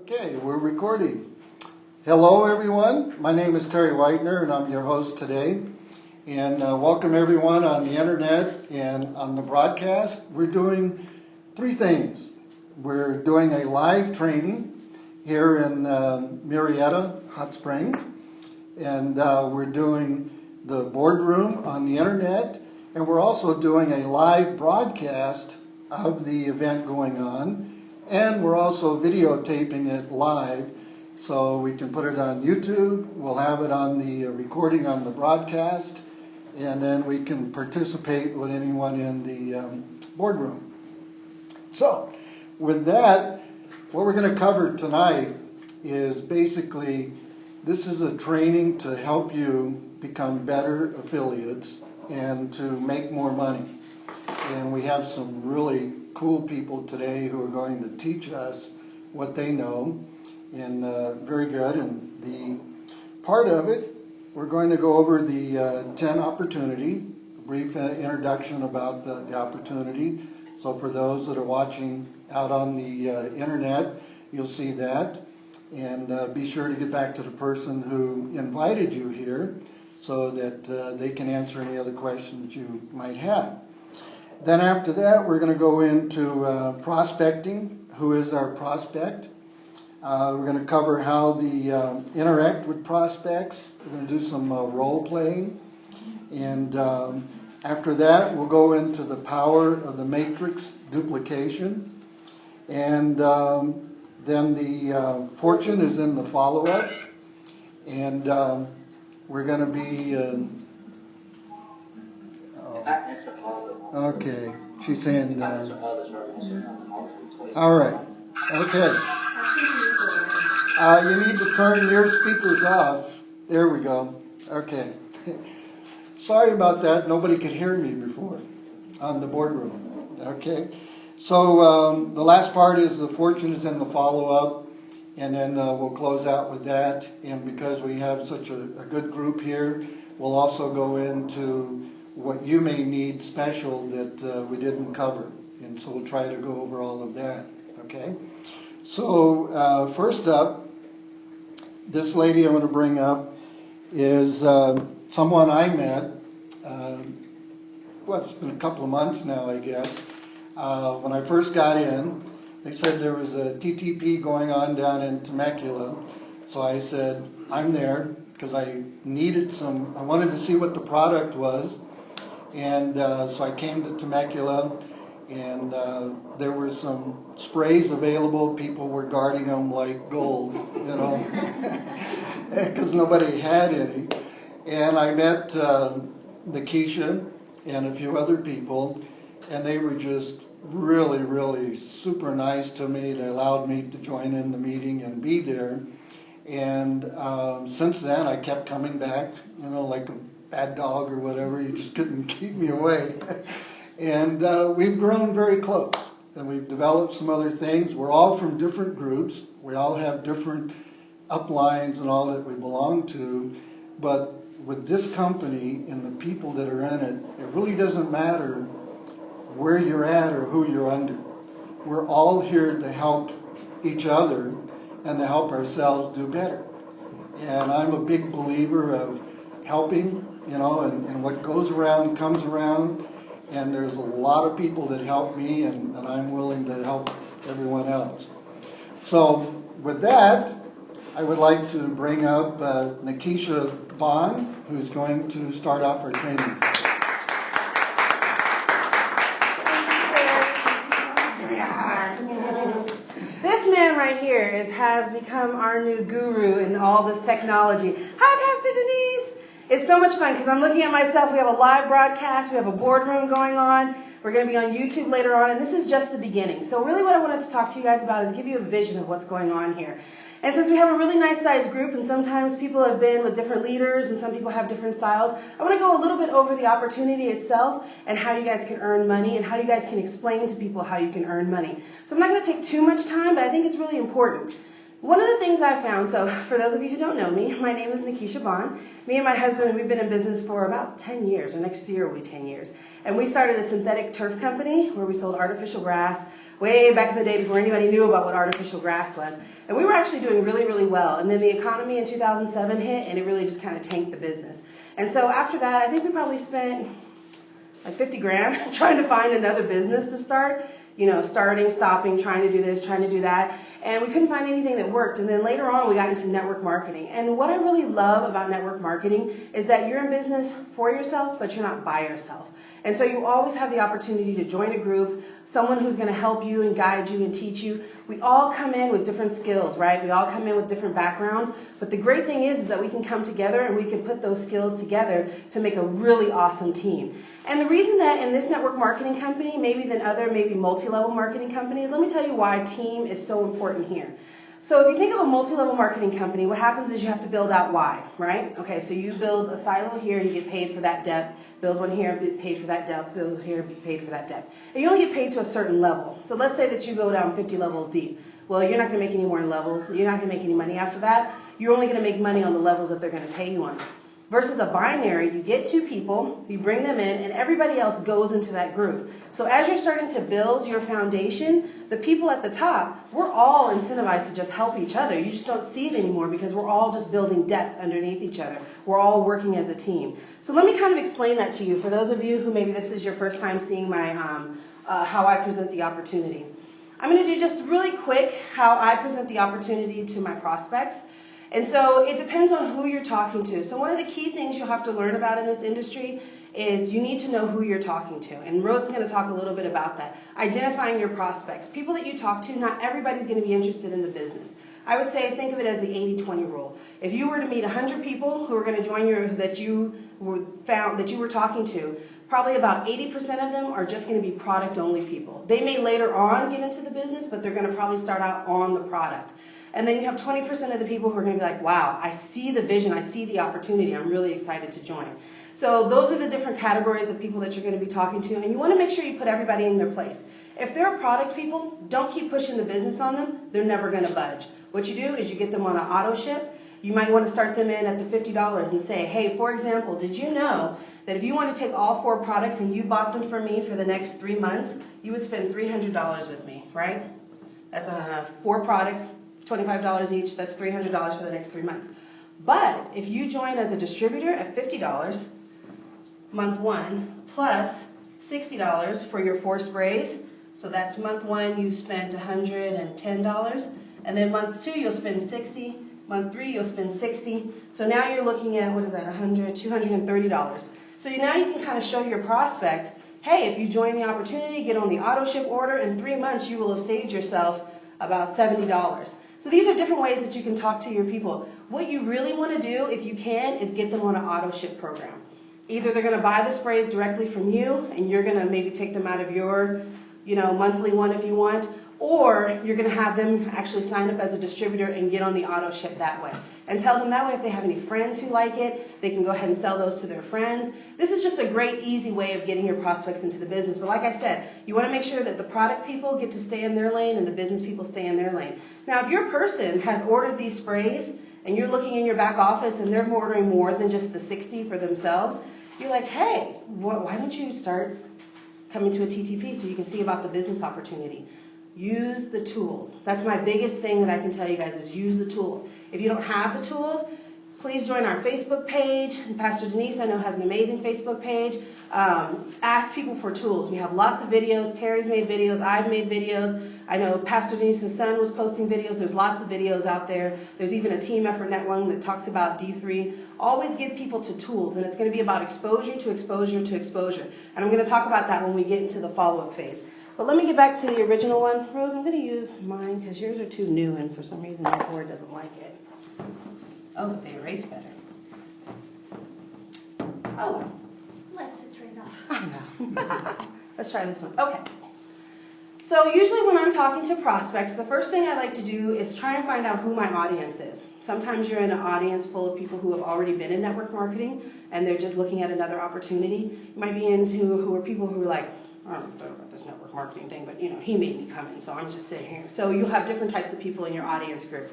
Okay, we're recording. Hello everyone, my name is Terry Whitener and I'm your host today. And welcome everyone on the internet and on the broadcast. We're doing three things. We're doing a live training here in Marietta, Hot Springs. And we're doing the boardroom on the internet. And we're also doing a live broadcast of the event going on. And we're also videotaping it live so we can put it on YouTube. We'll have it on the recording on the broadcast, and then we can participate with anyone in the boardroom. So with that, what we're going to cover tonight is basically, this is a training to help you become better affiliates and to make more money. And we have some really cool people today who are going to teach us what they know, and very good. And the part of it, we're going to go over the 10 opportunity, a brief introduction about the opportunity. So for those that are watching out on the internet, you'll see that. And be sure to get back to the person who invited you here so that they can answer any other questions you might have. Then after that, we're going to go into prospecting. Who is our prospect? We're going to cover how to interact with prospects. We're going to do some role playing. And after that, we'll go into the power of the Matrix Duplication. And then the fortune is in the follow-up. And we're going to be... Okay, she's saying, all right, okay. You need to turn your speakers off. There we go. Okay. Sorry about that. Nobody could hear me before on the boardroom. Okay. So the last part is the fortune is in the follow-up, and then we'll close out with that. And because we have such a good group here, we'll also go into what you may need special that we didn't cover. And so we'll try to go over all of that, okay? So first up, this lady I'm going to bring up is someone I met, well, it's been a couple of months now, I guess. When I first got in, they said there was a TTP going on down in Temecula. So I said, I'm there, because I wanted to see what the product was. And so I came to Temecula, and there were some sprays available. People were guarding them like gold, you know, because nobody had any. And I met Nikisha and a few other people, and they were just really, really super nice to me. They allowed me to join in the meeting and be there. And since then, I kept coming back, you know, like a bad dog or whatever. You just couldn't keep me away. And we've grown very close, and we've developed some other things. We're all from different groups. We all have different uplines and all that we belong to. But with this company and the people that are in it, it really doesn't matter where you're at or who you're under. We're all here to help each other and to help ourselves do better. And I'm a big believer of helping, you know, and what goes around comes around. And there's a lot of people that help me, and I'm willing to help everyone else. So with that, I would like to bring up Nikisha Bond, who's going to start off our training. This man right here has become our new guru in all this technology. Hi, Pastor Denise. It's so much fun because I'm looking at myself. We have a live broadcast. We have a boardroom going on. We're going to be on YouTube later on, and this is just the beginning. So really what I wanted to talk to you guys about is give you a vision of what's going on here. And since we have a really nice sized group, and sometimes people have been with different leaders and some people have different styles, I want to go a little bit over the opportunity itself and how you guys can earn money and how you guys can explain to people how you can earn money. So I'm not going to take too much time, but I think it's really important. One of the things that I found, so for those of you who don't know me, my name is Nikisha. Me and my husband, we've been in business for about 10 years, or next year will be 10 years. And we started a synthetic turf company where we sold artificial grass way back in the day before anybody knew about what artificial grass was. And we were actually doing really, really well. And then the economy in 2007 hit, and it really just kind of tanked the business. And so after that, I think we probably spent like 50 grand trying to find another business to start. You know, starting, stopping, trying to do this, trying to do that. And we couldn't find anything that worked. And then later on, we got into network marketing. And what I really love about network marketing is that you're in business for yourself, but you're not by yourself. And so you always have the opportunity to join a group, someone who's going to help you and guide you and teach you. We all come in with different skills, right? We all come in with different backgrounds. But the great thing is that we can come together and we can put those skills together to make a really awesome team. And the reason that in this network marketing company, maybe than other maybe multi-level marketing companies, let me tell you why team is so important here. So if you think of a multi-level marketing company, what happens is you have to build out wide, right? Okay, so you build a silo here, you get paid for that depth. Build one here, get paid for that depth. Build here, get paid for that depth. And you only get paid to a certain level. So let's say that you go down 50 levels deep. Well, you're not going to make any more levels. You're not going to make any money after that. You're only going to make money on the levels that they're going to pay you on. Versus a binary, you get two people, you bring them in, and everybody else goes into that group. So as you're starting to build your foundation, the people at the top, we're all incentivized to just help each other. You just don't see it anymore because we're all just building depth underneath each other. We're all working as a team. So let me kind of explain that to you for those of you who maybe this is your first time seeing my how I present the opportunity. I'm going to do just really quick how I present the opportunity to my prospects. And so it depends on who you're talking to. So one of the key things you'll have to learn about in this industry is you need to know who you're talking to. And Rose is going to talk a little bit about that. Identifying your prospects. People that you talk to, not everybody's going to be interested in the business. I would say think of it as the 80-20 rule. If you were to meet 100 people who are going to join you that you were talking to, probably about 80% of them are just going to be product-only people. They may later on get into the business, but they're going to probably start out on the product. And then you have 20% of the people who are going to be like, wow, I see the vision, I see the opportunity, I'm really excited to join. So those are the different categories of people that you're going to be talking to, and you want to make sure you put everybody in their place. If they're product people, don't keep pushing the business on them, they're never going to budge. What you do is you get them on an auto ship. You might want to start them in at the $50 and say, hey, for example, did you know that if you want to take all 4 products and you bought them for me for the next 3 months, you would spend $300 with me, right? That's 4 products. $25 each, that's $300 for the next 3 months. But if you join as a distributor at $50, month 1, plus $60 for your 4 sprays, so that's month 1 you spent $110, and then month 2 you'll spend $60, month 3 you'll spend $60, so now you're looking at, what is that, $230. So now you can kind of show your prospect, hey, if you join the opportunity, get on the auto ship order, in 3 months you will have saved yourself about $70. So these are different ways that you can talk to your people. What you really want to do, if you can, is get them on an auto ship program. Either they're going to buy the sprays directly from you, and you're going to maybe take them out of your, monthly one if you want, or you're going to have them actually sign up as a distributor and get on the auto ship that way. And tell them that way if they have any friends who like it, they can go ahead and sell those to their friends. This is just a great, easy way of getting your prospects into the business. But like I said, you want to make sure that the product people get to stay in their lane and the business people stay in their lane. Now, if your person has ordered these sprays and you're looking in your back office and they're ordering more than just the 60 for themselves, you're like, hey, why don't you start coming to a TTP so you can see about the business opportunity? Use the tools. That's my biggest thing that I can tell you guys is use the tools. If you don't have the tools, please join our Facebook page. And Pastor Denise, I know, has an amazing Facebook page. Ask people for tools. We have lots of videos. Terry's made videos. I've made videos. I know Pastor Denise's son was posting videos. There's lots of videos out there. There's even a Team Effort Net one that talks about D3. Always give people to tools, and it's going to be about exposure to exposure to exposure. And I'm going to talk about that when we get into the follow-up phase. But let me get back to the original one. Rose, I'm going to use mine because yours are too new, and for some reason my board doesn't like it. Oh, they erase better. Oh, well. Lips, it's right off. I know. Let's try this one. Okay. So usually when I'm talking to prospects, the first thing I like to do is try and find out who my audience is. Sometimes you're in an audience full of people who have already been in network marketing, and they're just looking at another opportunity. You might be into who are people who are like, I don't know about this network marketing thing, but he made me come in, so I'm just sitting here. So you'll have different types of people in your audience group.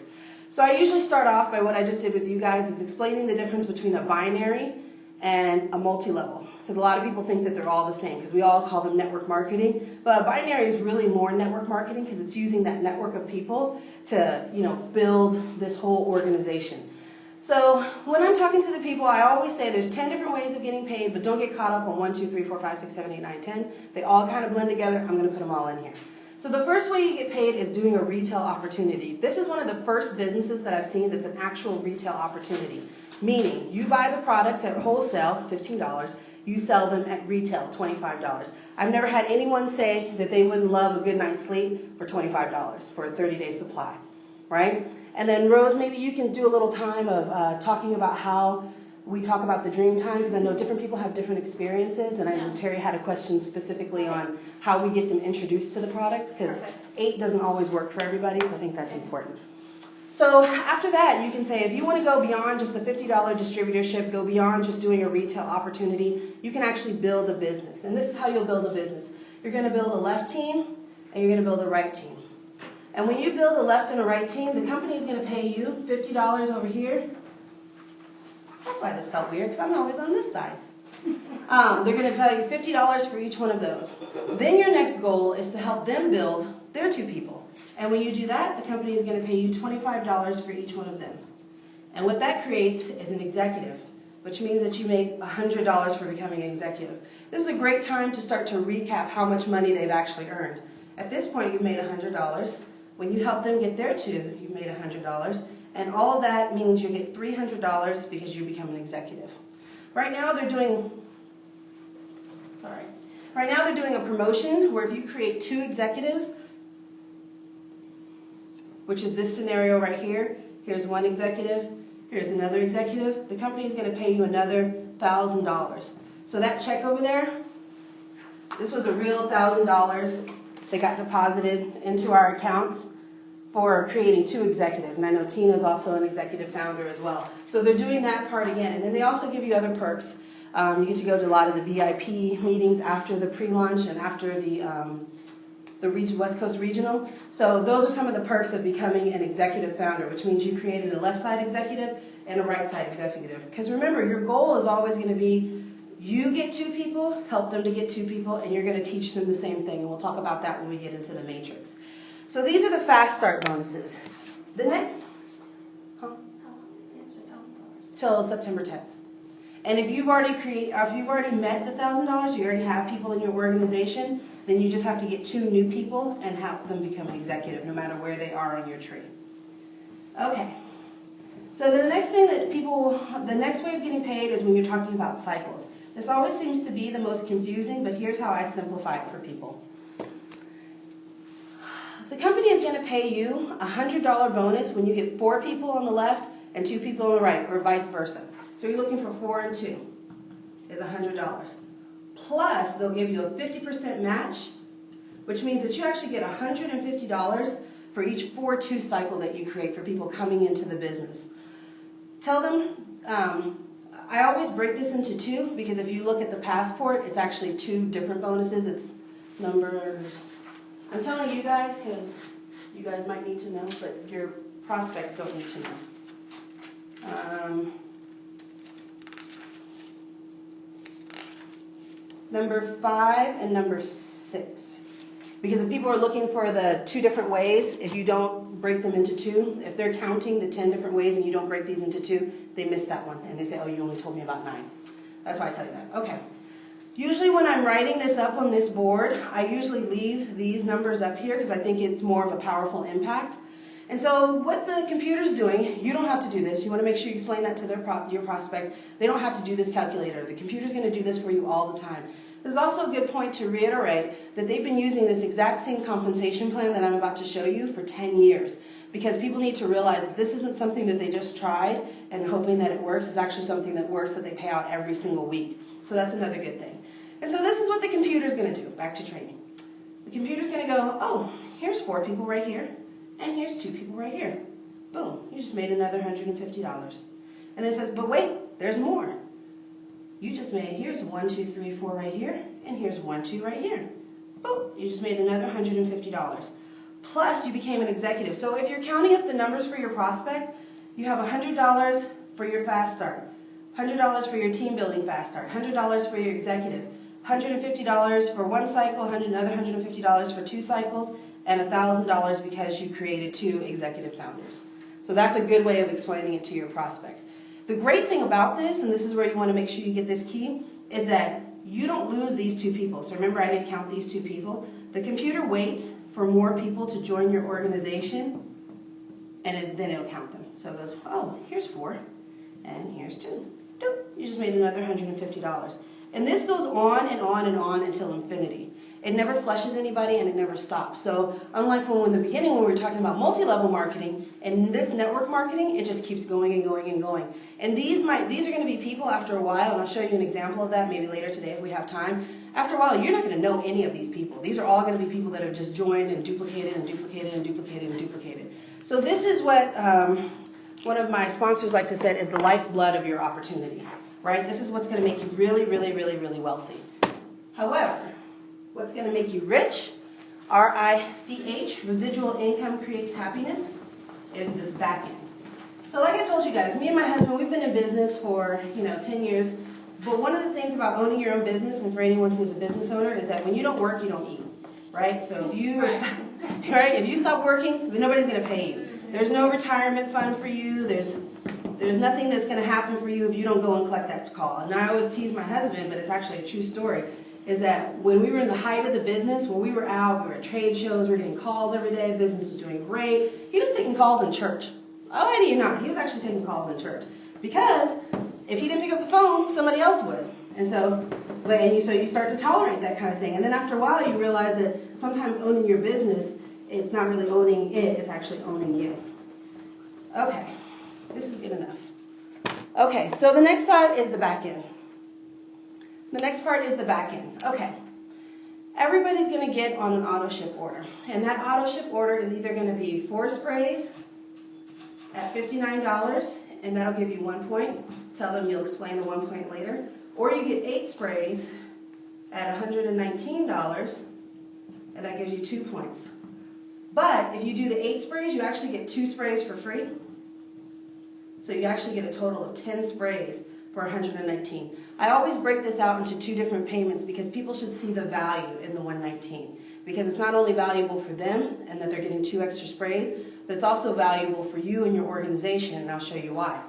So I usually start off by what I just did with you guys is explaining the difference between a binary and a multi-level. Because a lot of people think that they're all the same because we all call them network marketing. But a binary is really more network marketing because it's using that network of people to, build this whole organization. So when I'm talking to the people, I always say there's 10 different ways of getting paid, but don't get caught up on 1, 2, 3, 4, 5, 6, 7, 8, 9, 10. They all kind of blend together. I'm going to put them all in here. So the first way you get paid is doing a retail opportunity. This is one of the first businesses that I've seen that's an actual retail opportunity. Meaning, you buy the products at wholesale, $15, you sell them at retail, $25. I've never had anyone say that they wouldn't love a good night's sleep for $25 for a 30-day supply, right? And then Rose, maybe you can do a little time of talking about how we talk about the dream time, because I know different people have different experiences, and I know Terry had a question specifically on how we get them introduced to the products, because 8 doesn't always work for everybody, so I think that's important. So after that, you can say if you want to go beyond just the $50 distributorship, go beyond just doing a retail opportunity, you can actually build a business. And this is how you'll build a business. You're going to build a left team, and you're going to build a right team. And when you build a left and a right team, the company is going to pay you $50 over here. That's why this felt weird, because I'm always on this side. They're going to pay you $50 for each one of those. Then your next goal is to help them build their 2 people. And when you do that, the company is going to pay you $25 for each one of them. And what that creates is an executive, which means that you make $100 for becoming an executive. This is a great time to start to recap how much money they've actually earned. At this point, you've made $100. When you help them get their 2, you've made $100. And all of that means you get $300 because you become an executive. Right now they're doing a promotion where if you create 2 executives, which is this scenario right here, here's one executive, here's another executive, the company is going to pay you another $1,000. So that check over there, this was a real $1,000 that got deposited into our accounts for creating 2 executives. And I know Tina's also an executive founder as well. So they're doing that part again. And then they also give you other perks. You get to go to a lot of the VIP meetings after the pre-launch and after the West Coast Regional. So those are some of the perks of becoming an executive founder, which means you created a left side executive and a right side executive. Because remember, your goal is always going to be you get 2 people, help them to get 2 people, and you're going to teach them the same thing. And we'll talk about that when we get into the Matrix. So these are the fast start bonuses. The next, How long is this for $1,000? till September 10th. And if you've already met the $1,000, you already have people in your organization, then you just have to get 2 new people and help them become an executive, no matter where they are on your tree. Okay. So the next thing that the next way of getting paid is when you're talking about cycles. This always seems to be the most confusing, but here's how I simplify it for people. The company is going to pay you a $100 bonus when you get 4 people on the left and 2 people on the right, or vice versa. So you're looking for 4 and 2 is $100. Plus, they'll give you a 50% match, which means that you actually get $150 for each 4-2 cycle that you create for people coming into the business. Tell them, I always break this into 2, because if you look at the passport, it's actually 2 different bonuses. It's numbers. I'm telling you guys because you guys might need to know, but your prospects don't need to know. Number 5 and number 6. Because if people are looking for the 2 different ways, if you don't break them into 2, if they're counting the 10 different ways and you don't break these into 2, they miss that one. And they say, oh, you only told me about 9. That's why I tell you that. Okay. Usually when I'm writing this up on this board, I usually leave these numbers up here because I think it's more of a powerful impact. And so what the computer's doing, you don't have to do this. You want to make sure you explain that to your prospect. They don't have to do this calculator. The computer's going to do this for you all the time. This is also a good point to reiterate that they've been using this exact same compensation plan that I'm about to show you for 10 years. Because people need to realize that this isn't something that they just tried and hoping that it works. It's actually something that works that they pay out every single week. So that's another good thing. And so this is what the computer's going to do. Back to training. The computer's going to go, oh, here's 4 people right here. And here's 2 people right here. Boom, you just made another $150. And it says, but wait, there's more. You just made, here's 1, 2, 3, 4 right here, and here's 1, 2 right here. Boom, you just made another $150. plus you became an executive. So if you're counting up the numbers for your prospect, you have $100 for your fast start, $100 for your team building fast start, $100 for your executive, $150 for one cycle, another $150 for 2 cycles, and $1,000 because you created 2 executive founders. So that's a good way of explaining it to your prospects. The great thing about this, and this is where you want to make sure you get this key, is that you don't lose these 2 people. So remember, I didn't count these 2 people. The computer waits for more people to join your organization, and then it'll count them. So it goes, oh, here's 4, and here's 2. Doop, you just made another $150. And this goes on and on and on until infinity. It never flushes anybody and it never stops. So unlike when in the beginning when we were talking about multi-level marketing and this network marketing, it just keeps going and going and going. And these are going to be people after a while, and I'll show you an example of that maybe later today if we have time. After a while, you're not going to know any of these people. These are all going to be people that have just joined and duplicated and duplicated and duplicated and duplicated. So this is what one of my sponsors like to say is the lifeblood of your opportunity, right? This is what's going to make you really, really, really, really wealthy. However, what's going to make you rich, R-I-C-H, residual income creates happiness, is this back end. So like I told you guys, me and my husband, we've been in business for 10 years. But one of the things about owning your own business, and for anyone who's a business owner, is that when you don't work, you don't eat, right? So if you if you stop working, then nobody's going to pay you. There's no retirement fund for you. There's nothing that's going to happen for you if you don't go and collect that call. And I always tease my husband, but it's actually a true story, is that when we were in the height of the business, when we were out, we were at trade shows, we were getting calls every day, business was doing great. He was taking calls in church. I'll lie to you not, he was actually taking calls in church. Because if he didn't pick up the phone, somebody else would. And so you start to tolerate that kind of thing. And then after a while, you realize that sometimes owning your business, it's not really owning it, it's actually owning you. Okay, this is good enough. Okay, so the next side is the back end. The next part is the back end. Okay, everybody's going to get on an auto ship order. And that auto ship order is either going to be 4 sprays at $59, and that'll give you 1 point. Tell them you'll explain the 1 point later. Or you get 8 sprays at $119, and that gives you 2 points. But if you do the 8 sprays, you actually get 2 sprays for free. So you actually get a total of 10 sprays for $119. I always break this out into 2 different payments because people should see the value in the $119. Because it's not only valuable for them and that they're getting 2 extra sprays, but it's also valuable for you and your organization, and I'll show you why.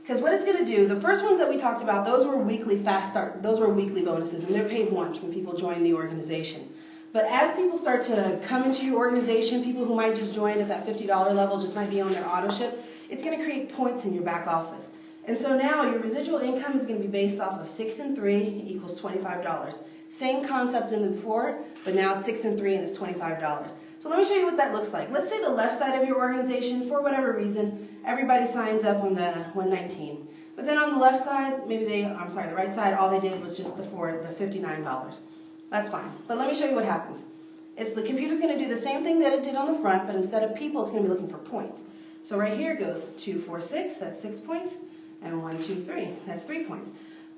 Because what it's going to do, the first ones that we talked about, those were weekly fast start, those were weekly bonuses, and they're paid once when people join the organization. But as people start to come into your organization, people who might just join at that $50 level, just might be on their auto ship, it's going to create points in your back office. And so now your residual income is going to be based off of 6 and 3 equals $25. Same concept in the before, but now it's 6 and 3 and it's $25. So let me show you what that looks like. Let's say the left side of your organization, for whatever reason, everybody signs up on the 119. But then on the left side, the right side, all they did was just the $59. That's fine. But let me show you what happens. The computer's going to do the same thing that it did on the front, but instead of people, it's going to be looking for points. So right here goes 2, 4, 6, that's 6 points, and 1, 2, 3, that's 3 points.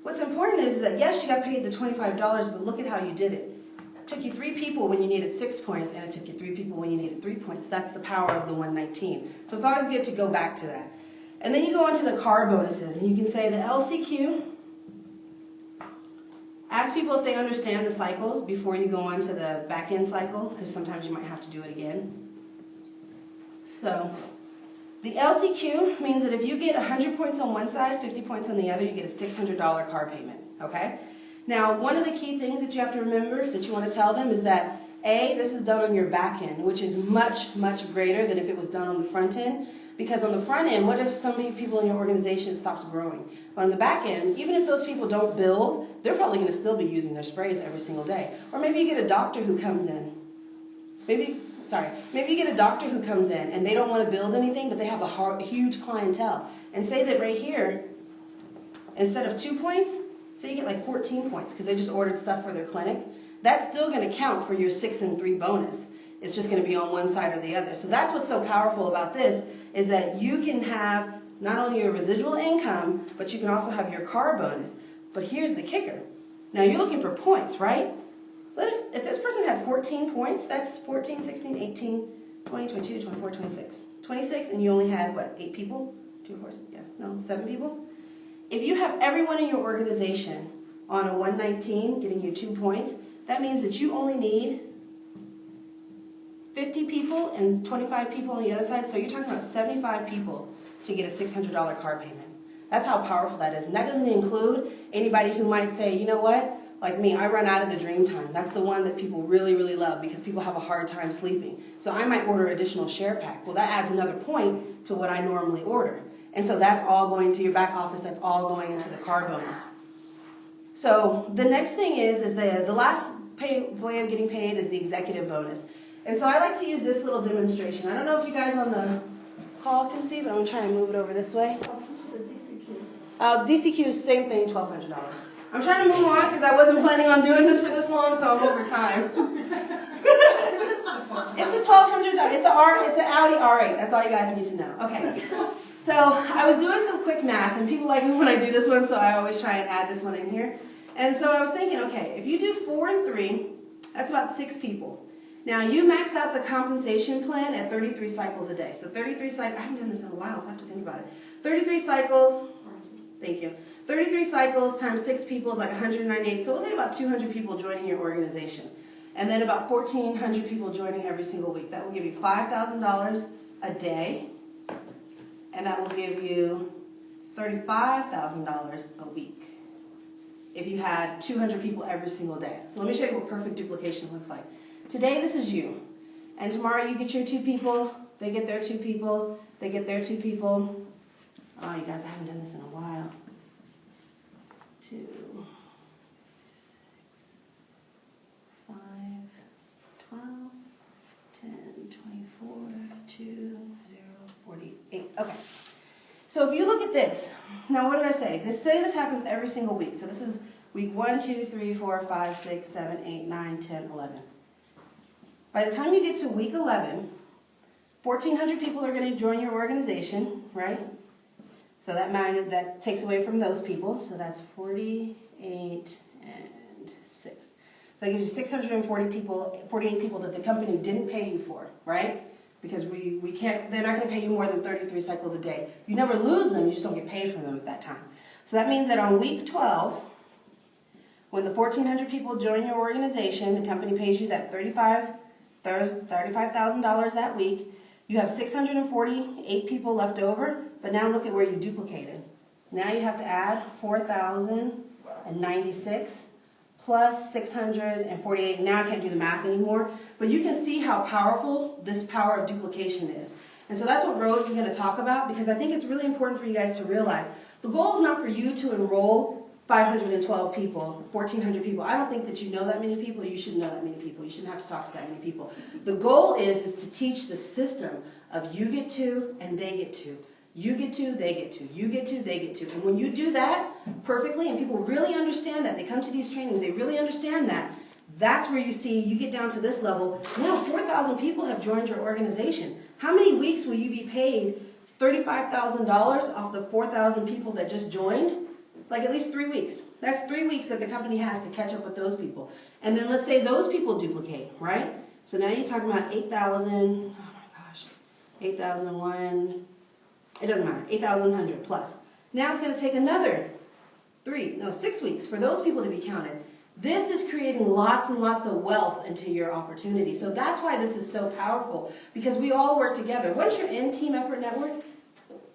What's important is that, yes, you got paid the $25, but look at how you did it. It took you 3 people when you needed 6 points, and it took you 3 people when you needed 3 points. That's the power of the 119. So it's always good to go back to that. And then you go on to the car bonuses, and you can say the LCQ. Ask people if they understand the cycles before you go on to the back end cycle, because sometimes you might have to do it again. So the LCQ means that if you get 100 points on one side, 50 points on the other, you get a $600 car payment, okay? Now, one of the key things that you have to remember that you want to tell them is that, A, this is done on your back end, which is much, much greater than if it was done on the front end. Because on the front end, what if some people in your organization stops growing? But on the back end, even if those people don't build, they're probably going to still be using their sprays every single day. Or maybe you get a doctor who comes in. Maybe you get a doctor who comes in and they don't want to build anything, but they have a huge clientele. And say that right here, instead of 2 points, say you get like 14 points because they just ordered stuff for their clinic. That's still going to count for your 6 and 3 bonus. It's just going to be on one side or the other. So that's what's so powerful about this, is that you can have not only your residual income, but you can also have your car bonus. But here's the kicker. Now you're looking for points, right? If this person had 14 points, that's 14, 16, 18, 20, 22, 24, 26. 26, and you only had, what, 8 people? 2, 4, yeah, no, 7 people? If you have everyone in your organization on a 119 getting you 2 points, that means that you only need 50 people and 25 people on the other side. So you're talking about 75 people to get a $600 car payment. That's how powerful that is. And that doesn't include anybody who might say, you know what, like me, I run out of the dream time. That's the one that people really, really love because people have a hard time sleeping. So I might order additional share pack. Well, that adds another point to what I normally order. And so that's all going to your back office. That's all going into the car bonus. So the next thing is the last way of getting paid is the executive bonus. And so I like to use this little demonstration. I don't know if you guys on the call can see, but I'm going to try and move it over this way. DCQ is the same thing, $1,200. I'm trying to move on because I wasn't planning on doing this for this long, so I'm over time. It's a $1,200. It's an Audi R8. That's all you guys need to know. Okay. So I was doing some quick math, and people like me when I do this one, so I always try and add this one in here. And so I was thinking, okay, if you do 4 and 3, that's about 6 people. Now you max out the compensation plan at 33 cycles a day. So 33 cycles, I haven't done this in a while, so I have to think about it. 33 cycles, thank you. 33 cycles times 6 people is like 198. So we'll say about 200 people joining your organization. And then about 1,400 people joining every single week. That will give you $5,000 a day. And that will give you $35,000 a week if you had 200 people every single day. So let me show you what perfect duplication looks like. Today, this is you. And tomorrow, you get your 2 people. They get their 2 people. They get their 2 people. Oh, you guys, I haven't done this in a while. 2, 6, 5, 12, 10, 24, 2, 0, 48. Okay. So if you look at this, now what did I say? Say this happens every single week. So this is week 1, 2, 3, 4, 5, 6, 7, 8, 9, 10, 11. By the time you get to week 11, 1,400 people are going to join your organization, right? So that takes away from those people. So that's 48 and 6. So that gives you 640 people, 48 people that the company didn't pay you for, right? Because we can't, they're not going to pay you more than 33 cycles a day. You never lose them, you just don't get paid for them at that time. So that means that on week 12, when the 1,400 people join your organization, the company pays you that $35,000 that week. You have 648 people left over, but now look at where you duplicated. Now you have to add 4,096 plus 648. Now I can't do the math anymore, but you can see how powerful this power of duplication is. And so that's what Rose is going to talk about, because I think it's really important for you guys to realize the goal is not for you to enroll 512 people, 1,400 people. I don't think that you know that many people. You shouldn't know that many people. You shouldn't have to talk to that many people. The goal is to teach the system of you get 2 and they get 2. You get 2, they get 2. You get 2, they get 2. And when you do that perfectly, and people really understand that, they come to these trainings, they really understand that, that's where you see, you get down to this level. Now 4,000 people have joined your organization. How many weeks will you be paid $35,000 off the 4,000 people that just joined? Like at least 3 weeks. That's 3 weeks that the company has to catch up with those people. And then let's say those people duplicate, right? So now you're talking about 8,000, oh my gosh, 8,001, it doesn't matter, 8,100 plus. Now it's going to take another 6 weeks for those people to be counted. This is creating lots and lots of wealth into your opportunity. So that's why this is so powerful, because we all work together. Once you're in Team Effort Network,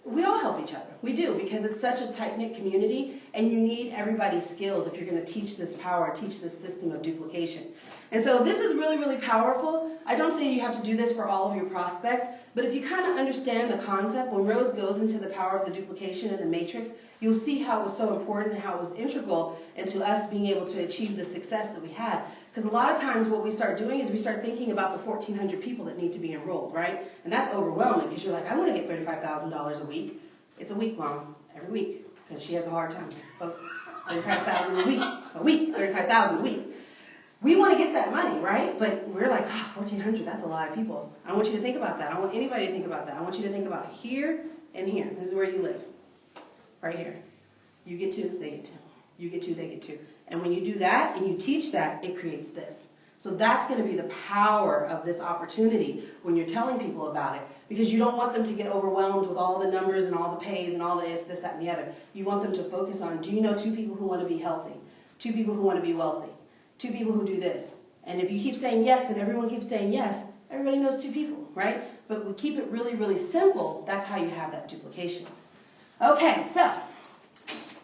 we all help each other. We do, because it's such a tight-knit community, and you need everybody's skills if you're going to teach this power, teach this system of duplication. And so this is really, really powerful. I don't say you have to do this for all of your prospects, but if you kind of understand the concept, when Rose goes into the power of the duplication and the matrix, you'll see how it was so important and how it was integral into us being able to achieve the success that we had. Because a lot of times what we start doing is we start thinking about the 1,400 people that need to be enrolled, right? And that's overwhelming, because you're like, I want to get $35,000 a week. It's a week, Mom, every week, because she has a hard time. But $35,000 a week, $35,000 a week. We want to get that money, right? But we're like, 1,400, that's a lot of people. I want you to think about that. I want anybody to think about that. I want you to think about here and here. This is where you live, right here. You get 2, they get 2. You get 2, they get 2. And when you do that and you teach that, it creates this. So that's going to be the power of this opportunity when you're telling people about it, because you don't want them to get overwhelmed with all the numbers and all the pays and all this, that, and the other. You want them to focus on, do you know 2 people who want to be healthy? 2 people who want to be wealthy? 2 people who do this? And if you keep saying yes and everyone keeps saying yes, everybody knows 2 people, right? But we keep it really, really simple. That's how you have that duplication. Okay, so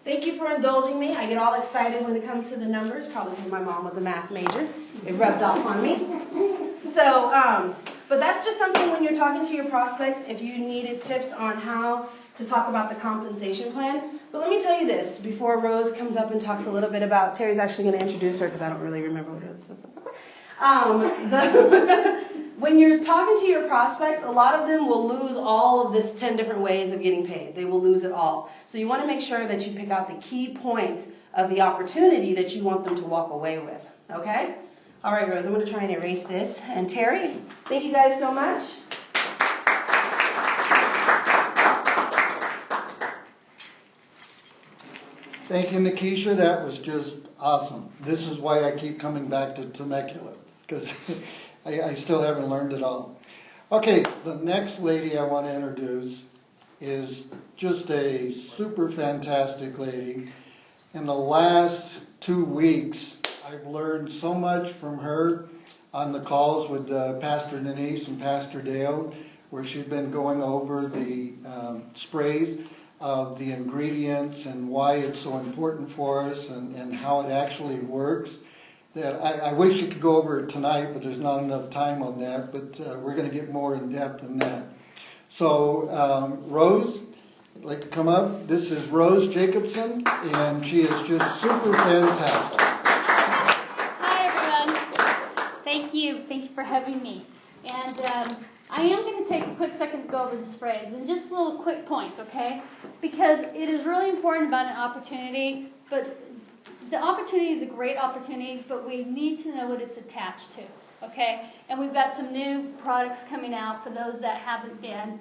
thank you for indulging me. I get all excited when it comes to the numbers, probably because my mom was a math major. It rubbed off on me. So, but that's just something when you're talking to your prospects, if you needed tips on how to talk about the compensation plan. But let me tell you this, before Rose comes up and talks a little bit about, Terry's actually going to introduce her because I don't really remember what it is. When you're talking to your prospects, a lot of them will lose all of this 10 different ways of getting paid. They will lose it all. So you want to make sure that you pick out the key points of the opportunity that you want them to walk away with. Okay? All right, Rose, I'm going to try and erase this. And Terry, thank you guys so much. Thank you, Nikisha. That was just awesome. This is why I keep coming back to Temecula, because I still haven't learned it all. Okay, the next lady I want to introduce is just a super fantastic lady. In the last 2 weeks, I've learned so much from her on the calls with Pastor Denise and Pastor Dale, where she's been going over the sprays of the ingredients and why it's so important for us and how it actually works. That I wish you could go over it tonight, but there's not enough time on that, but we're going to get more in depth in that. So Rose, I'd like to come up. This is Rose Jacoboson, and she is just super fantastic. Hi, everyone. Thank you for having me. And I am going to take a quick second to go over the sprays and just little quick points, okay? Because it is really important about an opportunity, but the opportunity is a great opportunity, but we need to know what it's attached to, okay? And we've got some new products coming out for those that haven't been.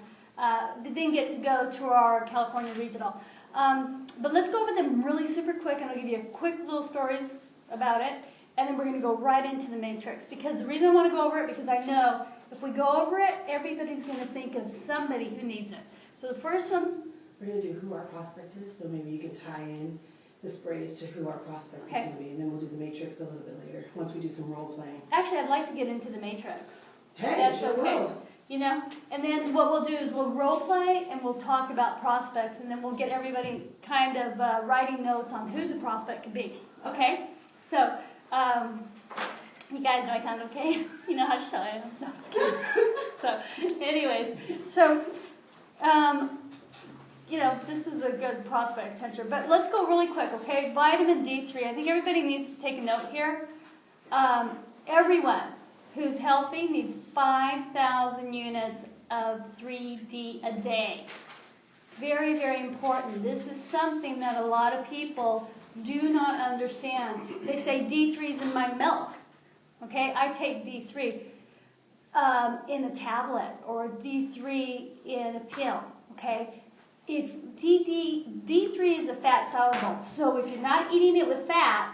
They didn't get to go to our California Regional. But let's go over them really super quick, and I'll give you quick little stories about it, and then we're going to go right into the Matrix. Because the reason I want to go over it, because I know if we go over it, everybody's going to think of somebody who needs it. So the first one, we're going to do who our prospect is, so maybe you can tie in the sprays to who our prospect is going to be, and then we'll do the Matrix a little bit later, once we do some role playing. Actually, I'd like to get into the Matrix. Hey, that's sure okay. will. You know, and then what we'll do is we'll role play and we'll talk about prospects, and then we'll get everybody kind of writing notes on who the prospect could be. Okay? So, you guys, do I sound okay? You know how shy I am? No, I'm just kidding. So, anyways, so, you know, this is a good prospect picture. But let's go really quick, okay? Vitamin D3. I think everybody needs to take a note here. Everyone who's healthy needs 5,000 units of 3D a day. Very, very important. This is something that a lot of people do not understand. They say D3 is in my milk. Okay, I take D3 in a tablet or D3 in a pill. Okay, if D3 is a fat soluble, so if you're not eating it with fat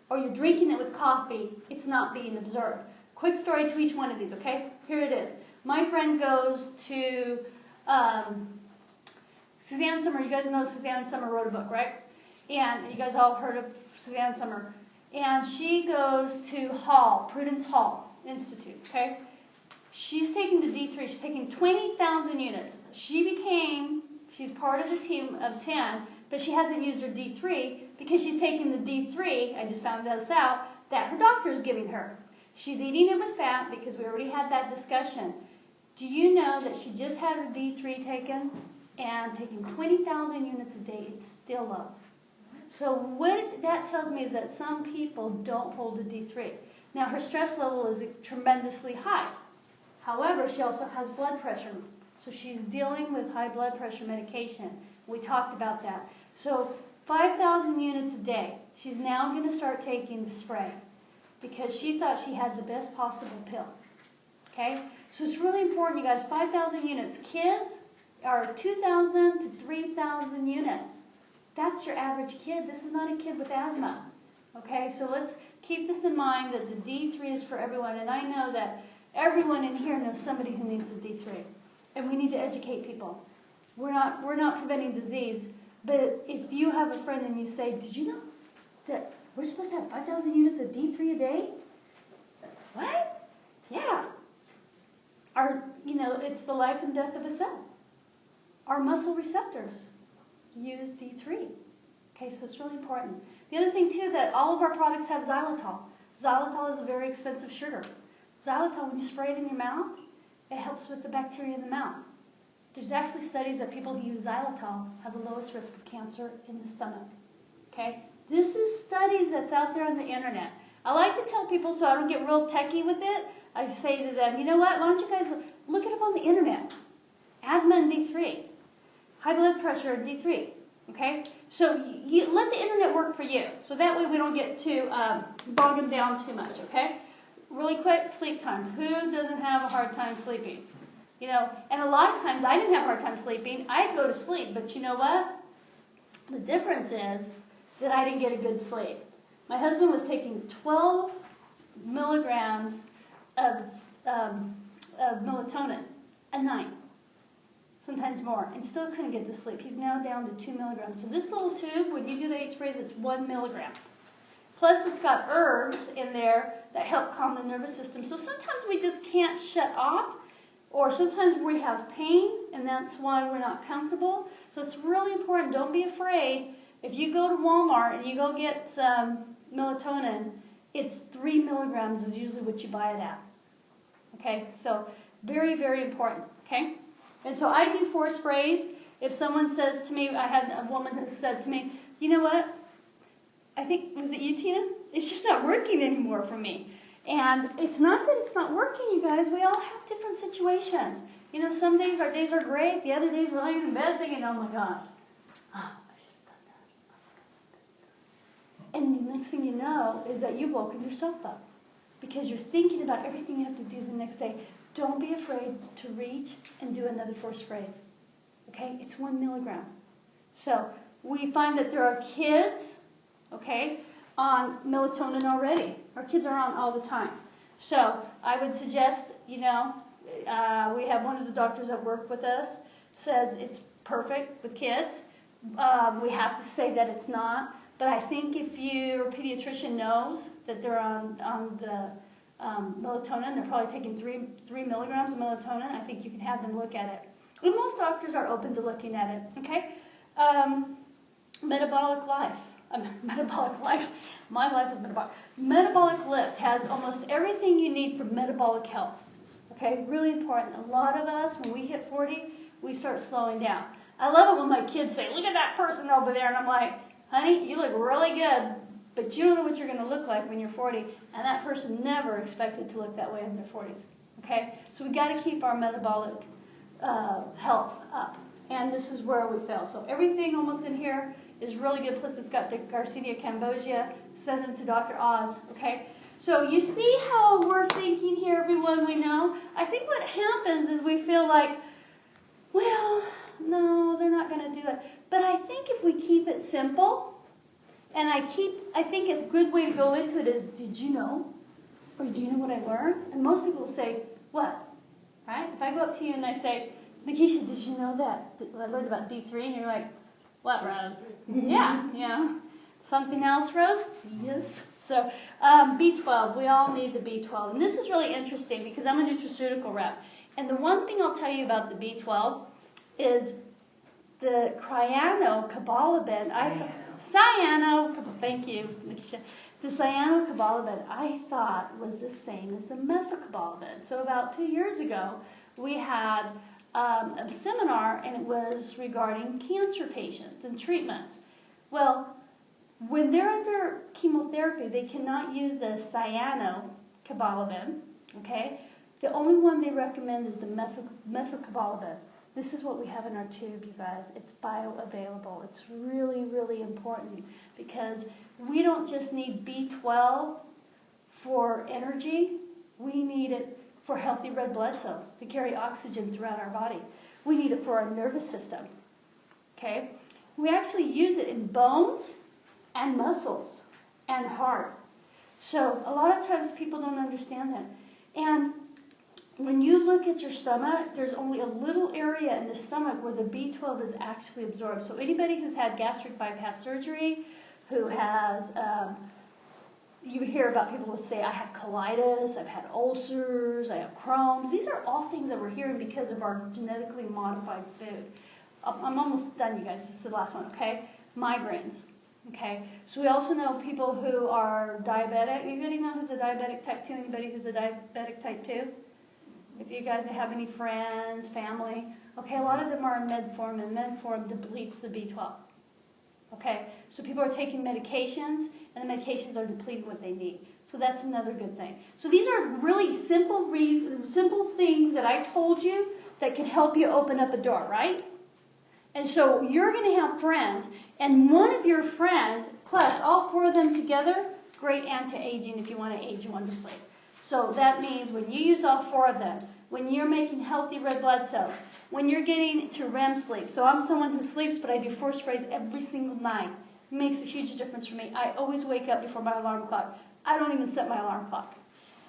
or you're drinking it with coffee, it's not being absorbed. Quick story to each one of these, okay? Here it is. My friend goes to Suzanne Sommer. You guys know Suzanne Sommer wrote a book, right? And you guys all heard of Suzanne Sommer. And she goes to Prudence Hall Institute, okay? She's taking the D3. She's taking 20,000 units. She's part of the team of 10, but she hasn't used her D3 because she's taking the D3, I just found this out, that her doctor is giving her. She's eating it with fat because we already had that discussion. Do you know that she just had her D3 taken and taking 20,000 units a day, it's still low? So what that tells me is that some people don't hold the D3. Now her stress level is tremendously high. However, she also has blood pressure. So she's dealing with high blood pressure medication. We talked about that. So 5,000 units a day. She's now going to start taking the spray because she thought she had the best possible pill. Okay? So it's really important, you guys. 5,000 units. Kids are 2,000 to 3,000 units. That's your average kid. This is not a kid with asthma. Okay, so let's keep this in mind that the D3 is for everyone, and I know that everyone in here knows somebody who needs the D3, and we need to educate people. We're not preventing disease, but if you have a friend and you say, did you know that we're supposed to have 5,000 units of D3 a day? What? Yeah. It's the life and death of a cell. Our muscle receptors use D3. Okay, so it's really important. The other thing, too, that all of our products have xylitol. Xylitol is a very expensive sugar. Xylitol, when you spray it in your mouth, it helps with the bacteria in the mouth. There's actually studies that people who use xylitol have the lowest risk of cancer in the stomach. Okay? This is studies that's out there on the internet. I like to tell people, so I don't get real techie with it, I say to them, you know what, why don't you guys look it up on the internet. Asthma and D3. High blood pressure and D3. Okay? So you let the internet work for you. So that way we don't get too bog them down too much. Okay? Really quick, sleep time. Who doesn't have a hard time sleeping? And a lot of times I didn't have a hard time sleeping. I'd go to sleep, but you know what? The difference is that I didn't get a good sleep. My husband was taking 12 milligrams of melatonin a night, sometimes more, and still couldn't get to sleep. He's now down to 2 milligrams. So this little tube, when you do the 8 sprays, it's 1 milligram. Plus it's got herbs in there that help calm the nervous system. So sometimes we just can't shut off, or sometimes we have pain, and that's why we're not comfortable. So it's really important. Don't be afraid. If you go to Walmart and you go get some melatonin, it's 3 milligrams is usually what you buy it at. Okay, so very, very important. Okay, and so I do 4 sprays. If someone says to me, I had a woman who said to me, you know what? I think, was it you, Tina? It's just not working anymore for me. And it's not that it's not working, you guys. We all have different situations. Some days our days are great. The other days we're laying in bed thinking, oh my gosh, I should have done that. And the next thing you know is that you've woken yourself up because you're thinking about everything you have to do the next day. Don't be afraid to reach and do another 4 sprays. Okay? It's 1 milligram. So we find that there are kids, okay, on melatonin already. Our kids are on all the time. So I would suggest, we have one of the doctors that work with us says it's perfect with kids. We have to say that it's not. But I think if your pediatrician knows that they're on the melatonin, they're probably taking 3 milligrams of melatonin, I think you can have them look at it. And most doctors are open to looking at it, okay? Metabolic life. My life is metabolic. Metabolic Lift has almost everything you need for metabolic health. Okay, really important. A lot of us, when we hit 40, we start slowing down. I love it when my kids say, look at that person over there. And I'm like, honey, you look really good, but you don't know what you're going to look like when you're 40. And that person never expected to look that way in their 40s. Okay, so we got to keep our metabolic health up. And this is where we fail. So everything almost in here is really good. Plus, it's got the Garcinia cambogia. Send them to Dr. Oz, okay? So you see how we're thinking here, everyone we know? I think what happens is we feel like, well, no, they're not going to do it. But I think if we keep it simple, and I think a good way to go into it is, did you know? Or do you know what I learned? And most people will say, what? Right? If I go up to you and I say, Nikisha, did you know that I learned about D3? And you're like, what, Rose? Yeah. Something else, Rose? Yes. So B12, we all need the B12. And this is really interesting because I'm a nutraceutical rep. And the one thing I'll tell you about the B12 is the cyanocobalamin. Thank you, Nikisha. The cyanocobalamin I thought was the same as the methylcobalamin. So about 2 years ago, we had a seminar, and it was regarding cancer patients and treatments. Well, when they're under chemotherapy, they cannot use the cyanocobalamin, okay? The only one they recommend is the methylcobalamin. This is what we have in our tube, you guys. It's bioavailable. It's really, really important because we don't just need B12 for energy. We need it for healthy red blood cells to carry oxygen throughout our body. We need it for our nervous system, okay? We actually use it in bones and muscles and heart. So a lot of times people don't understand that. And when you look at your stomach, there's only a little area in the stomach where the B12 is actually absorbed. So anybody who's had gastric bypass surgery, who has, you hear about people who say, I have colitis, I've had ulcers, I have Crohn's. These are all things that we're hearing because of our genetically modified food. I'm almost done, you guys. This is the last one, okay? Migraines, okay? So we also know people who are diabetic. Anybody know who's a diabetic type 2? Anybody who's a diabetic type 2? If you guys have any friends, family, okay, a lot of them are in metformin, and metformin depletes the B12. Okay, so people are taking medications, and the medications are depleting what they need. So that's another good thing. So these are really simple things that I told you that can help you open up a door, right? And so you're going to have friends, and one of your friends, plus all 4 of them together, great anti-aging if you want to age wonderfully. So that means when you use all 4 of them, when you're making healthy red blood cells, when you're getting to REM sleep. So I'm someone who sleeps, but I do 4 sprays every single night. It makes a huge difference for me. I always wake up before my alarm clock. I don't even set my alarm clock.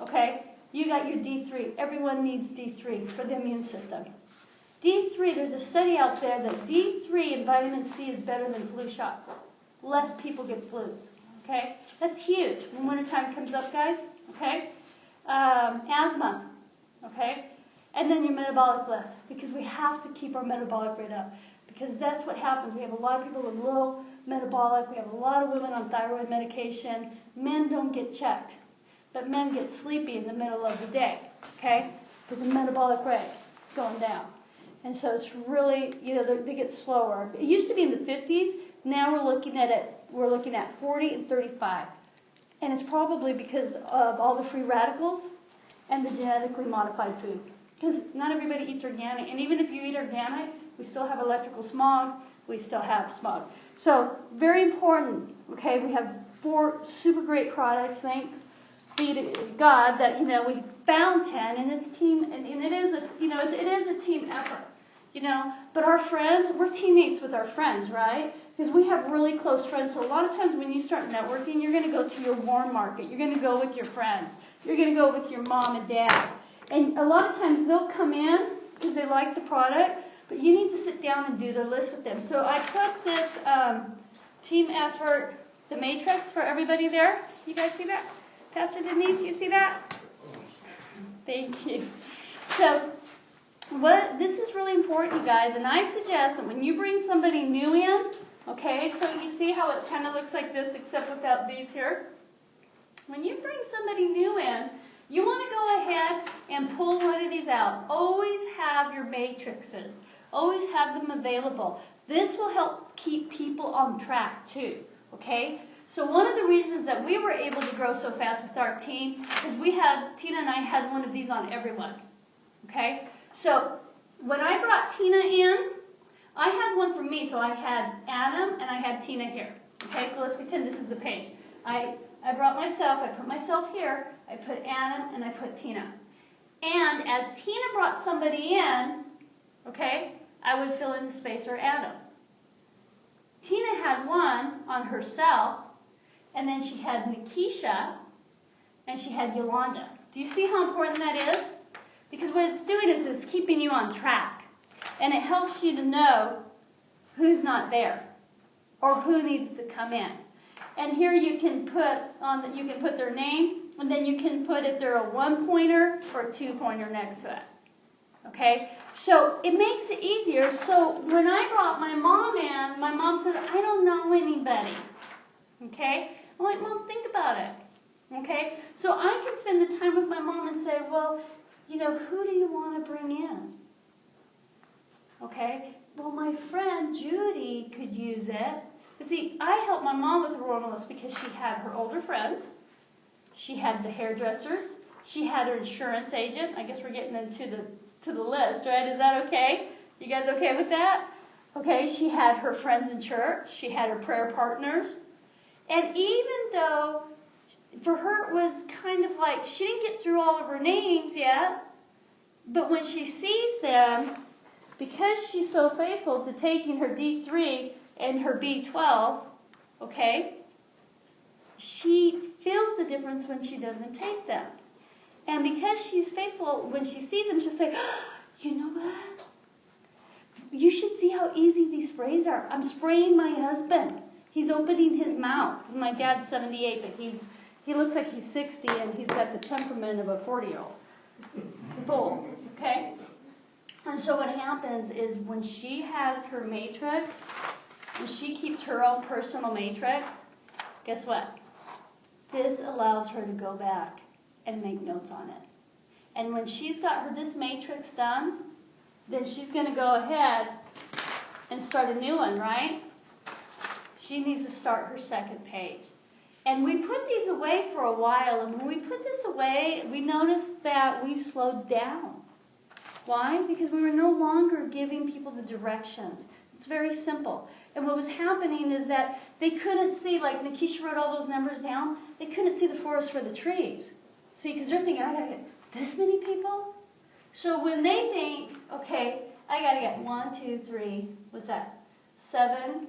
Okay? You got your D3. Everyone needs D3 for the immune system. D3, there's a study out there that D3 and vitamin C is better than flu shots. Less people get flus. Okay? That's huge when wintertime comes up, guys. Okay? Asthma. Okay? And then your metabolic lift, because we have to keep our metabolic rate up, because that's what happens. We have a lot of people with low metabolic. We have a lot of women on thyroid medication. Men don't get checked, but men get sleepy in the middle of the day, okay, because the metabolic rate is going down. And so it's really, they get slower. It used to be in the 50s. Now we're looking at 40 and 35. And it's probably because of all the free radicals and the genetically modified food. Because not everybody eats organic, and even if you eat organic, we still have electrical smog, we still have smog. So, very important, okay, we have 4 super great products, thanks be to God that, we found 10, and it's team, and it is a, it is a team effort, but our friends, we're teammates with our friends, right? Because we have really close friends, so a lot of times when you start networking, you're going to go to your warm market, you're going to go with your friends, you're going to go with your mom and dad. And a lot of times they'll come in because they like the product, but you need to sit down and do their list with them. So I put this team effort, the matrix for everybody there. You guys see that? Pastor Denise, you see that? Thank you. So this is really important, you guys, and I suggest that when you bring somebody new in, okay, so you see how it kind of looks like this except without these here? When you bring somebody new in, you want to go ahead and pull one of these out. Always have your matrices. Always have them available. This will help keep people on track too, okay? So one of the reasons that we were able to grow so fast with our team is Tina and I had one of these on everyone, okay? So when I brought Tina in, I had one for me, so I had Adam and I had Tina here, okay? So let's pretend this is the page. I brought myself, I put myself here, I put Adam, and I put Tina. And as Tina brought somebody in, okay, I would fill in the space for Adam. Tina had one on herself, and then she had Nikisha, and she had Yolanda. Do you see how important that is? Because what it's doing is it's keeping you on track. And it helps you to know who's not there, or who needs to come in. And here you can put their name, and then you can put if they're a 1-pointer or a 2-pointer next to it. Okay? So it makes it easier. So when I brought my mom in, my mom said, I don't know anybody. Okay? I'm like, Mom, think about it. Okay? So I can spend the time with my mom and say, well, who do you want to bring in? Okay? Well, my friend Judy could use it. You see, I helped my mom with her royal list because she had her older friends, she had the hairdressers, she had her insurance agent. I guess we're getting into the list, right? Is that okay? You guys okay with that? Okay, she had her friends in church, she had her prayer partners, and even though for her it was kind of like she didn't get through all of her names yet, but when she sees them, because she's so faithful to taking her D3 and her B12, okay, she feels the difference when she doesn't take them. And because she's faithful, when she sees them, she'll say, oh, you know what? You should see how easy these sprays are. I'm spraying my husband. He's opening his mouth. Because my dad's 78, but he looks like he's 60, and he's got the temperament of a 40-year-old. Full, okay? And so what happens is when she has her matrix, when she keeps her own personal matrix, guess what? This allows her to go back and make notes on it. And when she's got this matrix done, then she's going to go ahead and start a new one, right? She needs to start her second page. And we put these away for a while, and when we put this away, we noticed that we slowed down. Why? Because we were no longer giving people the directions. It's very simple. And what was happening is that they couldn't see, like Nikisha wrote all those numbers down, they couldn't see the forest for the trees. See, because they're thinking, I got to get this many people? So when they think, okay, I got to get 1, 2, 3, what's that? 7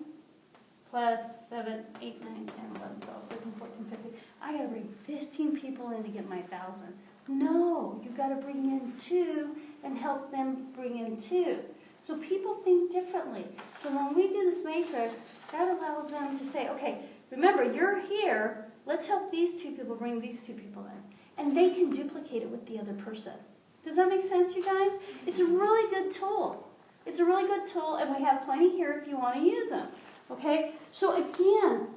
plus 7, 8, 9, 10, 11, 12, 13, 14, 15. I got to bring 15 people in to get my 1,000. No, you've got to bring in 2 and help them bring in 2. So people think differently. So when we do this matrix, that allows them to say, okay, remember, you're here. Let's help these 2 people bring these 2 people in. And they can duplicate it with the other person. Does that make sense, you guys? It's a really good tool. It's a really good tool, and we have plenty here if you want to use them. Okay? So again,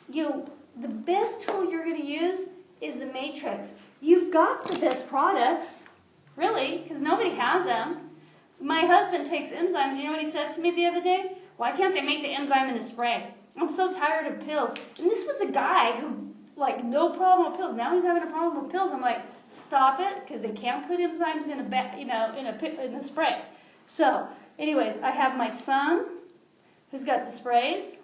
the best tool you're going to use is the matrix. You've got the best products, really, because nobody has them. My husband takes enzymes. You know what he said to me the other day? Why can't they make the enzyme in a spray? I'm so tired of pills. And this was a guy who, like, no problem with pills. Now he's having a problem with pills. I'm like, stop it, because they can't put enzymes in a spray. So, anyways, I have my son, who's got the sprays.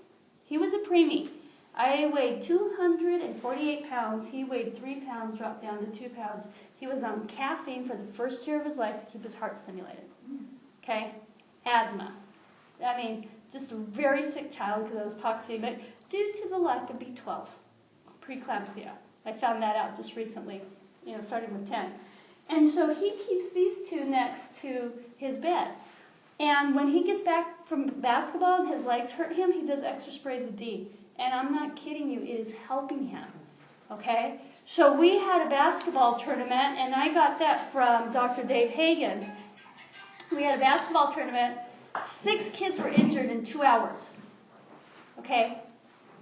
He was a preemie. I weighed 248 pounds. He weighed 3 pounds, dropped down to 2 pounds. He was on caffeine for the first year of his life to keep his heart stimulated. Okay? Asthma. I mean, just a very sick child because I was toxemic due to the lack of B12. Preeclampsia. I found that out just recently, starting with 10. And so he keeps these 2 next to his bed. And when he gets back from basketball and his legs hurt him, he does extra sprays of D. And I'm not kidding you, it is helping him. Okay? So we had a basketball tournament, and I got that from Dr. Dave Hagen. We had a basketball tournament. 6 kids were injured in 2 hours. Okay?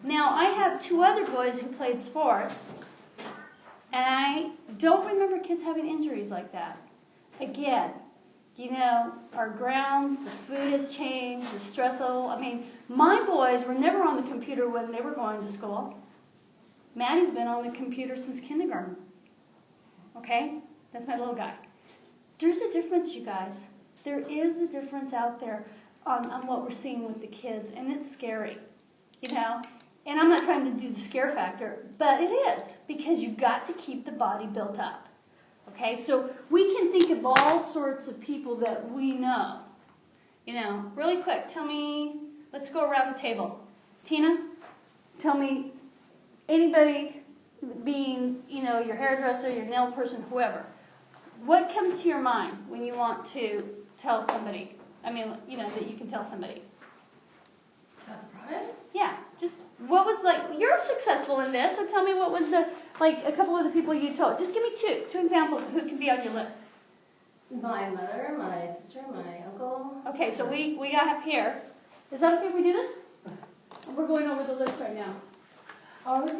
Now, I have 2 other boys who played sports, and I don't remember kids having injuries like that. Again, our grounds, the food has changed, the stress level. I mean, my boys were never on the computer when they were going to school. Maddie's been on the computer since kindergarten. Okay? That's my little guy. There's a difference, you guys. There is a difference out there on what we're seeing with the kids, and it's scary, And I'm not trying to do the scare factor, but it is, because you've got to keep the body built up. Okay, so we can think of all sorts of people that we know. Really quick, tell me, let's go around the table. Tina, tell me, anybody being, your hairdresser, your nail person, whoever, what comes to your mind when you want to tell somebody? That you can tell somebody. About the products? Yeah, just what was you're successful in this, so tell me what was a couple of the people you told. Just give me two examples of who can be on your list. My mother, my sister, my uncle. Okay, so we got up here. Is that okay if we do this? We're going over the list right now. I wanted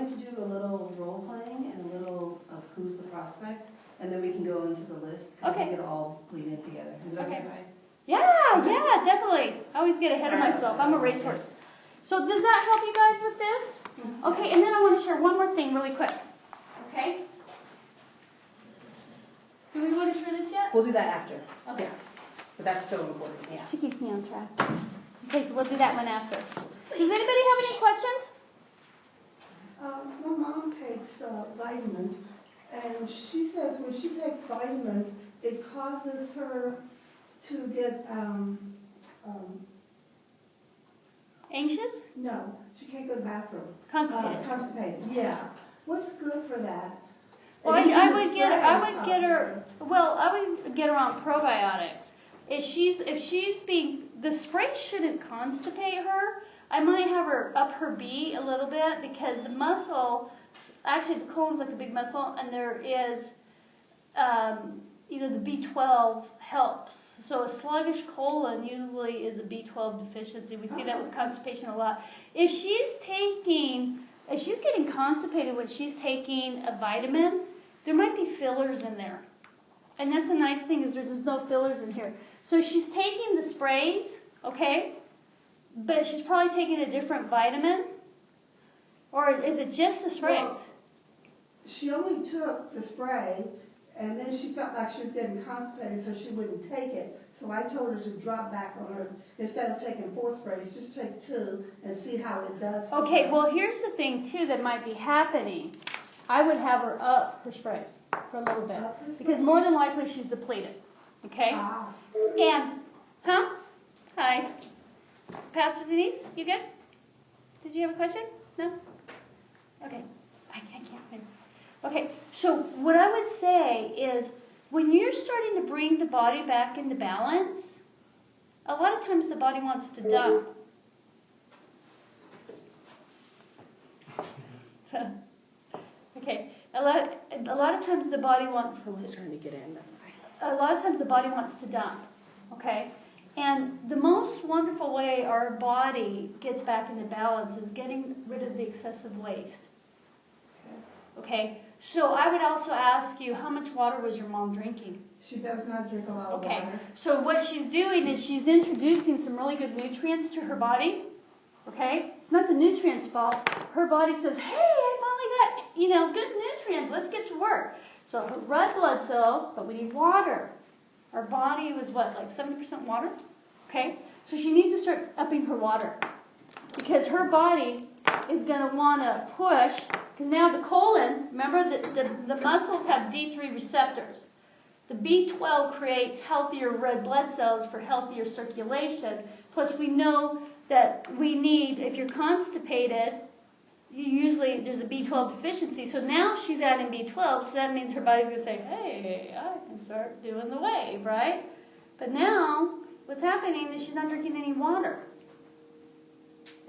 to do a little role playing and a little of who's the prospect, and then we can go into the list. Okay. I think it'll all bleed in together. Is that okay? Yeah, definitely. I always get ahead of myself. I'm a racehorse. So does that help you guys with this? Okay, and then I want to share one more thing really quick. Okay? Do we want to share this yet? We'll do that after. Okay. But that's still important. Yeah. She keeps me on track. Okay, so we'll do that one after. Does anybody have any questions? My mom takes vitamins, and she says when she takes vitamins, it causes her to get anxious? No, she can't go to the bathroom. Constipated. Constipated, yeah. What's good for that? Well, And even I the would get spray I would get her. causes Well, I would get her on probiotics. If she's being, the spray shouldn't constipate her. I might have her up her B a little bit because the muscle, actually the colon's like a big muscle, and there is, the B12 helps. So a sluggish colon usually is a B12 deficiency. We see that with constipation a lot. If she's getting constipated when she's taking a vitamin, there might be fillers in there. And that's a nice thing is there's no fillers in here. So she's taking the sprays, okay? But she's probably taking a different vitamin? Or is it just the sprays? Well, she only took the spray, and then she felt like she was getting constipated, so she wouldn't take it. So I told her to drop back on her. Instead of taking 4 sprays, just take 2 and see how it does for Okay, her. well, here's the thing, too, that might be happening. I would have her up her sprays for a little bit. Up her sprays? Because more than likely she's depleted. Okay? Ah. And, Hi. Pastor Denise, you good? Did you have a question? No? Okay. I can't find. Okay, so what I would say is when you're starting to bring the body back into balance, a lot of times the body wants to dump. Okay, a lot of times the body wants Someone's trying to get in, that's why. a lot of times the body wants to dump, okay? And the most wonderful way our body gets back into balance is getting rid of the excessive waste. Okay, so I would also ask you, how much water was your mom drinking? She does not drink a lot of Okay, water. so what she's doing is she's introducing some really good nutrients to her body. Okay, it's not the nutrients' fault. Her body says, hey, I finally got, good nutrients. Let's get to work. So her red blood cells, but we need water. Our body was what, like 70% water? Okay, so she needs to start upping her water because her body is going to want to push, because now the colon, remember the muscles have D3 receptors. The B12 creates healthier red blood cells for healthier circulation. Plus we know that we need, if you're constipated, there's a B12 deficiency. So now she's adding B12, so that means her body's going to say, hey, I can start doing the wave, right? But now what's happening is she's not drinking any water.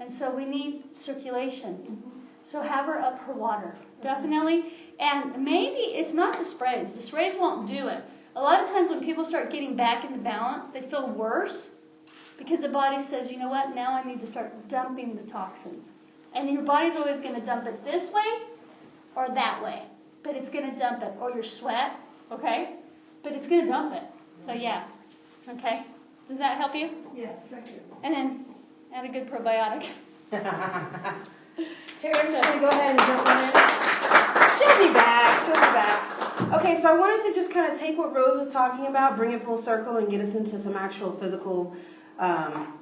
And so we need circulation. So have her up her water, definitely. And maybe it's not the sprays. The sprays won't do it. A lot of times when people start getting back into balance, they feel worse because the body says, you know what, now I need to start dumping the toxins. And your body's always going to dump it this way or that way. But it's going to dump it. Or your sweat, okay? But it's going to dump it. So yeah, okay? Does that help you? Yes, thank you. And then add a good probiotic. Terry, I'm just going to go ahead and jump in. She'll be back. Okay, so I wanted to just kind of take what Rose was talking about, bring it full circle, and get us into some actual physical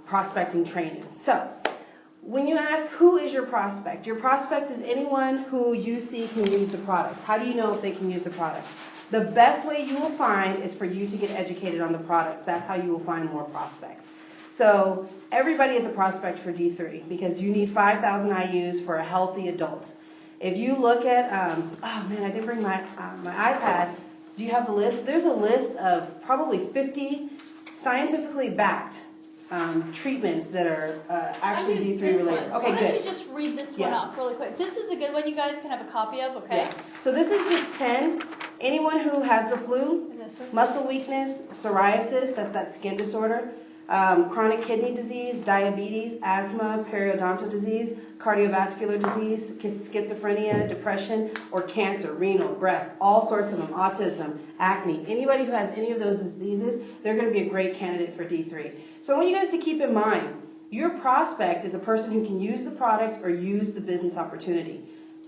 prospecting training. So, when you ask who is your prospect is anyone who you see can use the products. How do you know if they can use the products? The best way you will find is for you to get educated on the products. That's how you will find more prospects. So everybody is a prospect for D3 because you need 5,000 IUs for a healthy adult. If you look at, oh man, I didn't bring my iPad. Do you have the list? There's a list of probably 50 scientifically backed treatments that are actually D3 related. Okay, Why good. don't you just read this one off really quick? This is a good one you guys can have a copy of, okay? Yeah. So this is just 10. Anyone who has the flu, And this one? muscle weakness, psoriasis, that's that skin disorder, chronic kidney disease, diabetes, asthma, periodontal disease, cardiovascular disease, schizophrenia, depression, or cancer, renal, breast, all sorts of them, autism, acne. Anybody who has any of those diseases, they're going to be a great candidate for D3. So I want you guys to keep in mind, your prospect is a person who can use the product or use the business opportunity.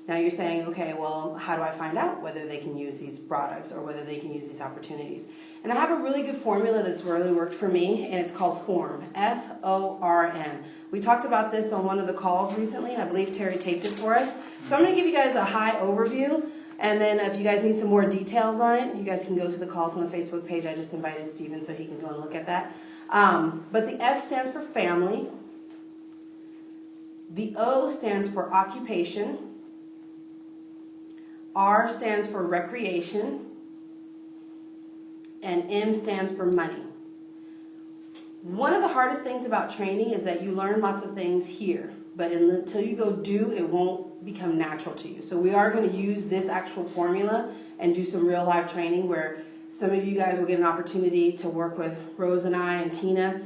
Now you're saying, okay, well, how do I find out whether they can use these products or whether they can use these opportunities? And I have a really good formula that's really worked for me, and it's called FORM, F-O-R-M. We talked about this on one of the calls recently, and I believe Terry taped it for us. So I'm going to give you guys a high overview, and then if you guys need some more details on it, you guys can go to the calls on the Facebook page. I just invited Steven so he can go and look at that. But the F stands for family. The O stands for occupation. R stands for recreation. And M stands for money. One of the hardest things about training is that you learn lots of things here, but until you go do, it won't become natural to you. So we are going to use this actual formula and do some real live training where some of you guys will get an opportunity to work with Rose and I and Tina.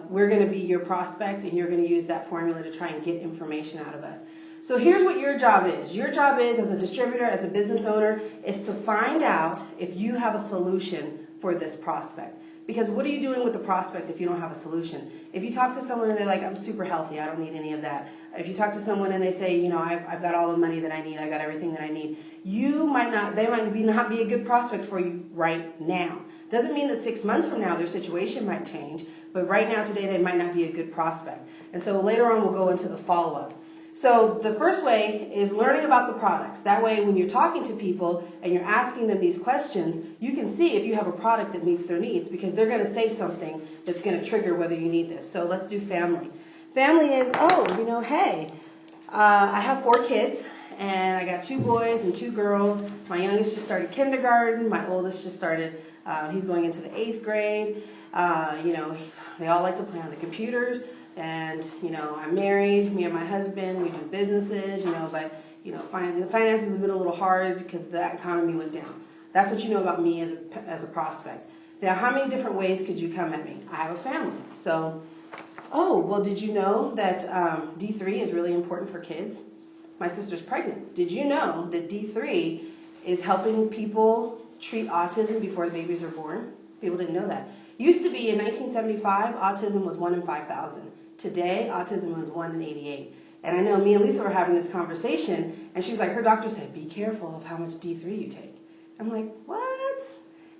We're going to be your prospect, and you're going to use that formula to try and get information out of us. So here's what your job is. Your job is, as a distributor, as a business owner, is to find out if you have a solution for this prospect. Because what are you doing with the prospect if you don't have a solution? If you talk to someone and they're like, I'm super healthy, I don't need any of that. If you talk to someone and they say, you know, I've got all the money that I need, I got everything that I need, they might not be a good prospect for you right now. Doesn't mean that 6 months from now their situation might change, but right now, today, they might not be a good prospect. And so later on, we'll go into the follow-up. So the first way is learning about the products. That way, when you're talking to people and you're asking them these questions, you can see if you have a product that meets their needs, because they're going to say something that's going to trigger whether you need this. So let's do family. Family is, hey, I have 4 kids, and I got 2 boys and 2 girls. My youngest just started kindergarten. My oldest just started, he's going into the 8th grade. They all like to play on the computers. And, I'm married, me and my husband, we do businesses, but, the finances have been a little hard because the economy went down. That's what you know about me as a prospect. Now, how many different ways could you come at me? I have a family. So, did you know that D3 is really important for kids? My sister's pregnant. Did you know that D3 is helping people treat autism before the babies are born? People didn't know that. Used to be in 1975, autism was 1 in 5,000. Today, autism is 1 in 88. And I know me and Lisa were having this conversation, and she was like, her doctor said, be careful of how much D3 you take. I'm like, what?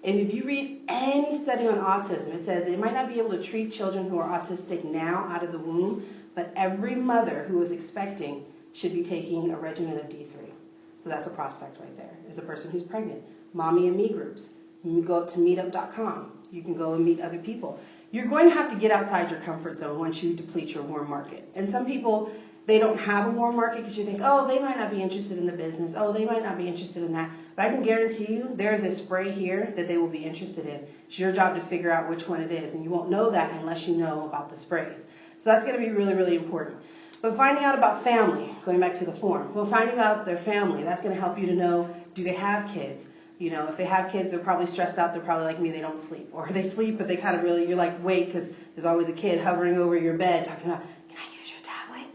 And if you read any study on autism, it says they might not be able to treat children who are autistic now out of the womb, but every mother who is expecting should be taking a regimen of D3. So that's a prospect right there, is a person who's pregnant. Mommy and me groups. You go up to meetup.com. You can go and meet other people. You're going to have to get outside your comfort zone once you deplete your warm market. And some people, they don't have a warm market because you think, they might not be interested in the business. They might not be interested in that. But I can guarantee you there's a spray here that they will be interested in. It's your job to figure out which one it is. And you won't know that unless you know about the sprays. So that's going to be really, really important. But finding out about family, going back to the form, finding out their family, that's going to help you to know, do they have kids? If they have kids, they're probably stressed out. They're probably like me, they don't sleep. Or they sleep, but they kind of really, you're like, wait, because there's always a kid hovering over your bed talking about, can I use your tablet?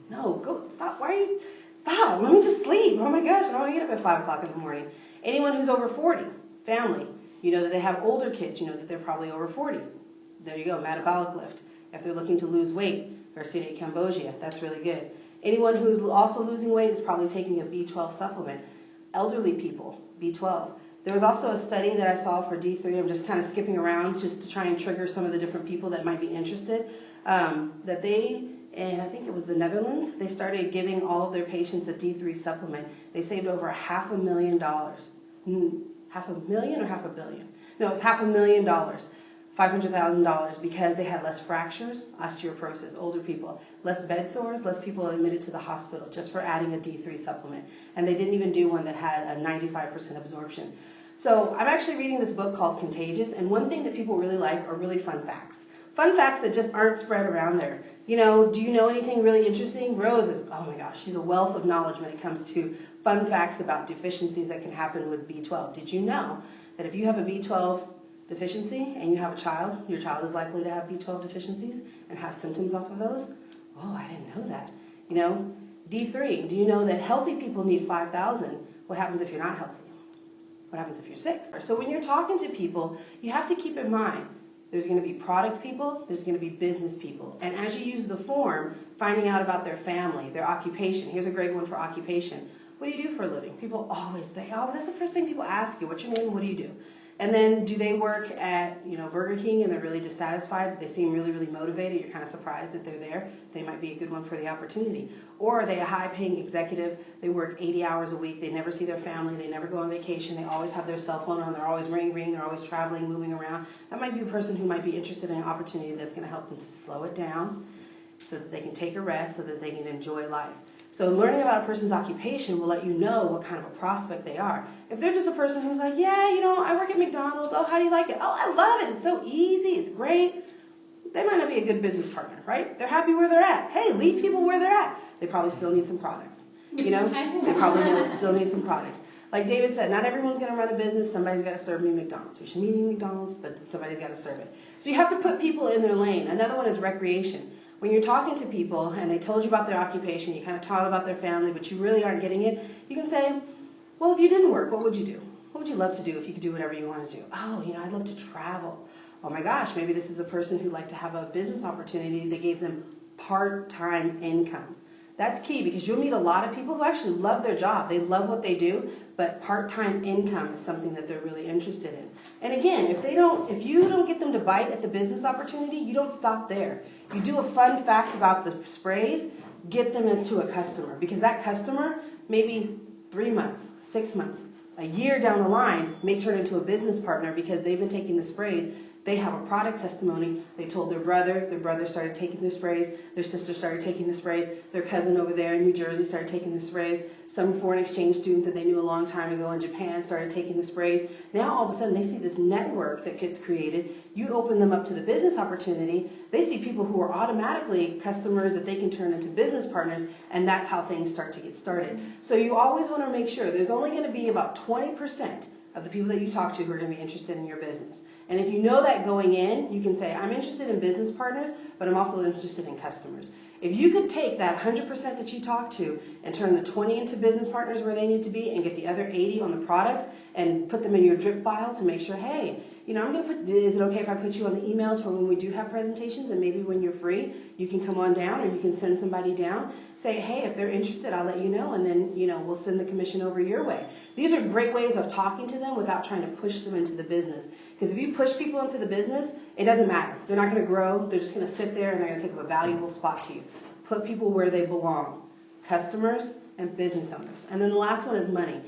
No, go, stop. Stop, let me just sleep. Oh my gosh, I don't want to get up at 5 o'clock in the morning. Anyone who's over 40, family, that they have older kids, that they're probably over 40. There you go, metabolic lift. If they're looking to lose weight, Garcia Cambogia, that's really good. Anyone who's also losing weight is probably taking a B12 supplement. Elderly people, B12. There was also a study that I saw for D3. I'm just kind of skipping around just to try and trigger some of the different people that might be interested. That they, and I think it was the Netherlands, they started giving all of their patients a D3 supplement. They saved over $500,000. $500,000 or $500 million? No, it's $500,000. $500,000 because they had less fractures, osteoporosis, older people, less bed sores, less people admitted to the hospital just for adding a D3 supplement. And they didn't even do one that had a 95% absorption. So I'm actually reading this book called Contagious, and one thing that people really like are really fun facts. Fun facts that just aren't spread around there. Do you know anything really interesting? Rose is, oh my gosh, she's a wealth of knowledge when it comes to fun facts about deficiencies that can happen with B12. Did you know that if you have a B12 deficiency and you have a child, your child is likely to have B12 deficiencies and have symptoms off of those? Oh, I didn't know that. D3, do you know that healthy people need 5,000? What happens if you're not healthy? What happens if you're sick? So when you're talking to people, you have to keep in mind, there's going to be product people, there's going to be business people. And as you use the form, finding out about their family, their occupation. Here's a great one for occupation. What do you do for a living? People always say, that's the first thing people ask you. What's your name? What do you do? And then do they work at Burger King and they're really dissatisfied? They seem really, really motivated. You're kind of surprised that they're there. They might be a good one for the opportunity. Or are they a high-paying executive? They work 80 hours a week. They never see their family. They never go on vacation. They always have their cell phone on. They're always ring. They're always traveling, moving around. That might be a person who might be interested in an opportunity that's going to help them to slow it down, so that they can take a rest, so that they can enjoy life. So learning about a person's occupation will let you know what kind of a prospect they are. If they're just a person who's like, yeah, you know, I work at McDonald's. Oh, how do you like it? Oh, I love it. It's so easy. It's great. They might not be a good business partner, right? They're happy where they're at. Hey, leave people where they're at. They probably still need some products. You know, they probably still need some products. Like David said, not everyone's going to run a business. Somebody's got to serve me McDonald's. We should be eating McDonald's, but somebody's got to serve it. So you have to put people in their lane. Another one is recreation. When you're talking to people and they told you about their occupation, you kind of taught about their family, but you really aren't getting it, you can say, well, if you didn't work, what would you do? What would you love to do if you could do whatever you want to do? Oh, you know, I'd love to travel. Oh my gosh, maybe this is a person who'd like to have a business opportunity that gave them part-time income. That's key because you'll meet a lot of people who actually love their job. They love what they do, but part-time income is something that they're really interested in. And again, if you don't get them to bite at the business opportunity, you don't stop there. You do a fun fact about the sprays, get them as to a customer because that customer, maybe 3 months, 6 months, a year down the line, may turn into a business partner because they've been taking the sprays. They have a product testimony. They told their brother started taking the sprays, their sister started taking the sprays, their cousin over there in New Jersey started taking the sprays, some foreign exchange student that they knew a long time ago in Japan started taking the sprays. Now all of a sudden they see this network that gets created. You open them up to the business opportunity. They see people who are automatically customers that they can turn into business partners, and that's how things start to get started. So you always want to make sure there's only going to be about 20% of the people that you talk to who are going to be interested in your business. And if you know that going in, you can say, I'm interested in business partners, but I'm also interested in customers. If you could take that 100% that you talk to and turn the 20 into business partners where they need to be and get the other 80 on the products and put them in your drip file to make sure, hey, you know, is it okay if I put you on the emails for when we do have presentations and maybe when you're free, you can come on down or you can send somebody down. Say, hey, if they're interested, I'll let you know and then, you know, we'll send the commission over your way. These are great ways of talking to them without trying to push them into the business. Because if you push people into the business, it doesn't matter. They're not going to grow. They're just going to sit there and they're going to take up a valuable spot to you. Put people where they belong. Customers and business owners. And then the last one is money.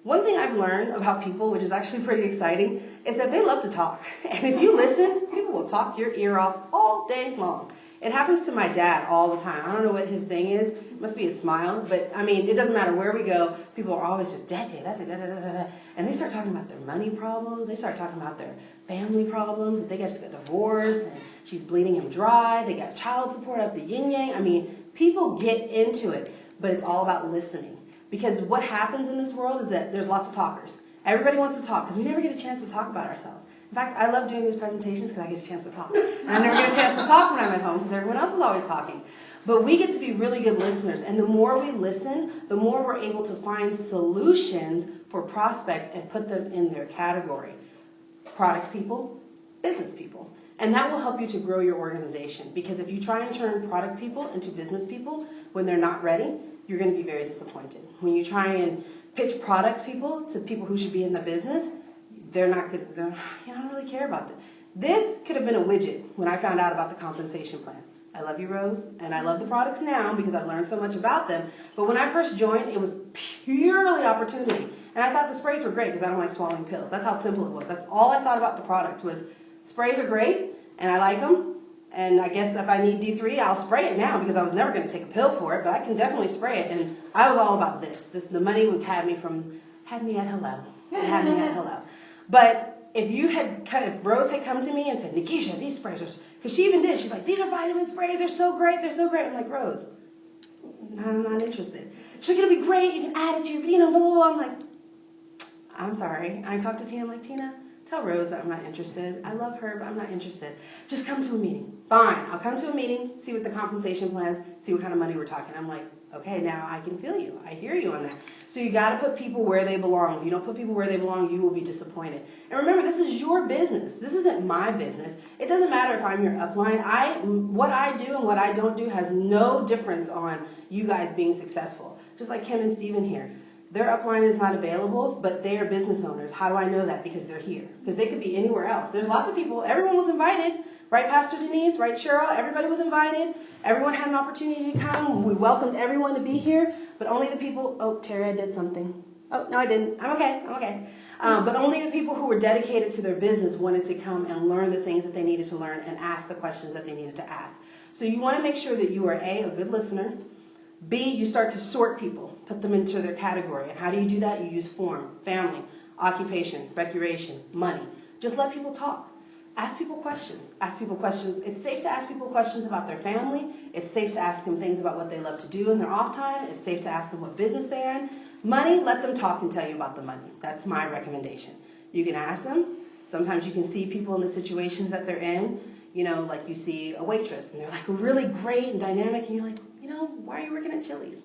One thing I've learned about people, which is actually pretty exciting, is that they love to talk. And if you listen, people will talk your ear off all day long. It happens to my dad all the time. I don't know what his thing is. It must be his smile. But, I mean, it doesn't matter where we go. People are always just and they start talking about their money problems. They start talking about their family problems. That they just got divorced and she's bleeding him dry. They got child support up the yin-yang. I mean, people get into it, but it's all about listening. Because what happens in this world is that there's lots of talkers. Everybody wants to talk because we never get a chance to talk about ourselves. In fact, I love doing these presentations because I get a chance to talk. And I never get a chance to talk when I'm at home because everyone else is always talking. But we get to be really good listeners. And the more we listen, the more we're able to find solutions for prospects and put them in their category. Product people, business people. And that will help you to grow your organization. Because if you try and turn product people into business people when they're not ready, you're going to be very disappointed. When you try and pitch product people to people who should be in the business, they're not good. I don't really care about this. This could have been a widget when I found out about the compensation plan. I love you, Rose, and I love the products now because I've learned so much about them. But when I first joined, it was purely opportunity. And I thought the sprays were great because I don't like swallowing pills. That's how simple it was. That's all I thought about the product was sprays are great, and I like them. And I guess if I need D3, I'll spray it now because I was never going to take a pill for it, but I can definitely spray it. And I was all about this. The money would had me at hello. It had me at hello. But if Rose had come to me and said, Nikisha, these sprays are, because she even did, she's like, these are vitamin sprays, they're so great, they're so great. I'm like, Rose, I'm not interested. She's like, it'll be great, you can add it to your, blah, blah, blah. I'm like, I'm sorry. I talked to Tina, I'm like, Tina, tell Rose that I'm not interested. I love her, but I'm not interested. Just come to a meeting. Fine, I'll come to a meeting, see what the compensation plans, see what kind of money we're talking. I'm like, okay, now I can feel you. I hear you on that. So you got to put people where they belong. If you don't put people where they belong, you will be disappointed. And remember, this is your business. This isn't my business. It doesn't matter if I'm your upline. What I do and what I don't do has no difference on you guys being successful. Just like Kim and Steven here. Their upline is not available, but they are business owners. How do I know that? Because they're here. Because they could be anywhere else. There's lots of people. Everyone was invited. Right, Pastor Denise? Right, Cheryl? Everybody was invited. Everyone had an opportunity to come. We welcomed everyone to be here. But only the people... Oh, Terry, I did something. Oh, no, I didn't. I'm okay. But only the people who were dedicated to their business wanted to come and learn the things that they needed to learn and ask the questions that they needed to ask. So you want to make sure that you are A, a good listener. B, you start to sort people, put them into their category. And how do you do that? You use form, family, occupation, recreation, money. Just let people talk. Ask people questions. Ask people questions. It's safe to ask people questions about their family. It's safe to ask them things about what they love to do in their off time. It's safe to ask them what business they're in. Money, let them talk and tell you about the money. That's my recommendation. You can ask them. Sometimes you can see people in the situations that they're in. You know, like you see a waitress and they're like really great and dynamic and you're like, you know, why are you working at Chili's?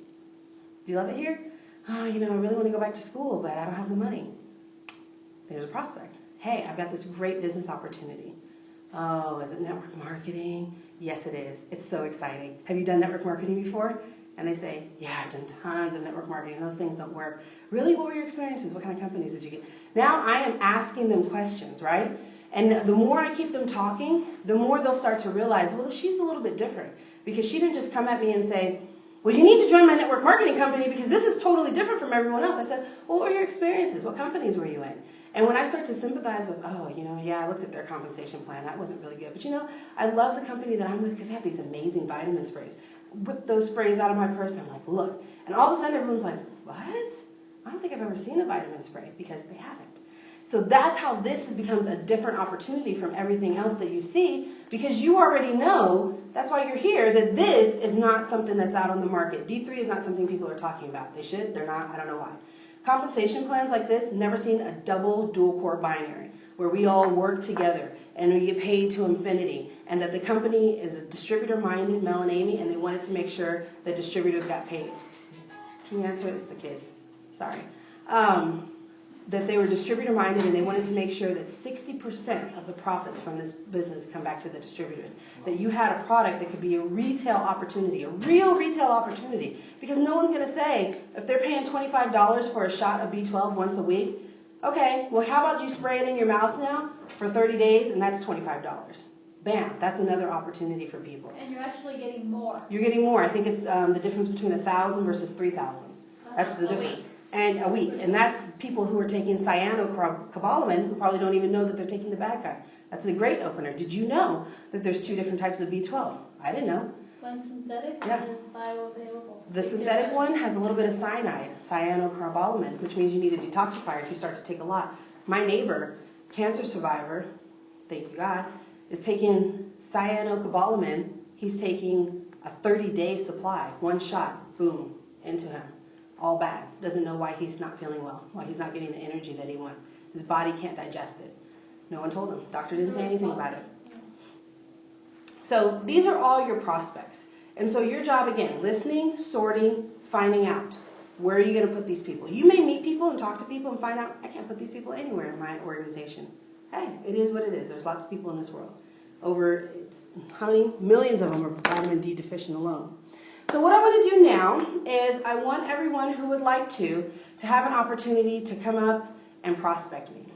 Do you love it here? Oh, you know, I really want to go back to school, but I don't have the money. There's a prospect. Hey, I've got this great business opportunity. Oh, is it network marketing? Yes, it is. It's so exciting. Have you done network marketing before? And they say, yeah, I've done tons of network marketing. Those things don't work. Really? What were your experiences? What kind of companies did you get? Now I am asking them questions, right? And the more I keep them talking, the more they'll start to realize, well, she's a little bit different. Because she didn't just come at me and say, well, you need to join my network marketing company because this is totally different from everyone else. I said, well, what were your experiences? What companies were you in? And when I start to sympathize with, oh, you know, yeah, I looked at their compensation plan. That wasn't really good. But, you know, I love the company that I'm with because they have these amazing vitamin sprays. Whip those sprays out of my purse and I'm like, look. And all of a sudden everyone's like, what? I don't think I've ever seen a vitamin spray because they haven't. So that's how this becomes a different opportunity from everything else that you see because you already know, that's why you're here, that this is not something that's out on the market. D3 is not something people are talking about. They should, they're not, I don't know why. Compensation plans like this, never seen a double dual core binary where we all work together and we get paid to infinity and that the company is a distributor-minded, Mel and Amy, and they wanted to make sure that distributors got paid. Can you answer it? It's the kids. Sorry. That they were distributor-minded and they wanted to make sure that 60% of the profits from this business come back to the distributors. That you had a product that could be a retail opportunity, a real retail opportunity. Because no one's going to say, if they're paying $25 for a shot of B12 once a week, okay, well how about you spray it in your mouth now for 30 days and that's $25. Bam, that's another opportunity for people. And you're actually getting more. You're getting more. I think it's the difference between 1,000 versus 3,000. That's the difference. And a week. And that's people who are taking cyanocobalamin who probably don't even know that they're taking the bad guy. That's a great opener. Did you know that there's 2 different types of B12? I didn't know. One synthetic Yeah. and bioavailable. The synthetic one has a little bit of cyanide, cyanocobalamin, which means you need a detoxifier if you start to take a lot. My neighbor, cancer survivor, thank you God, is taking cyanocobalamin. He's taking a 30-day supply, 1 shot, boom, into him. All bad. Doesn't know why he's not feeling well, why he's not getting the energy that he wants. His body can't digest it. No one told him. Doctor didn't say anything about it. So these are all your prospects. And so your job, again, listening, sorting, finding out. Where are you going to put these people? You may meet people and talk to people and find out, I can't put these people anywhere in my organization. Hey, it is what it is. There's lots of people in this world. How many? Millions of them are vitamin D deficient alone. So what I want to do now is I want everyone who would like to have an opportunity to come up and prospect me.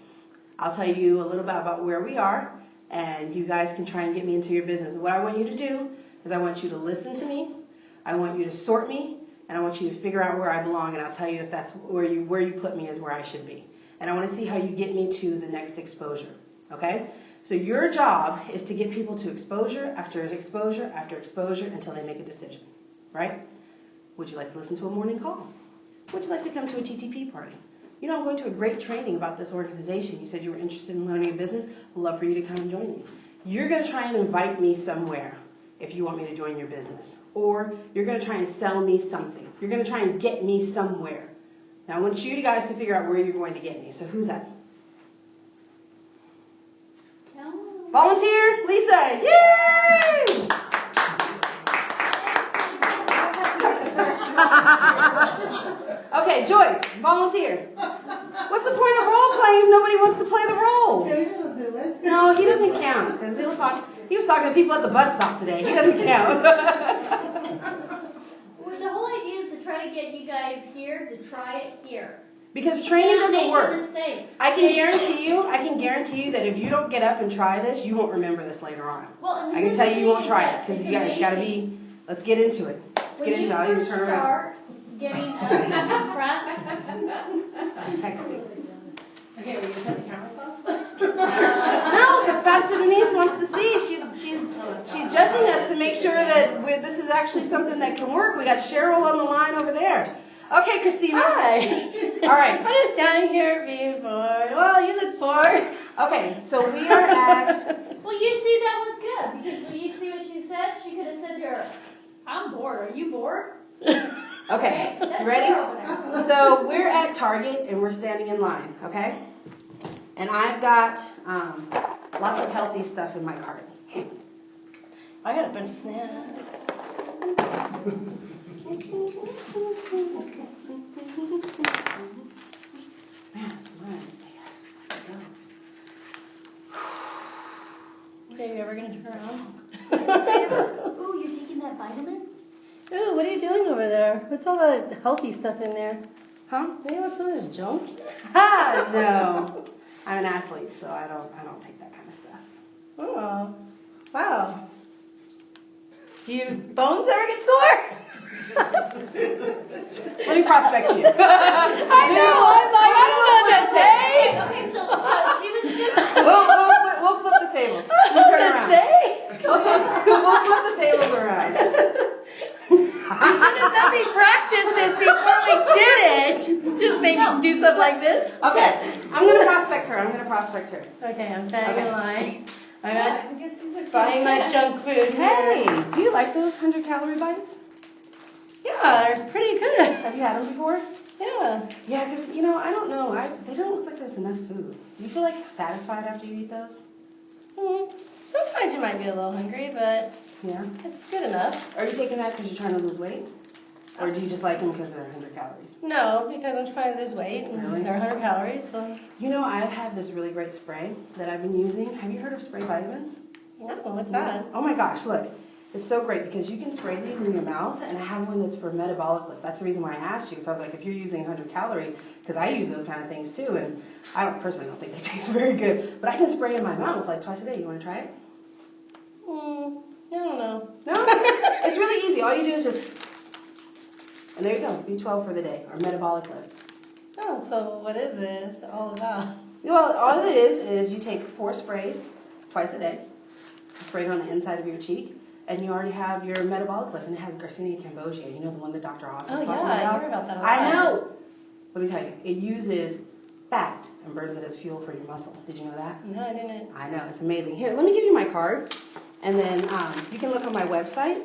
I'll tell you a little bit about where we are, and you guys can try and get me into your business. What I want you to do is I want you to listen to me, I want you to sort me, and I want you to figure out where I belong, and I'll tell you if that's where you put me is where I should be. And I want to see how you get me to the next exposure, okay? So your job is to get people to exposure after exposure after exposure until they make a decision. Right? Would you like to listen to a morning call? Would you like to come to a TTP party? You know, I'm going to a great training about this organization. You said you were interested in learning a business. I'd love for you to come and join me. You're going to try and invite me somewhere if you want me to join your business. Or you're going to try and sell me something. You're going to try and get me somewhere. Now, I want you guys to figure out where you're going to get me. So who's that? Volunteer? Lisa. Yay! Okay, Joyce, volunteer. What's the point of role playing if nobody wants to play the role? David will do it. No, he doesn't count because he was talking to people at the bus stop today. He doesn't count. Well, the whole idea is to try to get you guys here to try it here. Because training doesn't Make a work. mistake. I can guarantee you that if you don't get up and try this, you won't remember this later on. Well, and I can the tell you thing you won't is try that it because it's it's got to amazing. be. Let's get into it. Let's get into it. I'll even turn around. Start getting up in front. I'm texting. Okay, will you cut the cameras off? No, because Pastor Denise wants to see. She's judging us to make sure that this is actually something that can work. We got Cheryl on the line over there. Okay, Christina. Hi. All right. I'm just down here being bored. Well, you look bored. Okay, so we are at... Well, you see, that was good, because when you see what she said, she could have said to her, I'm bored. Are you bored? Okay, That's you ready? her over there. So we're at Target, and we're standing in line, okay? And I've got lots of healthy stuff in my cart. I got a bunch of snacks. Man, it's nice. Okay, you ever gonna turn around? Ooh, you're taking that vitamin? Ooh, what are you doing over there? What's all that healthy stuff in there? Huh? Maybe what's some of this junk? Ha! No. I'm an athlete, so I don't take that kind of stuff. Oh, wow. Do your bones ever get sore? Let me prospect you. I know. I'm like, I'm gonna say. Okay, so she was just... We'll flip the table. We'll turn around. We'll flip the tables around. You should have let me practice this before we did it. Just make me do something like this. Okay, I'm gonna prospect her. Okay, I'm standing in line. I'm I guess these are buying my junk food. Hey, do you like those 100-calorie bites? Yeah, they're pretty good. Have you had them before? Yeah. Yeah, because, I don't know. They don't look like there's enough food. Do you feel like satisfied after you eat those? Sometimes you might be a little hungry, but Yeah. it's good enough. Are you taking that because you're trying to lose weight? Or do you just like them because they're 100 calories? No, because I'm trying to lose weight, and Really? they're 100 calories, so... I have this really great spray that I've been using. Have you heard of spray vitamins? No, what's that? Oh my gosh, look. It's so great because you can spray these in your mouth, and I have one that's for metabolic lift. That's the reason why I asked you, because I was like, if you're using 100 calorie, because I use those kind of things too, and I personally don't think they taste very good, but I can spray in my mouth like twice a day. You want to try it? I don't know. No? It's really easy. All you do is just, and there you go, B12 for the day, or metabolic lift. Oh, so what is it all about? Well, all it is you take 4 sprays twice a day, spray it on the inside of your cheek, and you already have your metabolic lift, and it has Garcinia cambogia, the one that Dr. Oz was talking about. I hear about that a lot. I know. Let me tell you, it uses fat and burns it as fuel for your muscle. Did you know that? No, I didn't. I know, it's amazing. Here, let me give you my card, and then you can look on my website.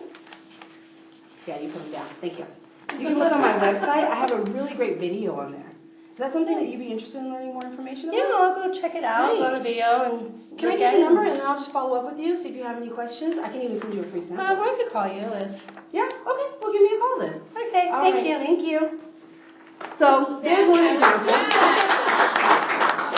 Yeah, you put them down. Thank you. You can look on my website. I have a really great video on there. Is that something that you'd be interested in learning more information about? Yeah, I'll go check it out Great. on the video and Can I look get at your it. number, and then I'll just follow up with you, see if you have any questions? I can even send you a free sample. I could call you if... Yeah, okay. Well, give me a call then. Okay, All thank right, you. Thank you. So there's one example.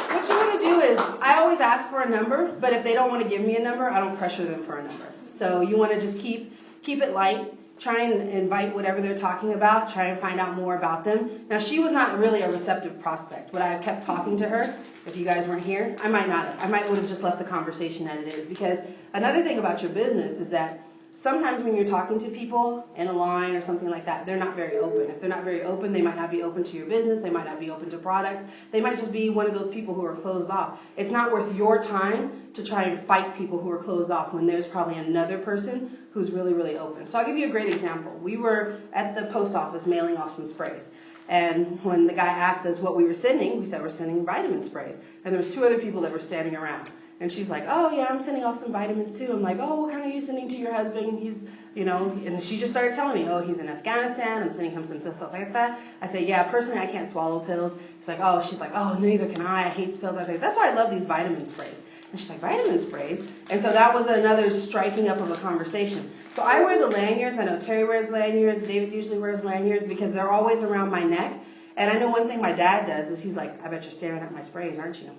What you want to do is, I always ask for a number, but if they don't want to give me a number, I don't pressure them for a number. So you want to just keep it light. Try and invite whatever they're talking about. Try and find out more about them. Now, she was not really a receptive prospect. Would I have kept talking to her if you guys weren't here? I might not have. I might would have just left the conversation as it is. Because another thing about your business is that sometimes when you're talking to people in a line or something like that, they're not very open. If they're not very open, they might not be open to your business. They might not be open to products. They might just be one of those people who are closed off. It's not worth your time to try and fight people who are closed off when there's probably another person who's really, really open. So I'll give you a great example. We were at the post office mailing off some sprays. And when the guy asked us what we were sending, we said we're sending vitamin sprays. And there was 2 other people that were standing around. And she's like, oh, yeah, I'm sending off some vitamins, too. I'm like, oh, what kind are you sending to your husband? He's, and she just started telling me, oh, he's in Afghanistan. I'm sending him some stuff like that. I say, yeah, personally, I can't swallow pills. It's like, oh, she's like, oh, neither can I. I hate pills. I say, that's why I love these vitamin sprays. And she's like, vitamin sprays? And so that was another striking up of a conversation. So I wear the lanyards. I know Terry wears lanyards. David usually wears lanyards because they're always around my neck. And I know one thing my dad does is he's like, I bet you're staring at my sprays, aren't you?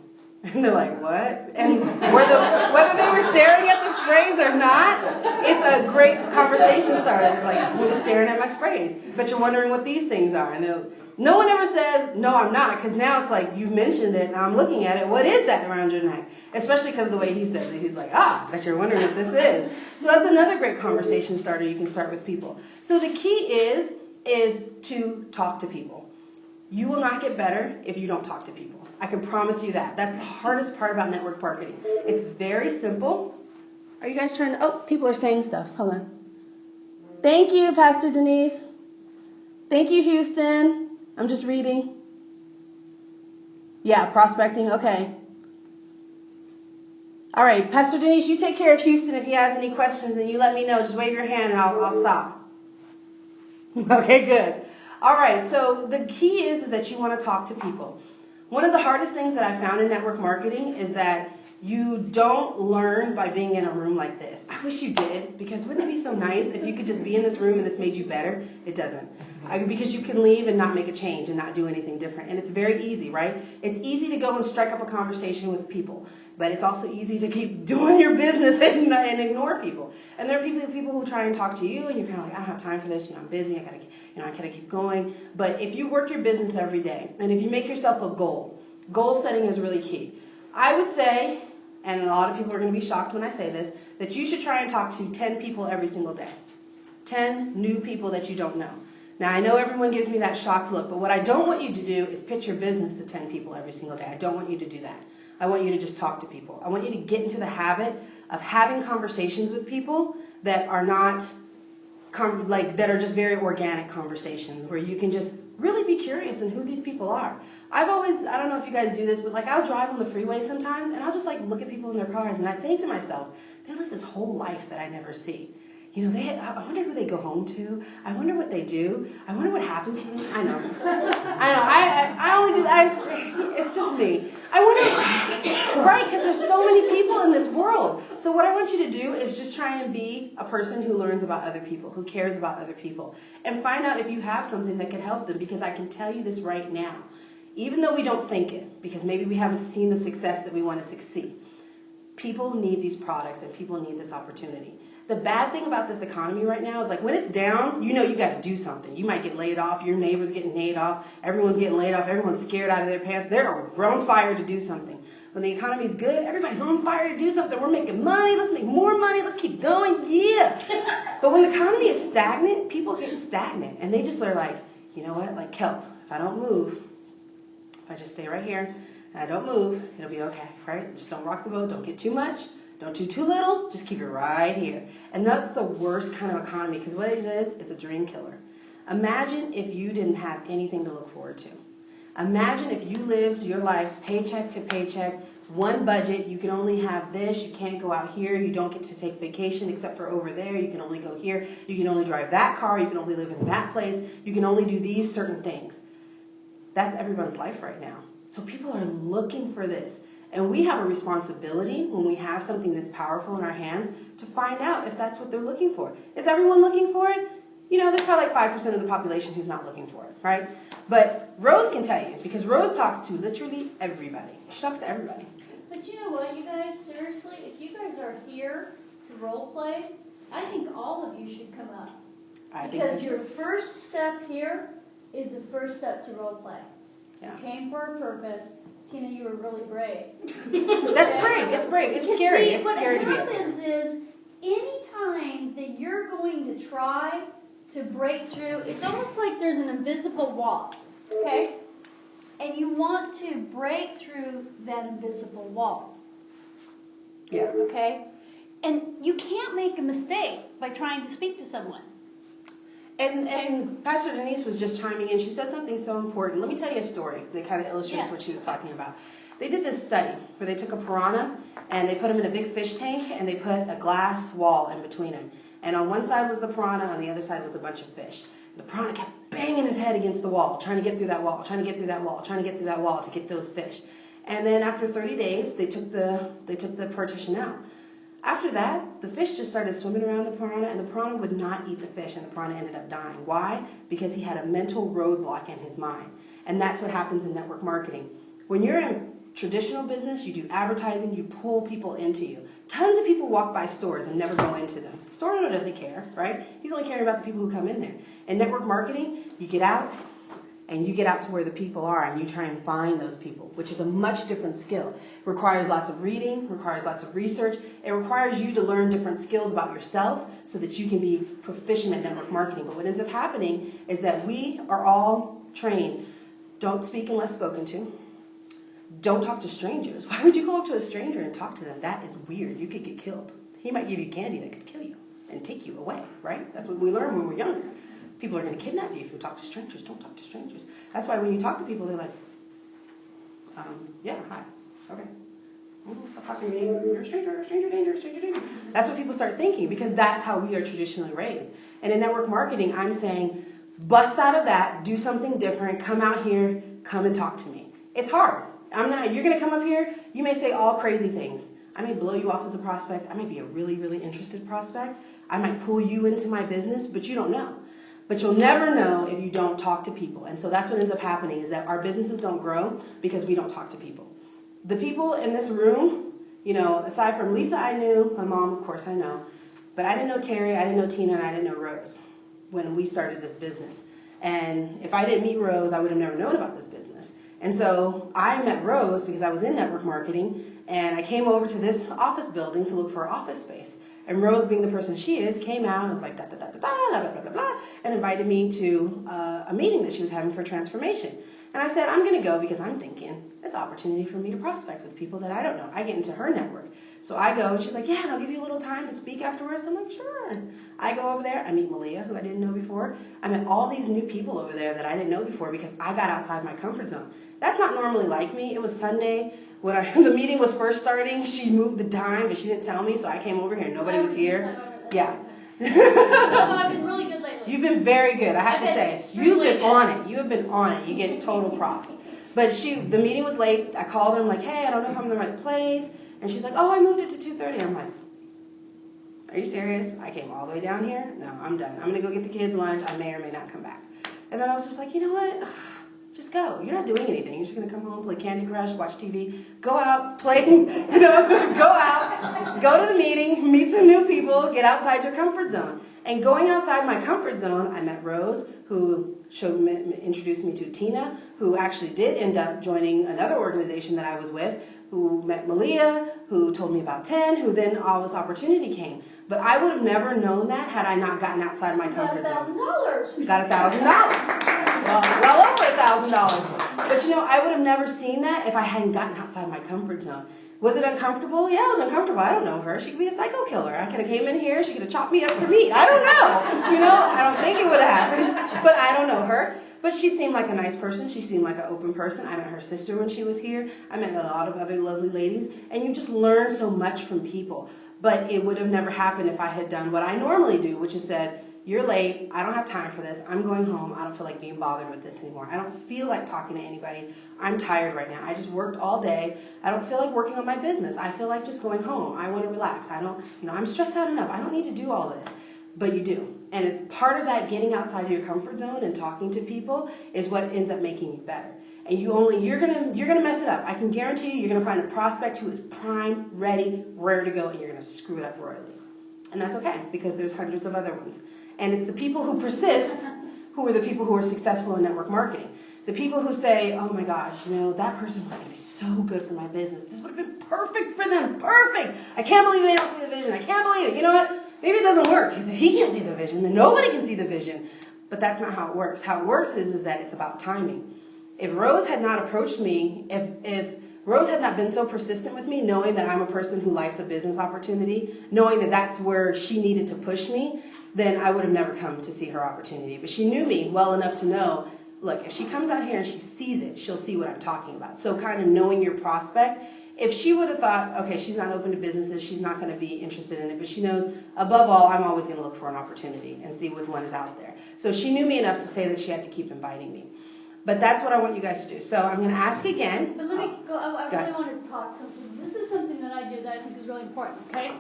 And they're like, what? And whether they were staring at the sprays or not, it's a great conversation starter. It's like, well, you're staring at my sprays, but you're wondering what these things are. And no one ever says, no, I'm not, because now it's like, you've mentioned it, and I'm looking at it. What is that around your neck? Especially because of the way he says it. He's like, bet you're wondering what this is. So that's another great conversation starter you can start with people. So the key is to talk to people. You will not get better if you don't talk to people. I can promise you that. That's the hardest part about network marketing. It's very simple. Are you guys trying to, oh, people are saying stuff. Hold on. Thank you, Pastor Denise. Thank you, Houston. I'm just reading. Yeah, prospecting, okay. All right, Pastor Denise, you take care of Houston if he has any questions, and you let me know. Just wave your hand and I'll stop. Okay, good. All right, so the key is that you want to talk to people. One of the hardest things that I found in network marketing is that you don't learn by being in a room like this. I wish you did, because wouldn't it be so nice if you could just be in this room and this made you better? It doesn't. Because you can leave and not make a change and not do anything different. And it's very easy, right? It's easy to go and strike up a conversation with people. But it's also easy to keep doing your business and ignore people. And there are people who try and talk to you, and you're kind of like, I don't have time for this. I'm busy. I gotta keep going. But if you work your business every day, and if you make yourself a goal setting is really key. I would say, and a lot of people are going to be shocked when I say this, that you should try and talk to 10 people every single day. 10 new people that you don't know. Now, I know everyone gives me that shocked look, but what I don't want you to do is pitch your business to 10 people every single day. I don't want you to do that. I want you to just talk to people. I want you to get into the habit of having conversations with people that are not, that are just very organic conversations, where you can just really be curious in who these people are. I don't know if you guys do this, but I'll drive on the freeway sometimes, and I'll just look at people in their cars, and I think to myself, they live this whole life that I never see. I wonder who they go home to. I wonder what they do. I wonder what happens to them. I know. I only do that. It's just me. I wonder, right? Because there's so many people in this world. So what I want you to do is just try and be a person who learns about other people, who cares about other people, and find out if you have something that can help them. Because I can tell you this right now, even though we don't think it, because maybe we haven't seen the success that we want to succeed, people need these products and people need this opportunity. The bad thing about this economy right now is when it's down, you got to do something. You might get laid off, your neighbor's getting laid off, everyone's getting laid off, everyone's scared out of their pants. They're on fire to do something. When the economy's good, everybody's on fire to do something. We're making money, let's make more money, let's keep going, yeah. But when the economy is stagnant, people are getting stagnant. And they just are you know what, like kelp, if I don't move, if I just stay right here and I don't move, it'll be okay, right? Just don't rock the boat, don't get too much. Don't do too little, just keep it right here. And that's the worst kind of economy, because what it is, it's a dream killer. Imagine if you didn't have anything to look forward to. Imagine if you lived your life paycheck to paycheck, one budget, you can only have this, you can't go out here, you don't get to take vacation except for over there, you can only go here, you can only drive that car, you can only live in that place, you can only do these certain things. That's everyone's life right now. So people are looking for this. And we have a responsibility when we have something this powerful in our hands to find out if that's what they're looking for. Is everyone looking for it? There's probably 5% of the population who's not looking for it, right? But Rose can tell you, because Rose talks to literally everybody. She talks to everybody. But you know what, you guys, seriously, if you guys are here to role play, I think all of you should come up. I think so because too. your first step here is the first step to role play. Yeah. You came for a purpose. Tina, you were really brave. That's brave. It's brave. It's scary. See, it's scary to be. What happens is, anytime that you're going to try to break through, it's almost like there's an invisible wall, okay? And you want to break through that invisible wall. Yeah. Okay? And you can't make a mistake by trying to speak to someone. And Pastor Denise was just chiming in. She said something so important. Let me tell you a story that kind of illustrates what she was talking about. They did this study where they took a piranha and they put him in a big fish tank and they put a glass wall in between him. And on one side was the piranha, on the other side was a bunch of fish. The piranha kept banging his head against the wall, trying to get through that wall, trying to get through that wall, trying to get through that wall to get those fish. And then after 30 days, they took the partition out. After that, the fish just started swimming around the piranha, and the piranha would not eat the fish, and the piranha ended up dying. Why? Because he had a mental roadblock in his mind. And that's what happens in network marketing. When you're in traditional business, you do advertising, you pull people into you. Tons of people walk by stores and never go into them. The store owner doesn't care, right? He's only caring about the people who come in there. In network marketing, you get out, and you get out to where the people are, and you try and find those people, which is a much different skill. It requires lots of reading, requires lots of research. It requires you to learn different skills about yourself so that you can be proficient at network marketing. But what ends up happening is that we are all trained Don't speak unless spoken to. Don't talk to strangers. Why would you go up to a stranger and talk to them? That is weird. You could get killed. He might give you candy that could kill you and take you away, right? That's what we learned when we were younger. People are going to kidnap you if you talk to strangers. Don't talk to strangers. That's why when you talk to people, they're like, yeah, hi, okay. Stop talking to me. You're a stranger, stranger danger, stranger danger. That's what people start thinking because that's how we are traditionally raised. And in network marketing, I'm saying, bust out of that, do something different, come out here, come and talk to me. It's hard. You're going to come up here, you may say all crazy things. I may blow you off as a prospect. I may be a really, really interested prospect. I might pull you into my business, but you don't know. But you'll never know if you don't talk to people. And so that's what ends up happening is that our businesses don't grow because we don't talk to people. The people in this room, you know, aside from Lisa I knew, my mom, of course, I know. But I didn't know Terry, I didn't know Tina, and I didn't know Rose when we started this business. And if I didn't meet Rose, I would have never known about this business. And so I met Rose because I was in network marketing, and I came over to this office building to look for office space. And Rose, being the person she is, came out and was like, da, da, da, da, da, blah, blah, blah, blah, and invited me to a meeting that she was having for transformation. And I said, I'm going to go because I'm thinking it's an opportunity for me to prospect with people that I don't know. I get into her network. So I go, and she's like, yeah, and I'll give you a little time to speak afterwards. I'm like, sure. I go over there. I meet Malia, who I didn't know before. I met all these new people over there that I didn't know before because I got outside my comfort zone. That's not normally like me. It was Sunday. When the meeting was first starting, she moved the dime, but she didn't tell me, so I came over here and nobody was here. Yeah. Although I've been really good lately. You've been very good, I have to say. extremely You've been good. on it. You have been on it. You get total props. But the meeting was late. I called her. I'm like, hey, I don't know if I'm in the right place. And she's like, oh, I moved it to 2:30. I'm like, are you serious? I came all the way down here? No, I'm done. I'm going to go get the kids lunch. I may or may not come back. And then I was just like, you know what? Just go. You're not doing anything. You're just going to come home, play Candy Crush, watch TV, go out, play, go out, go to the meeting, meet some new people, get outside your comfort zone. And going outside my comfort zone, I met Rose, who introduced me to Tina, who actually did end up joining another organization that I was with, who met Malia, who told me about 10, who then all this opportunity came. But I would have never known that had I not gotten outside my comfort zone. Got $1,000. Well over $1,000. But you know, I would have never seen that if I hadn't gotten outside my comfort zone. Was it uncomfortable? Yeah, it was uncomfortable. I don't know her. She could be a psycho killer. I could have came in here. She could have chopped me up for meat. I don't know. You know, I don't think it would have happened. But I don't know her. But she seemed like a nice person. She seemed like an open person. I met her sister when she was here. I met a lot of other lovely ladies. And you just learn so much from people. But it would have never happened if I had done what I normally do, which is said, you're late, I don't have time for this, I'm going home, I don't feel like being bothered with this anymore. I don't feel like talking to anybody, I'm tired right now. I just worked all day, I don't feel like working on my business, I feel like just going home, I want to relax, I'm stressed out enough, I don't need to do all this. But you do. And part of that getting outside of your comfort zone and talking to people is what ends up making you better. And you're gonna mess it up. I can guarantee you're gonna find a prospect who is prime, ready, rare to go, and you're gonna screw it up royally. And that's okay, because there's hundreds of other ones. And it's the people who persist who are the people who are successful in network marketing. The people who say, oh my gosh, that person was gonna be so good for my business. This would have been perfect for them, perfect. I can't believe they don't see the vision. I can't believe it. You know what? Maybe it doesn't work, because if he can't see the vision, then nobody can see the vision. But that's not how it works. How it works is that it's about timing. If Rose had not approached me, if Rose had not been so persistent with me, knowing that I'm a person who likes a business opportunity, knowing that that's where she needed to push me, then I would have never come to see her opportunity. But she knew me well enough to know, look, if she comes out here and she sees it, she'll see what I'm talking about. So kind of knowing your prospect. If she would have thought, okay, she's not open to businesses, she's not going to be interested in it, but she knows, above all, I'm always going to look for an opportunity and see which one is out there. So she knew me enough to say that she had to keep inviting me. But that's what I want you guys to do. So I'm going to ask again. But let me go. I really want to talk something. This is something that I do that I think is really important. Okay.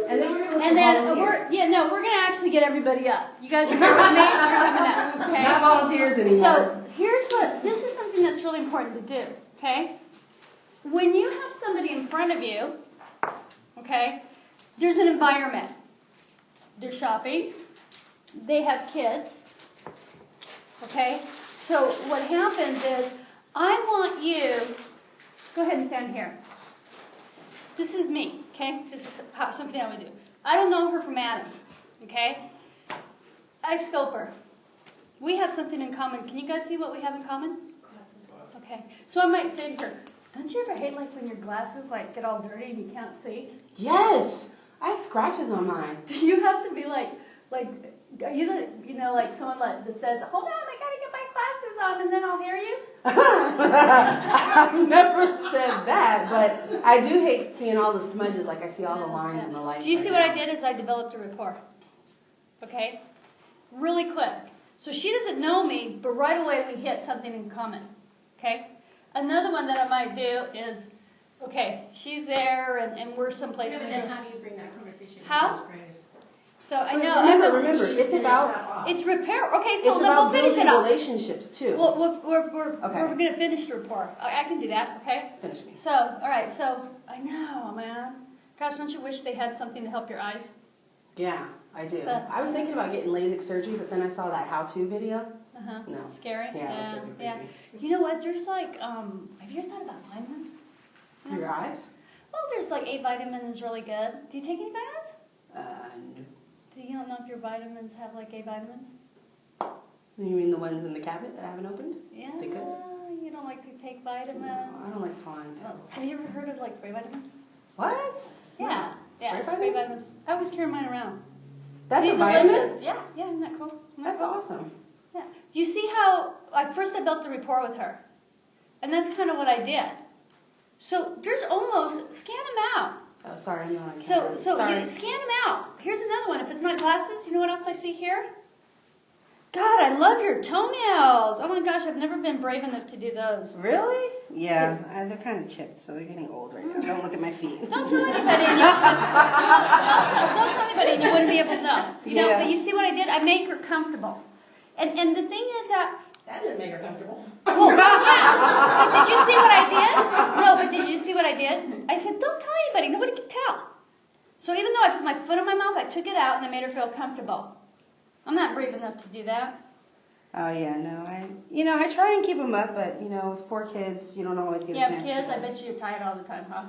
And then we're going to look for volunteers. we're going to actually get everybody up. You guys are here with me. You're coming up. Okay. Not volunteers anymore. So this is something that's really important to do. Okay. When you have somebody in front of you, okay, there's an environment. They're shopping. They have kids. Okay. So what happens is, I want you, go ahead and stand here. This is me, okay? This is something I would do. I don't know her from Adam, okay? I scope her. We have something in common. Can you guys see what we have in common? Okay. So I might say to her, don't you ever hate like when your glasses like get all dirty and you can't see? Yes. I have scratches on mine. Do you have to be like, are you the, you know, like someone that says, hold on, I gotta get my glasses on and then I'll hear you? I've never said that, but I do hate seeing all the smudges, like I see all the lines and the lights. Do you see what I did is I developed a rapport, okay? Really quick. So she doesn't know me, but right away we hit something in common, okay? Another one that I might do is, okay, she's there and we're someplace. Yeah, but then how do you bring that conversation into How? this phrase? So I But know. remember, it's about It's repair. Okay, so it's then about we'll finish building it up. relationships too. Well, we're Okay. going to finish the rapport. I can do that, okay? Finish me. So, all right, so I know, man. Gosh, don't you wish they had something to help your eyes? Yeah, I do. But- I was thinking about getting LASIK surgery, but then I saw that how-to video. Uh-huh. No. Scary? Yeah, that's really creepy. Yeah. You know what? There's like, have you ever thought about vitamins? For your eyes? Well, there's like A vitamin is really good. Do you take any vitamins? No. Do you don't know if your vitamins have like A vitamins? You mean the ones in the cabinet that I haven't opened? Yeah. They could. You don't like to take vitamins? No, I don't like swallowing Oh, pills. have you ever heard of like spray vitamins? What? Yeah. Spray Yeah, vitamins? I always carry mine around. That's See, a vitamin? delicious. Yeah, isn't that cool? Isn't that That's cool? awesome. Yeah. You see how, like, first I built a rapport with her. And that's kind of what I did. So there's almost, scan them out. Oh, sorry, I'm not on So camera. Sorry. you scan them out. Here's another one. If it's not glasses, you know what else I see here? God, I love your toenails. Oh my gosh, I've never been brave enough to do those. Really? Yeah, they're kind of chipped, so they're getting old right now. Don't look at my feet. Don't tell anybody. And don't tell anybody, and you wouldn't be able to know. You know, Yeah. but you see what I did? I make her comfortable. And the thing is that. That didn't make her comfortable. Well, yeah. But did you see what I did? No, but did you see what I did? I said, don't tell anybody. Nobody can tell. So even though I put my foot in my mouth, I took it out and I made her feel comfortable. I'm not brave enough to do that. Oh yeah, no, I try and keep them up, but with 4 kids, you don't always get You a have chance. kids? to I bet you're tired all the time, huh?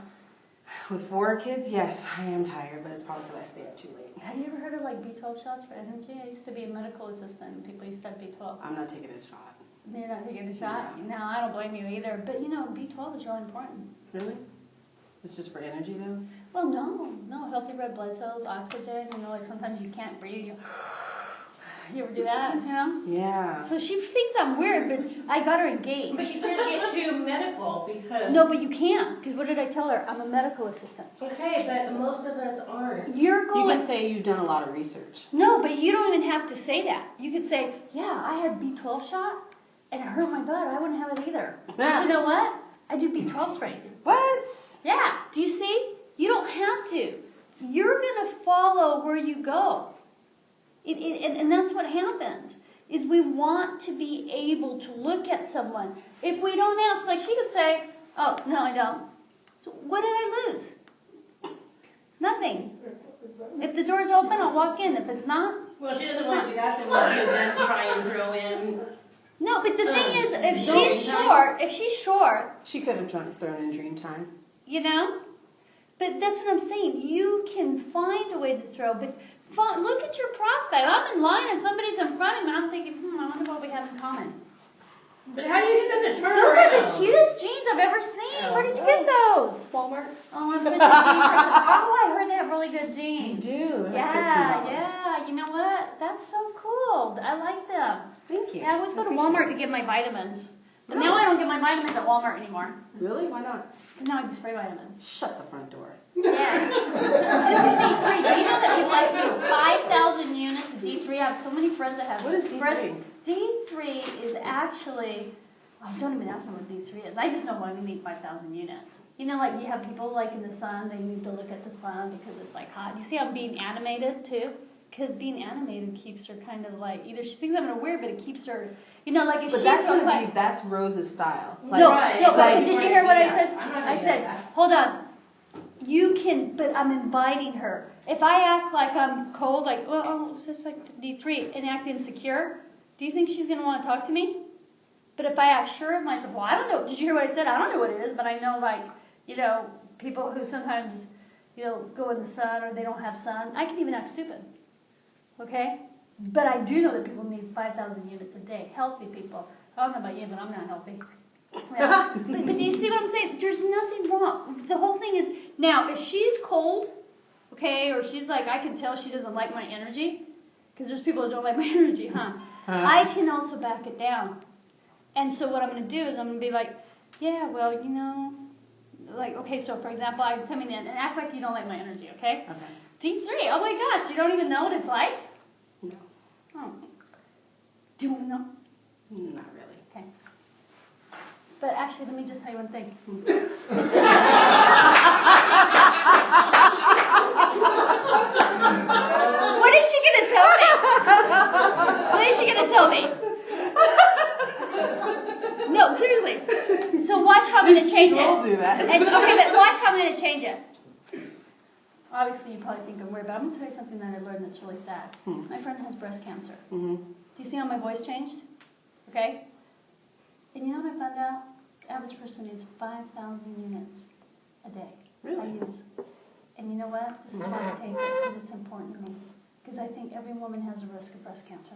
With 4 kids, yes, I am tired, but it's probably because I stay up too late. Have you ever heard of like B12 shots for energy? I used to be a medical assistant and people used to have B12. I'm not taking this shot. You're not taking a shot? No, I don't blame you either. But B12 is really important. Really? It's just for energy, though? Well, no. Healthy red blood cells, oxygen. Like sometimes you can't breathe. You ever do that? Yeah. So she thinks I'm weird, but I got her engaged. But you can't get too medical because... No, but you can't. Because what did I tell her? I'm a medical assistant. Okay, but most of us aren't. You're going... You can say you've done a lot of research. No, but you don't even have to say that. You could say, yeah, I had B12 shot, and it hurt my butt. I wouldn't have it either. But you know what? I do B12 sprays. What? Yeah. Do you see? You don't have to. You're going to follow where you go. And that's what happens, is we want to be able to look at someone. If we don't ask, like she could say, oh, no, I don't. So what did I lose? Nothing. If the door's open, I'll walk in. If it's not, Well, she doesn't want to do that, then we'll do then try and throw in... no, but the thing is, if Dream she's time. short, She could have thrown in dream time. But that's what I'm saying. You can find a way to throw, but look at your prospect. I'm in line and somebody's in front of me, and I'm thinking, I wonder what we have in common. But how do you get them to turn Those around? are the cutest jeans I've ever seen. Oh. Where did you get those? Walmart. Oh, I'm such a jean person. Oh, I heard they have really good They jeans. do. They're Yeah, like $13. yeah. You know what? That's so cool. I like them. Thank you. Yeah, I always go to appreciate Walmart it. to get my vitamins. But Really? now I don't get my vitamins at Walmart anymore. Really? Why not? Because now I just spray vitamins. Shut the front door. Yeah. This is D3. Do you know that people actually do 5,000 units of D3? I have so many friends that have. What is D3? D3 is actually, don't even ask me what D3 is. I just know why we need 5,000 units. Like you have people like in the sun, they need to look at the sun because it's like hot. You see how I'm being animated too? Because being animated keeps her kind of like, either she thinks I'm gonna weird, but it keeps her, like if But she's that's real gonna quiet. be, that's Rose's style. Like, No, Right. no, but like- did you hear what I Yeah, said? I'm not gonna I get said, that. hold on. You can, but I'm inviting her. If I act like I'm cold, like, well, it's just like D3, and act insecure, do you think she's going to want to talk to me? But if I act sure of myself, well, I don't know. Did you hear what I said? I don't know what it is, but I know, people who sometimes, go in the sun or they don't have sun. I can even act stupid. Okay? But I do know that people need 5,000 units a day. Healthy people. I don't know about you, but I'm not healthy. Yeah. But do you see what I'm saying? There's nothing wrong. The whole thing is, now, if she's cold, okay, or she's like, I can tell she doesn't like my energy, because there's people that don't like my energy, huh? I can also back it down. And so what I'm going to do is I'm going to be like, yeah, well, you know, like, okay, so for example, I'm coming in and act like you don't like my energy, okay? Okay. D3, oh my gosh, you don't even know what it's like? No, Oh. Do you want to know? not really. Okay. But actually, let me just tell you one thing. What is she going to tell me? What is she going to tell me? No, seriously. So watch how I'm going to change it. We'll do that. And, okay, but watch how I'm going to change it. Obviously, you probably think I'm weird, but I'm going to tell you something that I learned that's really sad. My friend has breast cancer. Mm-hmm. Do you see how my voice changed? Okay? And you know what I found out? The average person needs 5,000 units a day. Really? I use. And you know what? This is why I take it, because it's important to me. Because I think every woman has a risk of breast cancer.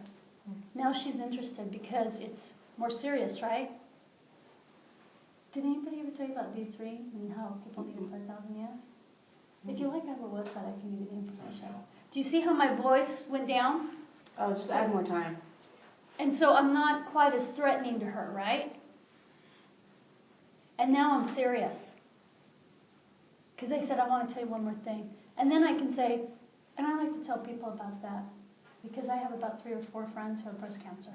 Now she's interested because it's more serious, right? Did anybody ever tell you about D3 and how people need 5,000 units? If you like, I have a website, I can give you the information. Do you see how my voice went down? Oh, just add more time. And so I'm not quite as threatening to her, right? And now I'm serious. Because I said, I want to tell you one more thing. And then I can say, and I like to tell people about that. Because I have about 3 or 4 friends who have breast cancer.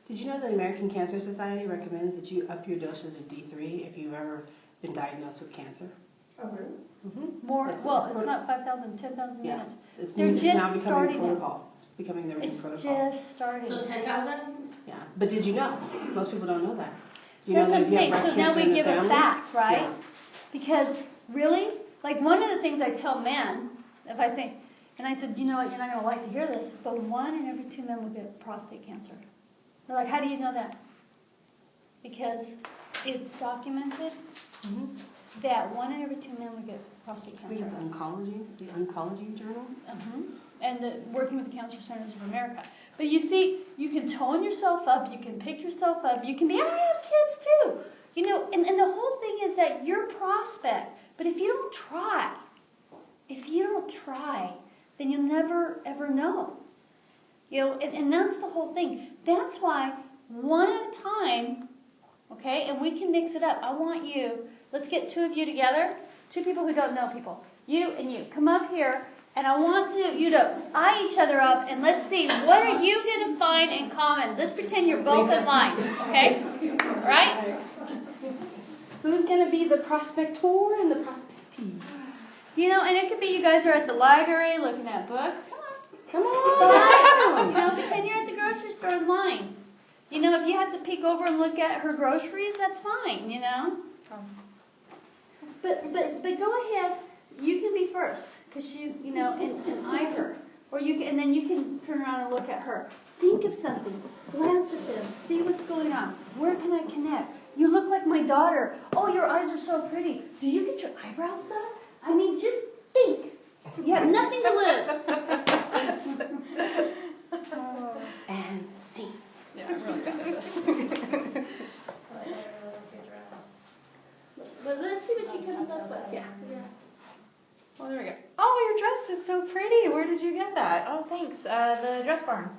Did you know that the American Cancer Society recommends that you up your doses of D3 if you've ever been diagnosed with cancer? Oh, really? Mm-hmm. More, It's it's not 5,000, 10,000 Yeah. units. It's They're now just becoming starting it. protocol. It's becoming their new It's protocol. just starting. So 10,000? Yeah, but did you know? Most people don't know that. You That's know what that I'm if you have saying. breast So now cancer we in the give it family? back, right? Yeah. Because really, like one of the things I tell men, if I say, and I said, you know what, you're not going to like to hear this, but 1 in every 2 men will get prostate cancer. They're like, how do you know that? Because it's documented that 1 in every 2 men will get prostate I think cancer. it's oncology, the oncology journal. And working with the Cancer Centers of America. But you see, you can tone yourself up, you can pick yourself up, you can be, I have kids too. You know, and the whole thing is that you're a prospect. But if you don't try, then you'll never ever know. You know, and that's the whole thing. That's why 1 at a time, okay, and we can mix it up. I want you, let's get 2 of you together, 2 people who don't know people. You and you, come up here, and I want you to eye each other up, and let's see, what are you going to find in common? Let's pretend you're both in line, okay? Right? Who's going to be the prospector and the prospectee? You know, and it could be you guys are at the library looking at books. Come on. You know, pretend you're at the grocery store in line. You know, if you have to peek over and look at her groceries, that's fine, you know? But go ahead. You can be first, because she's, you know, and eye her. Or you can, and then you can turn around and look at her. Think of something. Glance at them. See what's going on. Where can I connect? You look like my daughter. Oh, your eyes are so pretty. Did you get your eyebrows done? I mean, just think. You have nothing to lose. And see. Yeah, I'm really good at this. But let's see what she comes up with. Yeah. Well, there we go. Oh, your dress is so pretty. Where did you get that? Oh, thanks. The dress barn.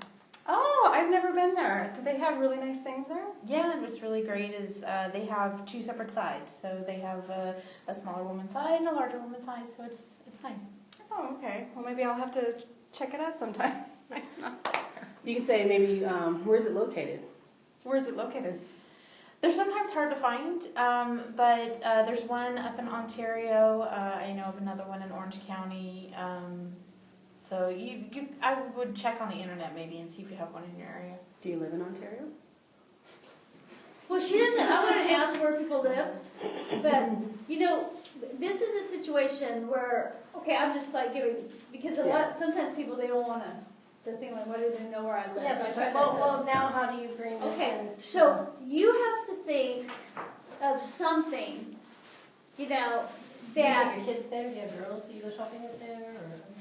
Oh, I've never been there. Do they have really nice things there? Yeah, and what's really great is they have 2 separate sides. So they have a smaller woman's side and a larger woman's side. So it's nice. Oh, okay. Well, maybe I'll have to check it out sometime. You can say maybe, where is it located? Where is it located? They're sometimes hard to find, but there's one up in Ontario. I know of another one in Orange County. So I would check on the internet maybe and see if you have one in your area. Do you live in Ontario? Well, she doesn't. I want to ask where people live, but you know, this is a situation where I'm just like giving because sometimes people they don't want to think like, why do they know where I live? Yeah, So I but try well, now how do you bring this Okay, in? so you have to think of something, you know, Do you that take your kids there? Do you have girls that you go shopping with there?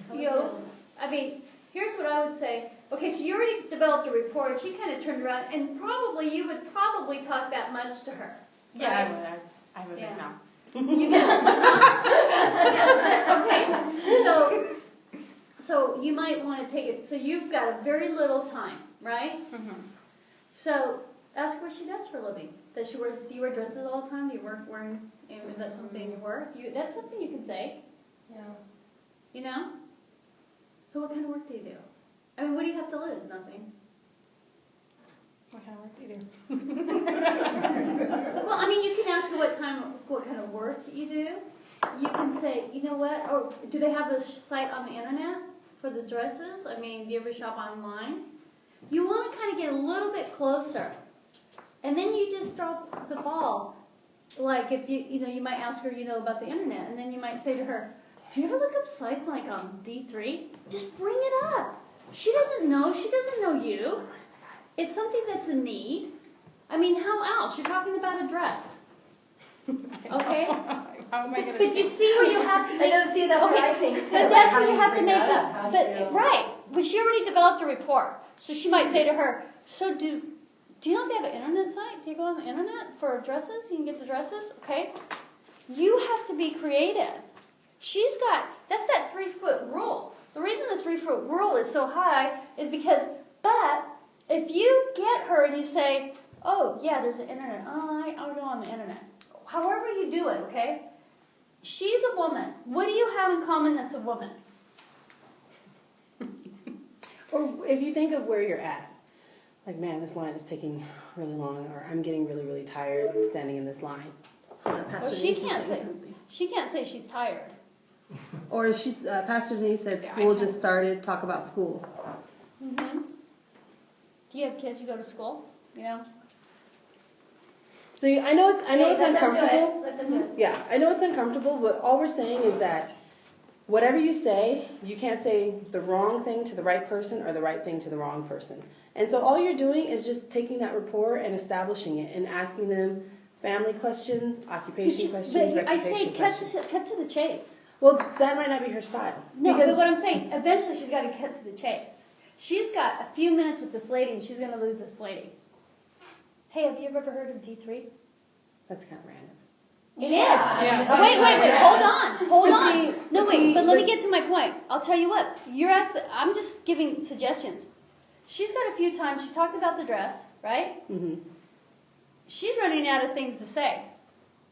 Or you know. I mean, here's what I would say. Okay, so you already developed a rapport, and she kind of turned around, and probably you would probably talk that much to her. Yeah, right? I would Yeah. now. You can. Okay, so you might want to take it. So you've got a very little time, right? Mm-hmm. So ask her what she does for a living. Does she wear? Do you wear dresses all the time? Do you work wearing? Is that something you wear? That's something you can say. Yeah. You know. So what kind of work do you do? I mean, what do you have to lose? Nothing. What kind of work do you do? Well, I mean, you can ask her what kind of work you do. You can say, you know what, or do they have a site on the internet for the dresses? I mean, do you ever shop online? You want to kind of get a little bit closer. And then you just drop the ball. Like if you might ask her, about the internet, and then you might say to her, do you ever look up sites like on D3? Just bring it up. She doesn't know you. It's something that's a need. I mean, how else? You're talking about a dress. Okay? How am I But you see where you have to I make... don't see that's what I think too. But that's How where you have to bring make that up, how to- Right. But she already developed a rapport. So she might say to her, so do you know if they have an internet site? Do you go on the internet for dresses? You can get the dresses? Okay. You have to be creative. That's that 3-foot rule. The reason the 3-foot rule is so high is because, but if you get her and you say, oh, yeah, there's an internet. Oh, I'll go on the internet. However you do it, okay? She's a woman. What do you have in common that's a woman? Or if you think of where you're at, like, man, this line is taking really long, or I'm getting really, really tired standing in this line. Pastor She Denise is can't saying say something. she can't say she's tired. Or she's Pastor Denise said school just started. Talk about school. Mm-hmm. Do you have kids who go to school? So I know it's Let them do uncomfortable. it. Let them do it. Yeah, I know it's uncomfortable, but all we're saying is that whatever you say, you can't say the wrong thing to the right person or the right thing to the wrong person. And so all you're doing is just taking that rapport and establishing it and asking them family questions, occupation questions, But I say reputation questions. cut to the chase. Well, that might not be her style. No, because but what I'm saying, eventually she's got to cut to the chase. She's got a few minutes with this lady, and she's going to lose this lady. Hey, have you ever heard of D3? that's kind of random. It is. Yeah. Oh, wait, hold on. But But let me get to my point. I'll tell you what. I'm just giving suggestions. She's got a few times. She talked about the dress, right? Mm-hmm. She's running out of things to say.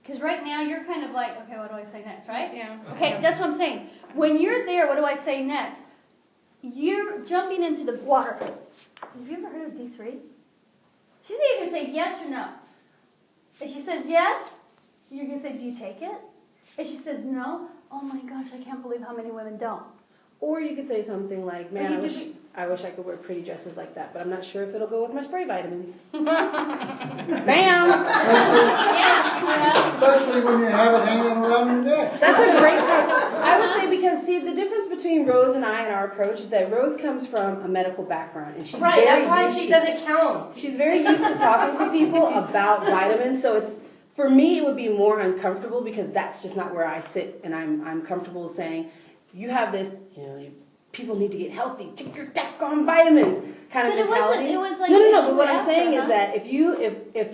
Because right now you're kind of like, okay, what do I say next, right? Yeah. Okay, that's what I'm saying. When you're there, what do I say next? You're jumping into the water. Have you ever heard of D3? She's either going to say yes or no. If she says yes, you're going to say, do you take it? If she says no, oh my gosh, I can't believe how many women don't. Or you could say something like, man, I wish I could wear pretty dresses like that, but I'm not sure if it'll go with my spray vitamins. Bam! Especially when you have it hanging around your neck. That's a great point. I would say because, see, the difference between Rose and I and our approach is that Rose comes from a medical background. And she's Right, very that's why used she to- doesn't count. She's very used to talking to people about vitamins, so for me, it would be more uncomfortable because that's just not where I sit, and I'm comfortable saying, you have this, people need to get healthy, take your daggone vitamins kind of But mentality. it was like no. she But what would I'm ask saying her, is that if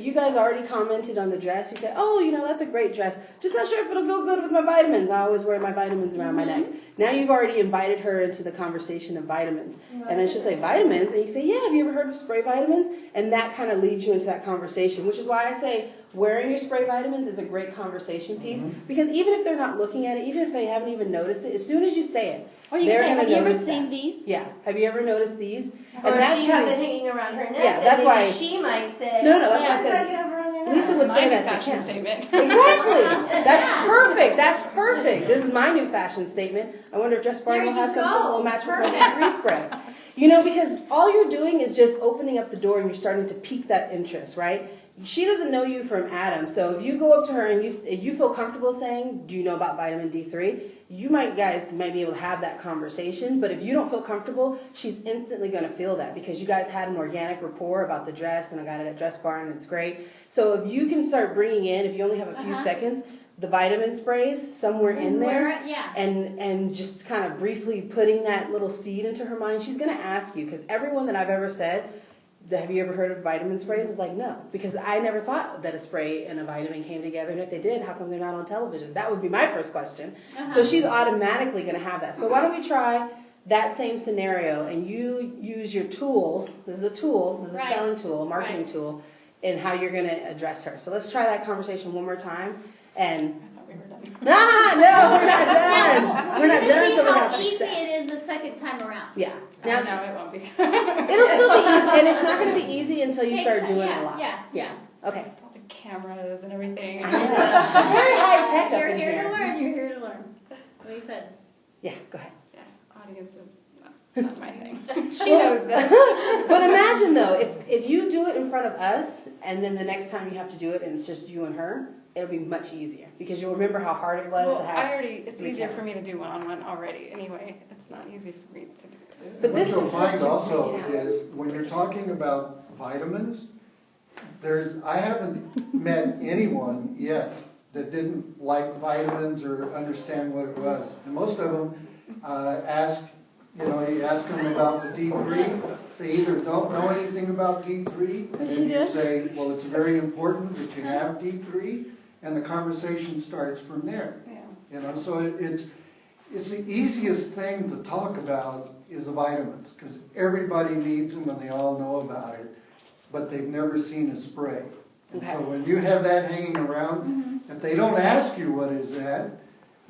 you guys already commented on the dress, you say, oh, that's a great dress. Just not sure if it'll go good with my vitamins. I always wear my vitamins around my neck. Now you've already invited her into the conversation of vitamins, and then she'll say vitamins, and you say, yeah, have you ever heard of spray vitamins? And that kind of leads you into that conversation, which is why I say wearing your spray vitamins is a great conversation piece, because even if they're not looking at it, even if they haven't even noticed it, as soon as you say it, Or you they're say, going have to you ever notice seen that. these? Yeah, have you ever noticed these? Or And that she kind has of- it hanging around her neck. Yeah, and that's maybe why- she might say, No, that's why I "What's said- that you have around your neck?" Lisa would say My that to fashion Kim. statement. Exactly. That's perfect. That's perfect. This is my new fashion statement. I wonder if Dress Barn There will have you something that go. will match with my Perfect. D3 spread. Because all you're doing is just opening up the door and you're starting to pique that interest, right? She doesn't know you from Adam, so if you go up to her and you feel comfortable saying, do you know about vitamin D3? You guys might be able to have that conversation, but if you don't feel comfortable, she's instantly going to feel that because you guys had an organic rapport about the dress, and I got it at Dress Barn, and it's great. So if you can start bringing in, if you only have a few seconds, the vitamin sprays somewhere in there, Yeah. and just kind of briefly putting that little seed into her mind. She's going to ask you, because everyone that I've ever said, have you ever heard of vitamin sprays? Is like, no, because I never thought that a spray and a vitamin came together, and if they did, how come they're not on television? That would be my first question. So she's automatically going to have that. So why don't we try that same scenario, and you use your tools. This is a tool, this is a selling tool, a marketing tool, and how you're going to address her. So let's try that conversation one more time. And I thought we were done. no, we're not done. We're not done until we have how easy success. it is the second time around. Yeah. Now, No, it won't be. It'll still be easy, and it's not going to be easy until you start doing Yeah, a lot. yeah. Okay. All the cameras and everything. I know. Very high tech up You're in here here. to learn. You're here to learn. What you said. Yeah, go ahead. Yeah, audience is not my thing. She knows this. But imagine though, if you do it in front of us, and then the next time you have to do it, and it's just you and her, it'll be much easier because you'll remember how hard it was Well, to have. it's easier for me to do one-on-one already anyway. It's not easy for me to do this. But What this you'll just find helps you also bring it out. is when you're talking about vitamins, I haven't met anyone yet that didn't like vitamins or understand what it was. And most of them you ask them about the D3, they either don't know anything about D3, and then you say, well, it's very important that you have D3, and the conversation starts from there. Yeah. So it's the easiest thing to talk about is the vitamins, because everybody needs them and they all know about it, but they've never seen a spray. And so when you have that hanging around, if they don't ask you what is that,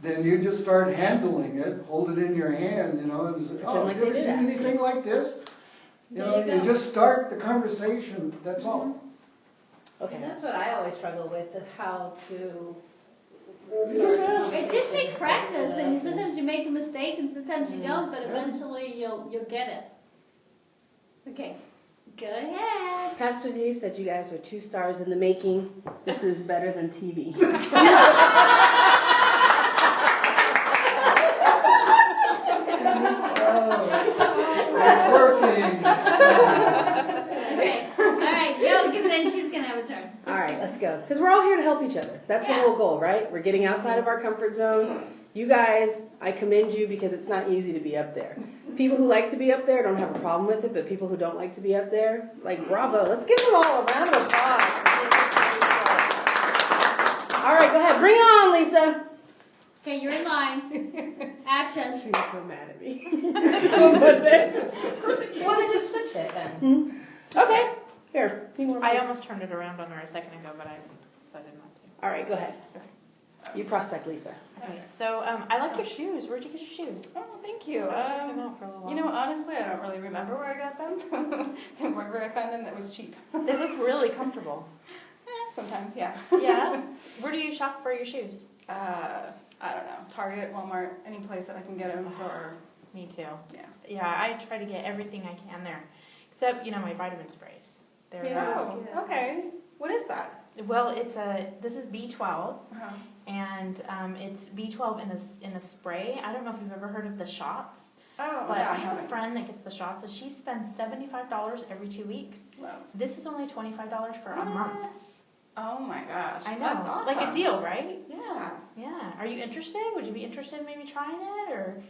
then you just start handling it, hold it in your hand, and say, oh, like you ever they did seen ask anything like this? You just start the conversation, that's all. Okay. And that's what I always struggle with, how to. You just ask. It just takes practice, and sometimes you make a mistake, and sometimes you don't, but eventually you'll get it. Okay, go ahead. Pastor D said you guys are 2 stars in the making. This is better than TV. It's working. Okay, all right, go, because then she's gonna have a turn. All right, let's go. Because we're all here to help each other. That's the whole goal, right? We're getting outside of our comfort zone. You guys, I commend you because it's not easy to be up there. People who like to be up there don't have a problem with it, but people who don't like to be up there, like, bravo. Let's give them all a round of applause. All right, go ahead. Bring it on, Lisa. Okay, you're in line. Action. She's so mad at me. Well, then just switch it then. Okay. Here. I almost turned it around on her a second ago, but I decided not to. All right, go ahead. You prospect, Lisa. Okay, so I like your shoes. Where'd you get your shoes? Oh, thank you. Check them out for a little while. Honestly, I don't really remember where I got them and wherever I found them that was cheap. They look really comfortable. Sometimes, yeah. Yeah? Where do you shop for your shoes? I don't know, Target, Walmart, any place that I can get them for. Me too. Yeah. Yeah, I try to get everything I can there. Except, my vitamin sprays. They're Oh, okay. What is that? well, this is B12. Uh-huh. And it's B12 in a spray. I don't know if you've ever heard of the shots, Oh, but yeah, I have a friend that gets the shots, and she spends $75 every 2 weeks. Wow. This is only $25 for a month. Oh my gosh. I know, That's awesome. like a deal, right? Yeah. Yeah. Are you interested? Would you be interested in maybe trying it, or?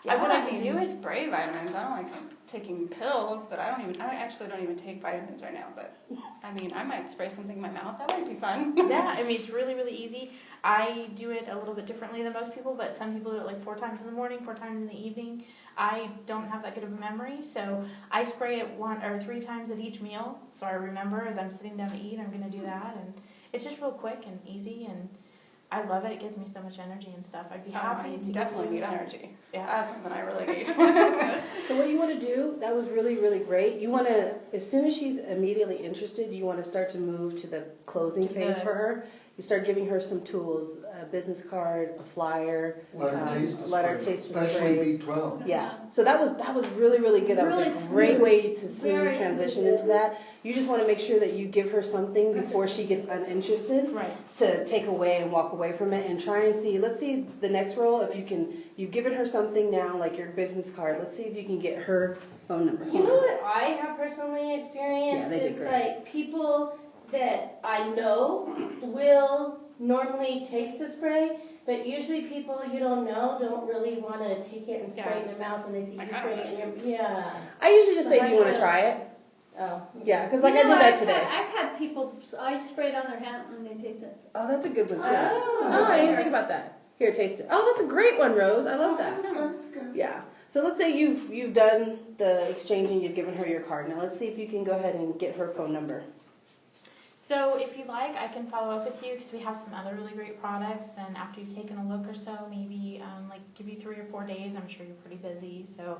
Yeah, What I can mean, do is spray vitamins. I don't like taking pills, but I actually don't even take vitamins right now. But I mean, I might spray something in my mouth. That might be fun. Yeah, I mean, it's really, really easy. I do it a little bit differently than most people, but some people do it like 4 times in the morning, 4 times in the evening. I don't have that good of a memory, so I spray it 1 or 3 times at each meal. So I remember as I'm sitting down to eat, I'm going to do that, and it's just real quick and easy, and I love it. It gives me so much energy and stuff. I'd be happy I to definitely need energy. Yeah. That's something I really need. So what you want to do, that was really, really great. You want to, as soon as she's immediately interested, you want to start to move to the closing phase for her. You start giving her some tools, a business card, a flyer, Let her taste the especially sprays. Especially B12. Yeah, so that was really, really good. That was Really a great smooth. way to smooth Very transition smooth. into that. You just want to make sure that you give her something before she gets uninterested Right. to take away and walk away from it, and try and see, let's see the next roll, if you've given her something now, like your business card, let's see if you can get her phone number. You know what I have personally experienced Yeah, they did is great. like people that I know will normally taste the spray, but usually people you don't know don't really want to take it and spray in their mouth when they see you spraying it in your, I usually just say, do you want to try it? Oh. Yeah, because like I did that today. I've had people, I spray it on their hand and they taste it. Oh, that's a good one too. Oh. I didn't think about that. Here, taste it. Oh, that's a great one, Rose. I love that. That's good. Yeah. So let's say you've done the exchange and you've given her your card. Now let's see if you can go ahead and get her phone number. So if you like, I can follow up with you because we have some other really great products. And after you've taken a look or so, maybe like give you 3 or 4 days. I'm sure you're pretty busy. So,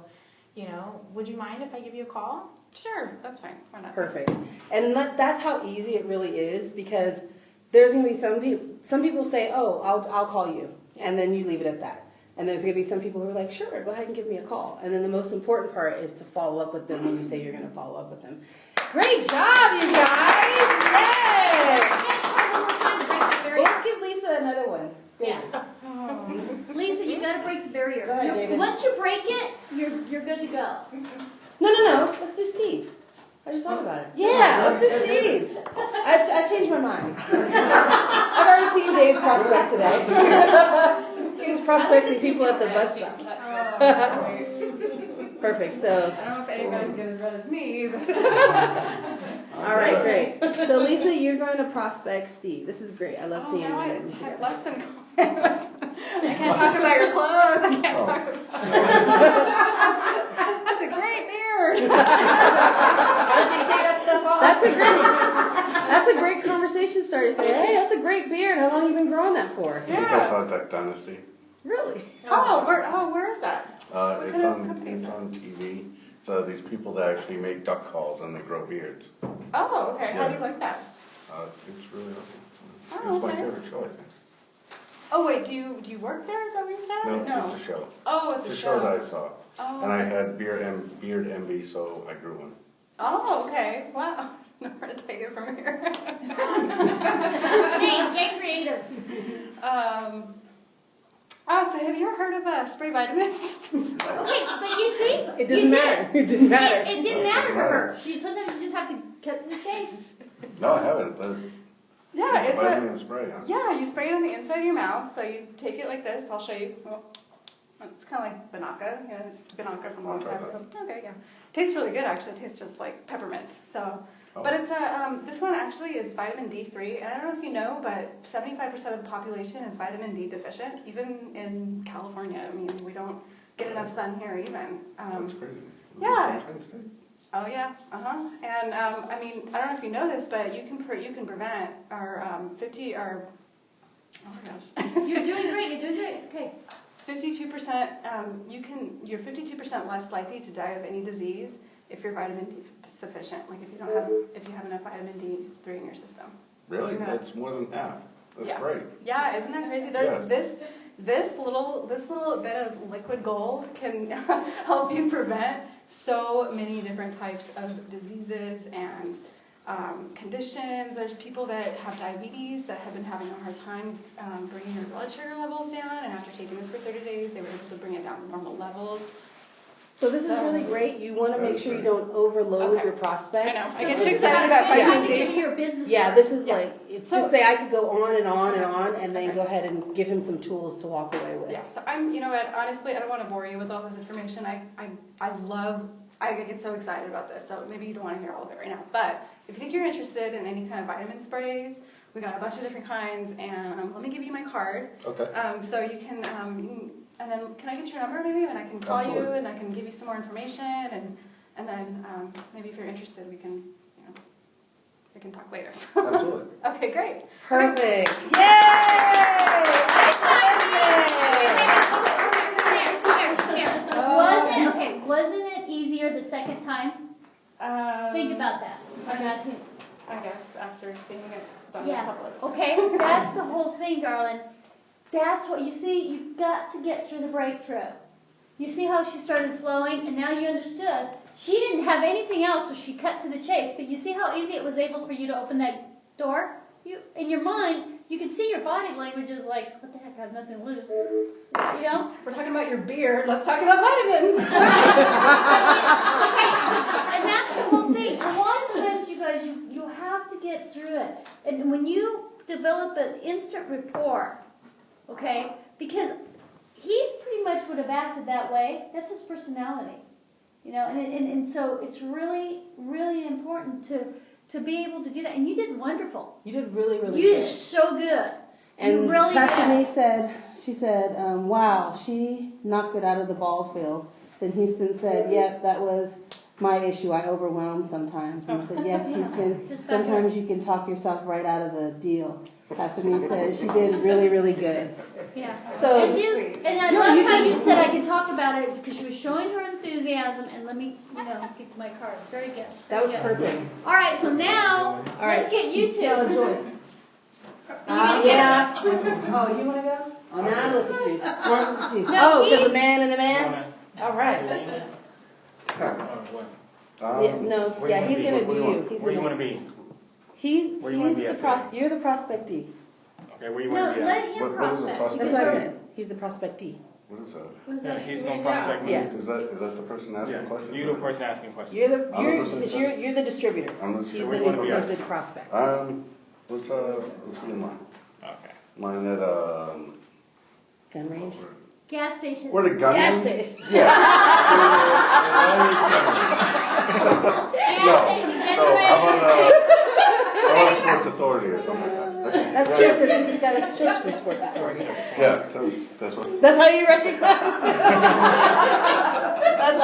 would you mind if I give you a call? Sure, that's fine. Why not? Perfect. And that's how easy it really is, because there's going to be some people say, oh, I'll call you. And then you leave it at that. And there's going to be some people who are like, sure, go ahead and give me a call. And then the most important part is to follow up with them when you say you're going to follow up with them. Great job, you guys! Yay! Well, let's give Lisa another one. Yeah. Lisa, you got to break the barrier. Go ahead, David. Once you break it, you're good to go. No. Let's do Steve. I just thought about it. Yeah, let's do Steve. I changed my mind. I've already seen Dave prospect today. He was prospecting people at the bus stop. Perfect. So. I don't know if anybody's get as red as me, but. All right, great. So Lisa, you're going to prospect Steve. This is great. I love seeing you. It's less than. I can't talk about your clothes. I can't talk about. That's a great beard. That's a great conversation starter. Say, hey, that's a great beard. How long have you been growing that for? Since I saw Duck Dynasty. Really? Where is that? It's on TV. So these people that actually make duck calls and they grow beards. Oh, okay. How do you like that? It's really awesome. Oh, It was my okay. favorite show, I think. Oh wait, do you work there? Is that what you said? No, it's a show. Oh, it's It's a a show that I saw. Oh, And I okay. had beard envy, so I grew one. Oh, okay. Wow. Know where to take it from here. Get creative. So have you ever heard of spray vitamins? Okay, but you see, It doesn't matter. It didn't matter. It didn't matter to her. Sometimes you just have to cut to the chase. No, I haven't. Yeah, It's it's vitamin and spray, huh? Yeah, you spray it on the inside of your mouth. So you take it like this. I'll show you. Well, it's kind of like Banaka. Yeah, Banaka from a long time ago. Okay, yeah. Tastes really good, actually. It tastes just like peppermint. So, but it's this one actually is vitamin D3, and I don't know if you know, but 75% of the population is vitamin D deficient, even in California. I mean, we don't get enough sun here, even. That's crazy. Yeah. Sunshine State? Oh yeah, And I mean, I don't know if you know this, but you can prevent our oh my gosh. You're doing great. It's okay. 52%. You're 52% less likely to die of any disease if you're vitamin D sufficient. Like if you have enough vitamin D3 in your system. Really? That's more than half. That's great. Yeah, isn't that crazy? This little bit of liquid gold can help you prevent so many different types of diseases and conditions. There's people that have diabetes that have been having a hard time bringing their blood sugar levels down, and after taking this for 30 days, they were able to bring it down to normal levels. So this is really great. You want to make sure you don't overload your prospects. I know. I get too excited about vitamin D. Your business. Yeah, this is just say I could go on and on and on, and then go ahead and give him some tools to walk away with. Yeah. So honestly, I don't want to bore you with all this information. I get so excited about this. So maybe you don't want to hear all of it right now. But if you think you're interested in any kind of vitamin sprays, we got a bunch of different kinds, and let me give you my card. Okay. So you can, and then can I get your number maybe, and I can call you, and I can give you some more information, and then maybe if you're interested, we can talk later. Absolutely. Okay, great. Perfect. Yay! Wasn't it easier the second time? Think about that. I guess after seeing it done a couple of times. Okay, that's the whole thing, darling. That's what you see. You've got to get through the breakthrough. You see how she started flowing, and now you understood. She didn't have anything else, so she cut to the chase. But you see how easy it was able for you to open that door? In your mind, you can see your body language is like, what the heck, I have nothing to lose. You know? We're talking about your beard. Let's talk about vitamins. And that's the whole thing. A lot of times, you guys, you have to get through it. And when you develop an instant rapport, okay? Because he's pretty much would have acted that way. That's his personality, you know. And so it's really, really important to be able to do that. And you did wonderful. You did really, really You good. did so good. And you really Pastor did. Nee said, wow, she knocked it out of the ball field. Then Houston said, yep, that was my issue. I overwhelm sometimes. And I said, yes, Houston, sometimes you can talk yourself right out of the deal. Pastor Nee said she did really, really good. Yeah. So, and I love how you said I can talk about it because she was showing her enthusiasm. And let me, get my card. Very good. that was good. perfect. All right, so now let's get you two. No, Joyce. Yeah. Oh, you want to go? Oh, now I look at you. Look at you. No, because the man and the man? All right. He's going to do you. He's where do you want to be? You're the prospectee. Okay, where you want to be let at? him What is a prospect. prospect? That's what I said. He's the prospectee. What is that? Yeah, he's going to prospect me. Yes. Is that the person asking questions? You're the person asking questions. You're the distributor. I'm the He's distributor. the prospect. Let's be in line. Okay. Mine at Gun range. Gas station. Where the gun Gas range? station. Yeah. How about Sports Authority or something like that? That's true, because you just got a switch from Sports Authority. Yeah, that's what. That's how you recognize it. That's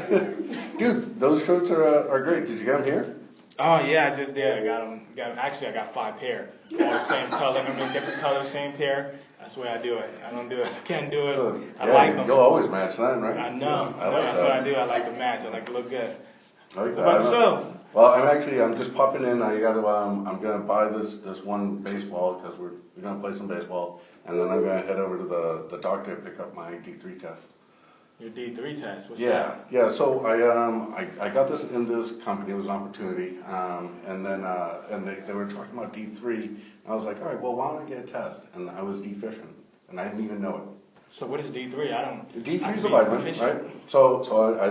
awesome. Dude, those shirts are great. Did you get them here? Oh yeah, I just did. I got them. Actually, I got 5 pair. All the same color. Different colors, same pair. That's the way I do it. I don't do it. I can't do it. So, I like them. You'll always match that, right? I know. That's what I do. I like to match. I like to look good. I like that. What about yourself? Well, I'm just popping in. I'm gonna buy this one baseball because we're gonna play some baseball, and then I'm gonna head over to the doctor to pick up my D3 test. Your D3 test. What's that? Yeah. So I got this in this company. It was an opportunity, and then they were talking about D3. And I was like, all right, well, why don't I get a test? And I was deficient, and I didn't even know it. So what is D3? I don't. D3 is a vitamin, right? So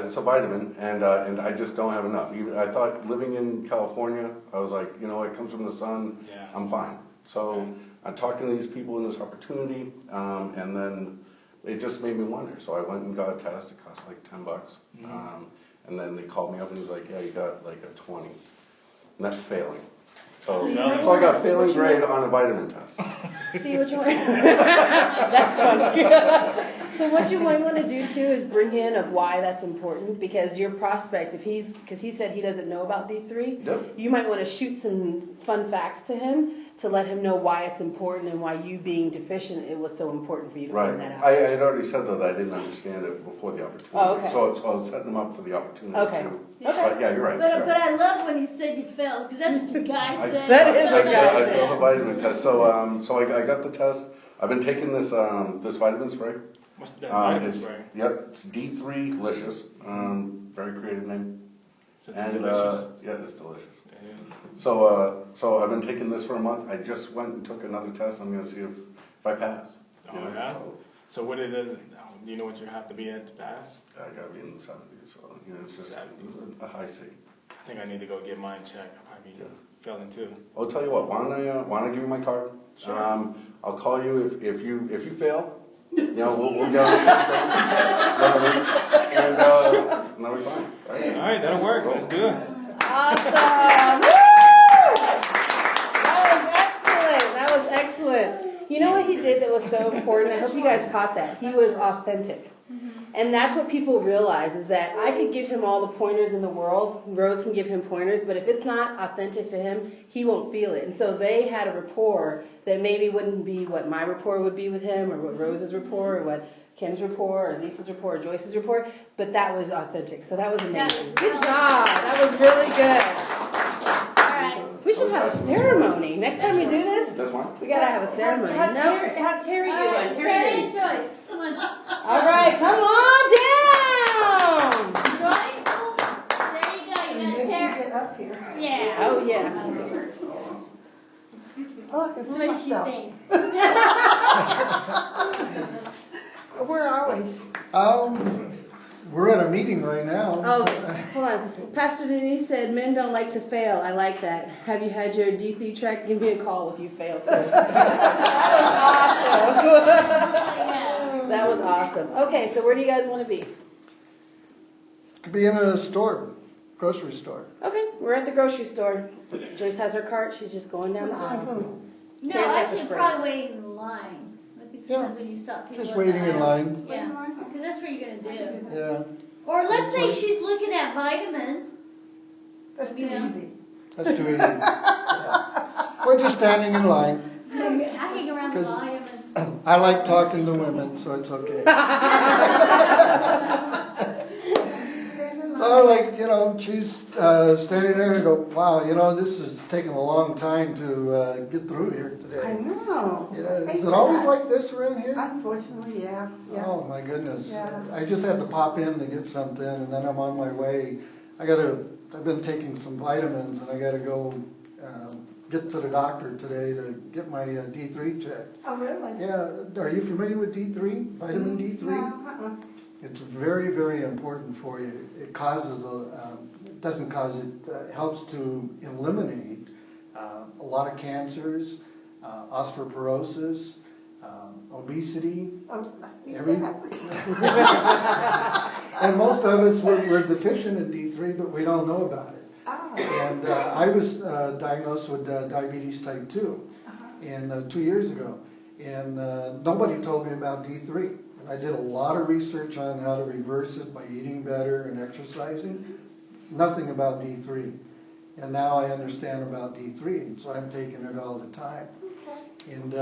it's a vitamin, and I just don't have enough. I thought living in California, I was like, it comes from the sun. Yeah. I'm fine. So I'm talking to these people in this opportunity, and then it just made me wonder. So I went and got a test. It cost like $10. Mm-hmm. And then they called me up and was like, yeah, you got like a 20. And that's failing. So I got failing grade on a vitamin test. See what you want. That's funny. So what you might want to do too is bring in of why that's important, because your prospect, because he said he doesn't know about D3, Yep. you might want to shoot some fun facts to him to let him know why it's important and why you being deficient, it was so important for you to find that out. I had already said though that I didn't understand it before the opportunity. Oh, okay. So I was setting them up for the opportunity Okay. too. Okay. But yeah, you're right. But I love when he said you failed because that's what the guy said. That is a guy I failed the vitamin test. So I got the test. I've been taking this vitamin spray. What's the vitamin it's, spray? Yep, it's D3 Licious. Very creative name. So it's And delicious. yeah, it's delicious. Yeah. So I've been taking this for a month. I just went and took another test. I'm going to see if I pass. Oh yeah. So what it is? Do you know what you have to be at to pass? I got to be in the 70s. So it's just 70s. a high C. I think I need to go get mine checked. I probably be failing too. I'll tell you what. Why don't I give you my card? Sure. I'll call you if you fail. We'll get on the same thing. And then we're fine. Right? All right, that'll work. Let's do it. Awesome! Woo! That was excellent. You know what he did that was so important? I hope you guys caught that. He was authentic. And that's what people realize, is that I could give him all the pointers in the world. Rose can give him pointers, but if it's not authentic to him, he won't feel it. And so they had a rapport that maybe wouldn't be what my rapport would be with him, or what Rose's rapport, or what Kim's rapport, or Lisa's rapport, or Joyce's rapport, but that was authentic. So that was amazing. Good job. That was really good. All right. We should have a ceremony. Next time we do this, This one? we gotta have a ceremony. Have No? Terry do All right, one. Terry Terry did. and Joyce. Come on. All right, come on down. Joyce. There you go. You And got then Terry. you get up here. Yeah. Oh, yeah. Oh, I can see What is she myself. saying? Where are we? we're at a meeting right now. Oh, hold on. Pastor Denise said men don't like to fail. I like that. Have you had your DP track? Give me a call if you fail too. That was awesome. That was awesome. Okay, so where do you guys want to be? Could be in a store, grocery store. Okay, we're at the grocery store. Joyce has her cart. She's just going down the aisle. No, Terry's got the actually, sprays. probably waiting in line. I think sometimes when you stop people Just at the waiting in aisle. line. Yeah, because that's what you're gonna do. Yeah, Or let's say she's looking at vitamins. That's too easy. that's too easy. Yeah. We're just standing in line. I hang around the 'Cause- volume and. I like talking to women, so it's okay. So like, she's standing there and go, wow, this is taking a long time to get through here I today. know. Yeah, is it always like this around here? Unfortunately, yeah. Oh my goodness. Yeah. I just had to pop in to get something and then I'm on my way. I've been taking some vitamins and I gotta go get to the doctor today to get my D3 checked. Oh, really? Yeah, are you familiar with D3? Vitamin D3? No, It's very, very important for you. It causes helps to eliminate a lot of cancers, osteoporosis, obesity. Oh, Every, and most of us, we're deficient in D3, but we don't know about it. And I was diagnosed with diabetes type 2 and 2 years ago. And nobody told me about D3. And I did a lot of research on how to reverse it by eating better and exercising. Nothing about D3. And now I understand about D3, and so I'm taking it all the time. And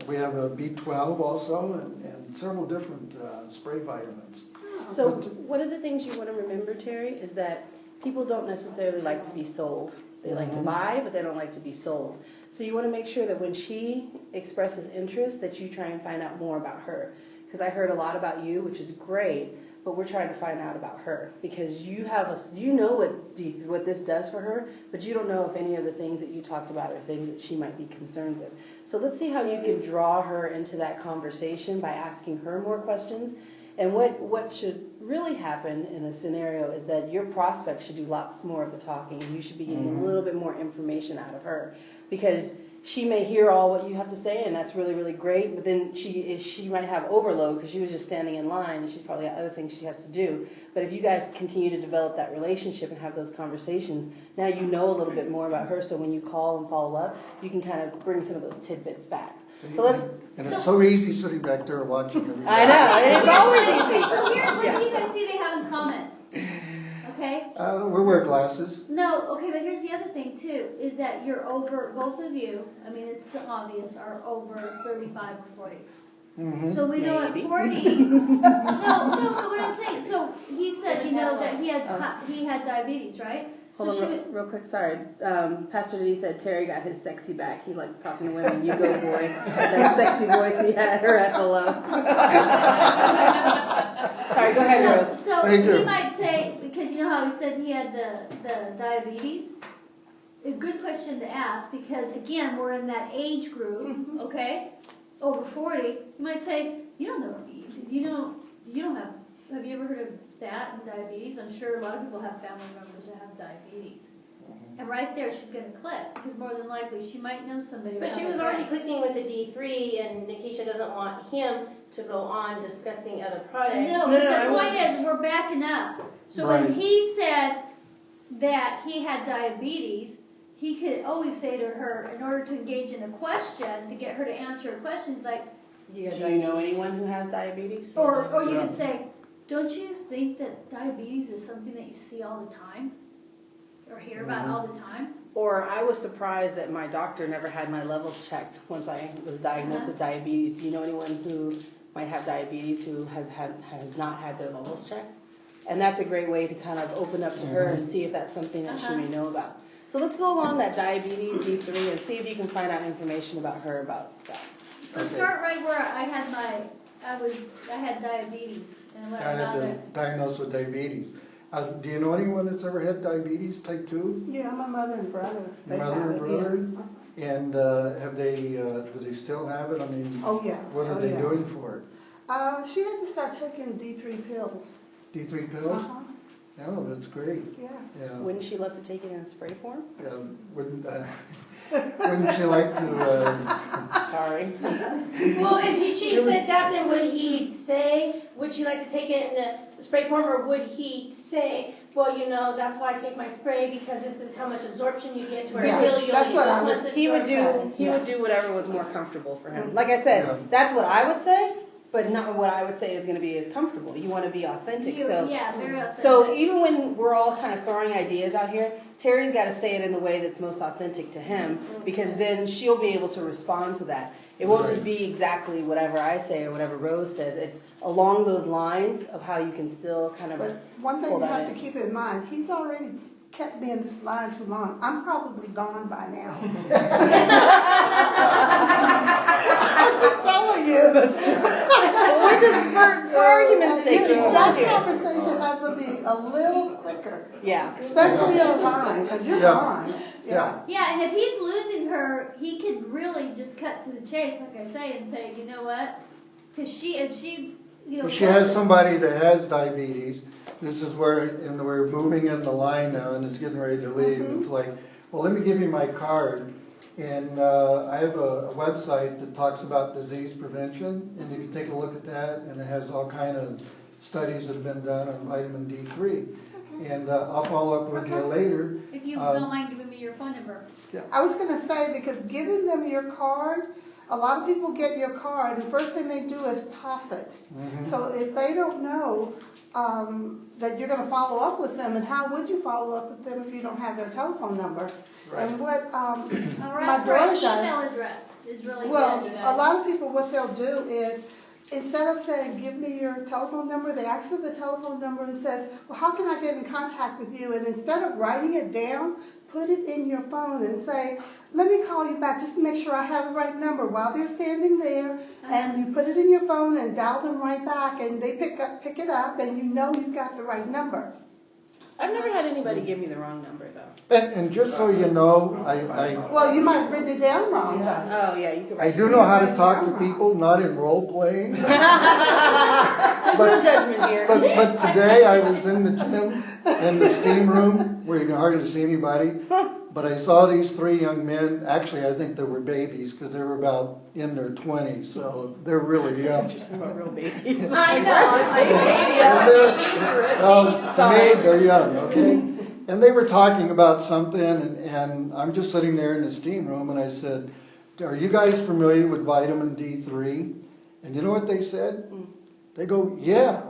we have a B12 also, and several different spray vitamins. So one of the things you want to remember, Terry, is that people don't necessarily like to be sold. They like to buy, but they don't like to be sold. So you want to make sure that when she expresses interest, that you try and find out more about her. Because I heard a lot about you, which is great, but we're trying to find out about her. Because you know what this does for her, but you don't know if any of the things that you talked about are things that she might be concerned with. So let's see how you can draw her into that conversation by asking her more questions. And what should really happen in a scenario is that your prospect should do lots more of the talking, and you should be getting a little bit more information out of her. Because she may hear all what you have to say, and that's really, really great, but then she might have overload because she was just standing in line, and she's probably got other things she has to do. But if you guys continue to develop that relationship and have those conversations, now you know a little bit more about her, so when you call and follow up, you can kind of bring some of those tidbits back. And it's so easy sitting back there watching everybody. I know, and it's always easy. So here, what do you guys see they have in common? Okay? We wear glasses. No, okay, but here's the other thing too, is that you're over, both of you, I mean, it's obvious, are over 35 or 40. So we know at 40, no, but what I'm saying, so he said, that he had diabetes, right? Hold on, real quick, sorry. Pastor Denise said Terry got his sexy back. He likes talking to women. You go, boy. That sexy voice he had her at hello. Sorry, go ahead, Rose. So he might say, because you know how he said he had the diabetes? A good question to ask, because again, we're in that age group, okay? Over 40. You might say, you don't have you ever heard of that and diabetes? I'm sure a lot of people have family members that have diabetes. And right there, she's going to click, because more than likely, she might know somebody. But she was already clicking with the D3, and Nikisha doesn't want him to go on discussing other products. No, but the point is, we're backing up. So when he said that he had diabetes, he could always say to her, in order to engage in a question, to get her to answer a question, he's like, do you know anyone who has diabetes? Or you could say, don't you think that diabetes is something that you see all the time? Or hear about all the time? Or I was surprised that my doctor never had my levels checked once I was diagnosed with diabetes. Do you know anyone who might have diabetes who has not had their levels checked? And that's a great way to kind of open up to her and see if that's something that she may know about. So let's go along that diabetes D3 and see if you can find out information about her about that. So start right where I had diabetes. And what I had been diagnosed with diabees. Do you know anyone that's ever had diabetes type 2? Yeah, my mother and brother. Mother and brother? And do they still have it? I mean, oh yeah. What are they doing for it? She had to start taking D3 pills. D3 pills? Uh-huh. Oh, that's great. Yeah. Yeah. Wouldn't she love to take it in spray form? Wouldn't she like to? Sorry. Well, if she said that, then would she like to take it in the spray form, or would he say, well, that's why I take my spray, because this is how much absorption you get, to where Yeah, really you that's only what get I this would- much He would do whatever was more comfortable for him. Like I said, that's what I would say, but not what I would say is going to be as comfortable. You want to be authentic. Yeah, very authentic. So even when we're all kind of throwing ideas out here, Terry's got to say it in the way that's most authentic to him, because then she'll be able to respond to that. It won't just be exactly whatever I say or whatever Rose says. It's along those lines of how you can still kind of But one thing pull you that have in. to keep in mind, he's already kept me in this line too long. I'm probably gone by now. I'm just telling you. That's true. Well, we're just for argument's sake. That conversation has to be a little quicker, Yeah. especially online, because you're gone. Yeah. Yeah, and if he's losing her, he could really just cut to the chase, like I say, and say, you know what? Because if she, If she has somebody that has diabetes, this is where, and we're moving in the line now, and it's getting ready to leave. It's like, well, let me give you my card. And I have a website that talks about disease prevention, and you can take a look at that, and it has all kind of studies that have been done on vitamin D3. And I'll follow up with you later. if you don't mind giving me your phone number. I was going to say, because giving them your card, a lot of people get your card, and the first thing they do is toss it. So if they don't know that you're going to follow up with them, and how would you follow up with them if you don't have their telephone number? Right. And what Or my ask for daughter an does. email address is really Well, good. You a guys. lot of people, what they'll do is, instead of saying, give me your telephone number, they ask for the telephone number and says, well, how can I get in contact with you? And instead of writing it down, put it in your phone and say, let me call you back just to make sure I have the right number while they're standing there. And you put it in your phone and dial them right back, and they pick it up, and you know you've got the right number. I've never had anybody give me the wrong number though. And just so you know, Well, you might have written it down wrong, though. Oh yeah, you could. I do know how to talk to people, not in role playing. There's no judgment here. But today I was in the gym, in the steam room, where you can hardly see anybody. But I saw these three young men. Actually, I think they were babies, because they were about in their 20s, so they're really young. About real babies. I know. Well, to me, they're young, okay? And they were talking about something, and I'm just sitting there in the steam room, and I said, are you guys familiar with vitamin D3? And you know what they said? They go, yeah,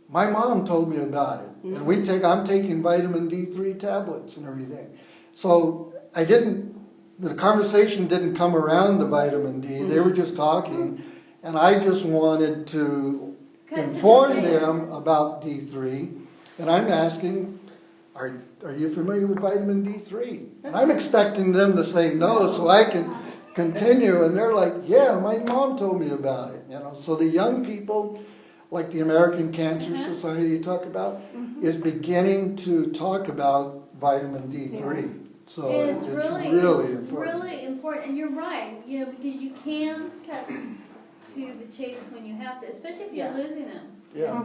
my mom told me about it. And I'm taking vitamin D3 tablets and everything. So the conversation didn't come around the vitamin D. They were just talking, and I just wanted to inform them about D3. And I'm asking, are you familiar with vitamin D3? And I'm expecting them to say no so I can continue. And they're like, yeah, my mom told me about it. So the young people, like the American Cancer Society you talk about, is beginning to talk about vitamin D3. So It's really important. really important, and you're right. Because you can cut to the chase when you have to, especially if you're losing them. Yeah.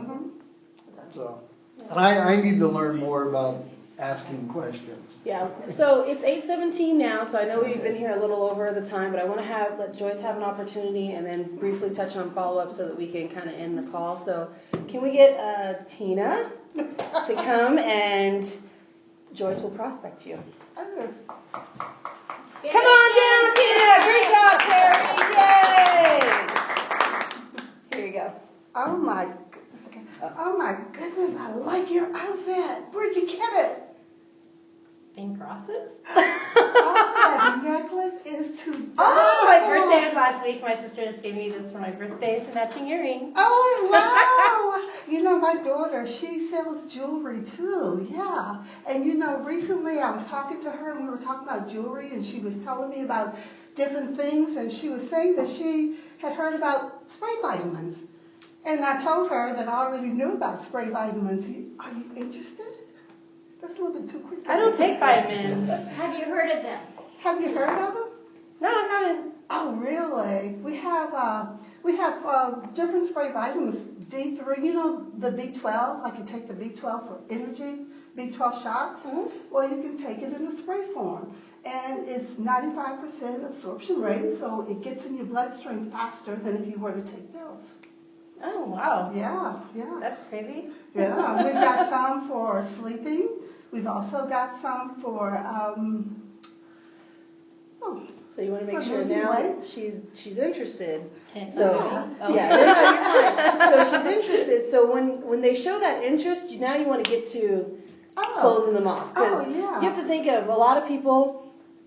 So, and I need to learn more about asking questions. Yeah, so it's 8:17 now, so I know we've been here a little over the time, but I want to let Joyce have an opportunity and then briefly touch on follow-up so that we can kind of end the call. So can we get Tina to come, and Joyce will prospect you. Come on down, Tina! Great job, Terry! Yay! Here you go. Oh my goodness. Okay. Oh my goodness, I like your outfit. Where'd you get it? In process? That necklace is too dark. Oh, my birthday was last week. My sister just gave me this for my birthday. It's a matching earring. Oh, wow. My daughter, she sells jewelry too. Yeah. And recently I was talking to her and we were talking about jewelry, and she was telling me about different things, and she was saying that she had heard about spray vitamins. And I told her that I already knew about spray vitamins. Are you interested? That's a little bit too quick. I don't take vitamins. Have you heard of them? Have you heard of them? No, I haven't. Oh, really? We have different spray vitamins D3, you know, the B12, like you take the B12 for energy, B12 shots. Well, you can take it in a spray form. And it's 95% absorption rate, so it gets in your bloodstream faster than if you were to take pills. Oh, wow. Yeah, yeah. That's crazy. Yeah, we've got some for sleeping. We've also got some for, So you want to make For sure losing now weight? she's interested. So yeah, no, you're fine. So she's interested. So when they show that interest, now you want to get to closing them off, because yeah. you have to think of a lot of people.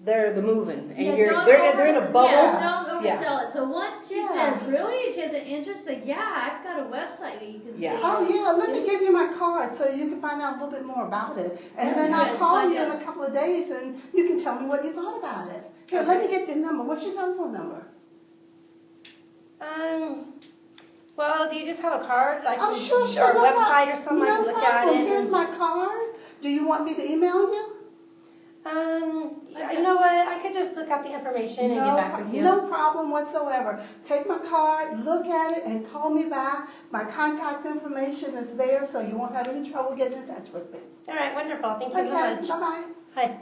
They're the moving, and Yeah, they're in a bubble. Yeah, don't Yeah. oversell it. So once she says, really, and she has an interest, like, yeah, I've got a website that you can see. Oh yeah, let me give you my card so you can find out a little bit more about it. And then I'll call you in a couple of days and you can tell me what you thought about it. Here, let me get your number. What's your telephone number? Well, do you just have a card, like, Sure, or a no website or something I no can look problem. at it? Here's my card. Do you want me to email you? You know what? I could just look up the information and get back with you. No problem whatsoever. Take my card, look at it, and call me back. My contact information is there, so you won't have any trouble getting in touch with me. All right, wonderful. Thank you so Okay, much. bye-bye. Hi.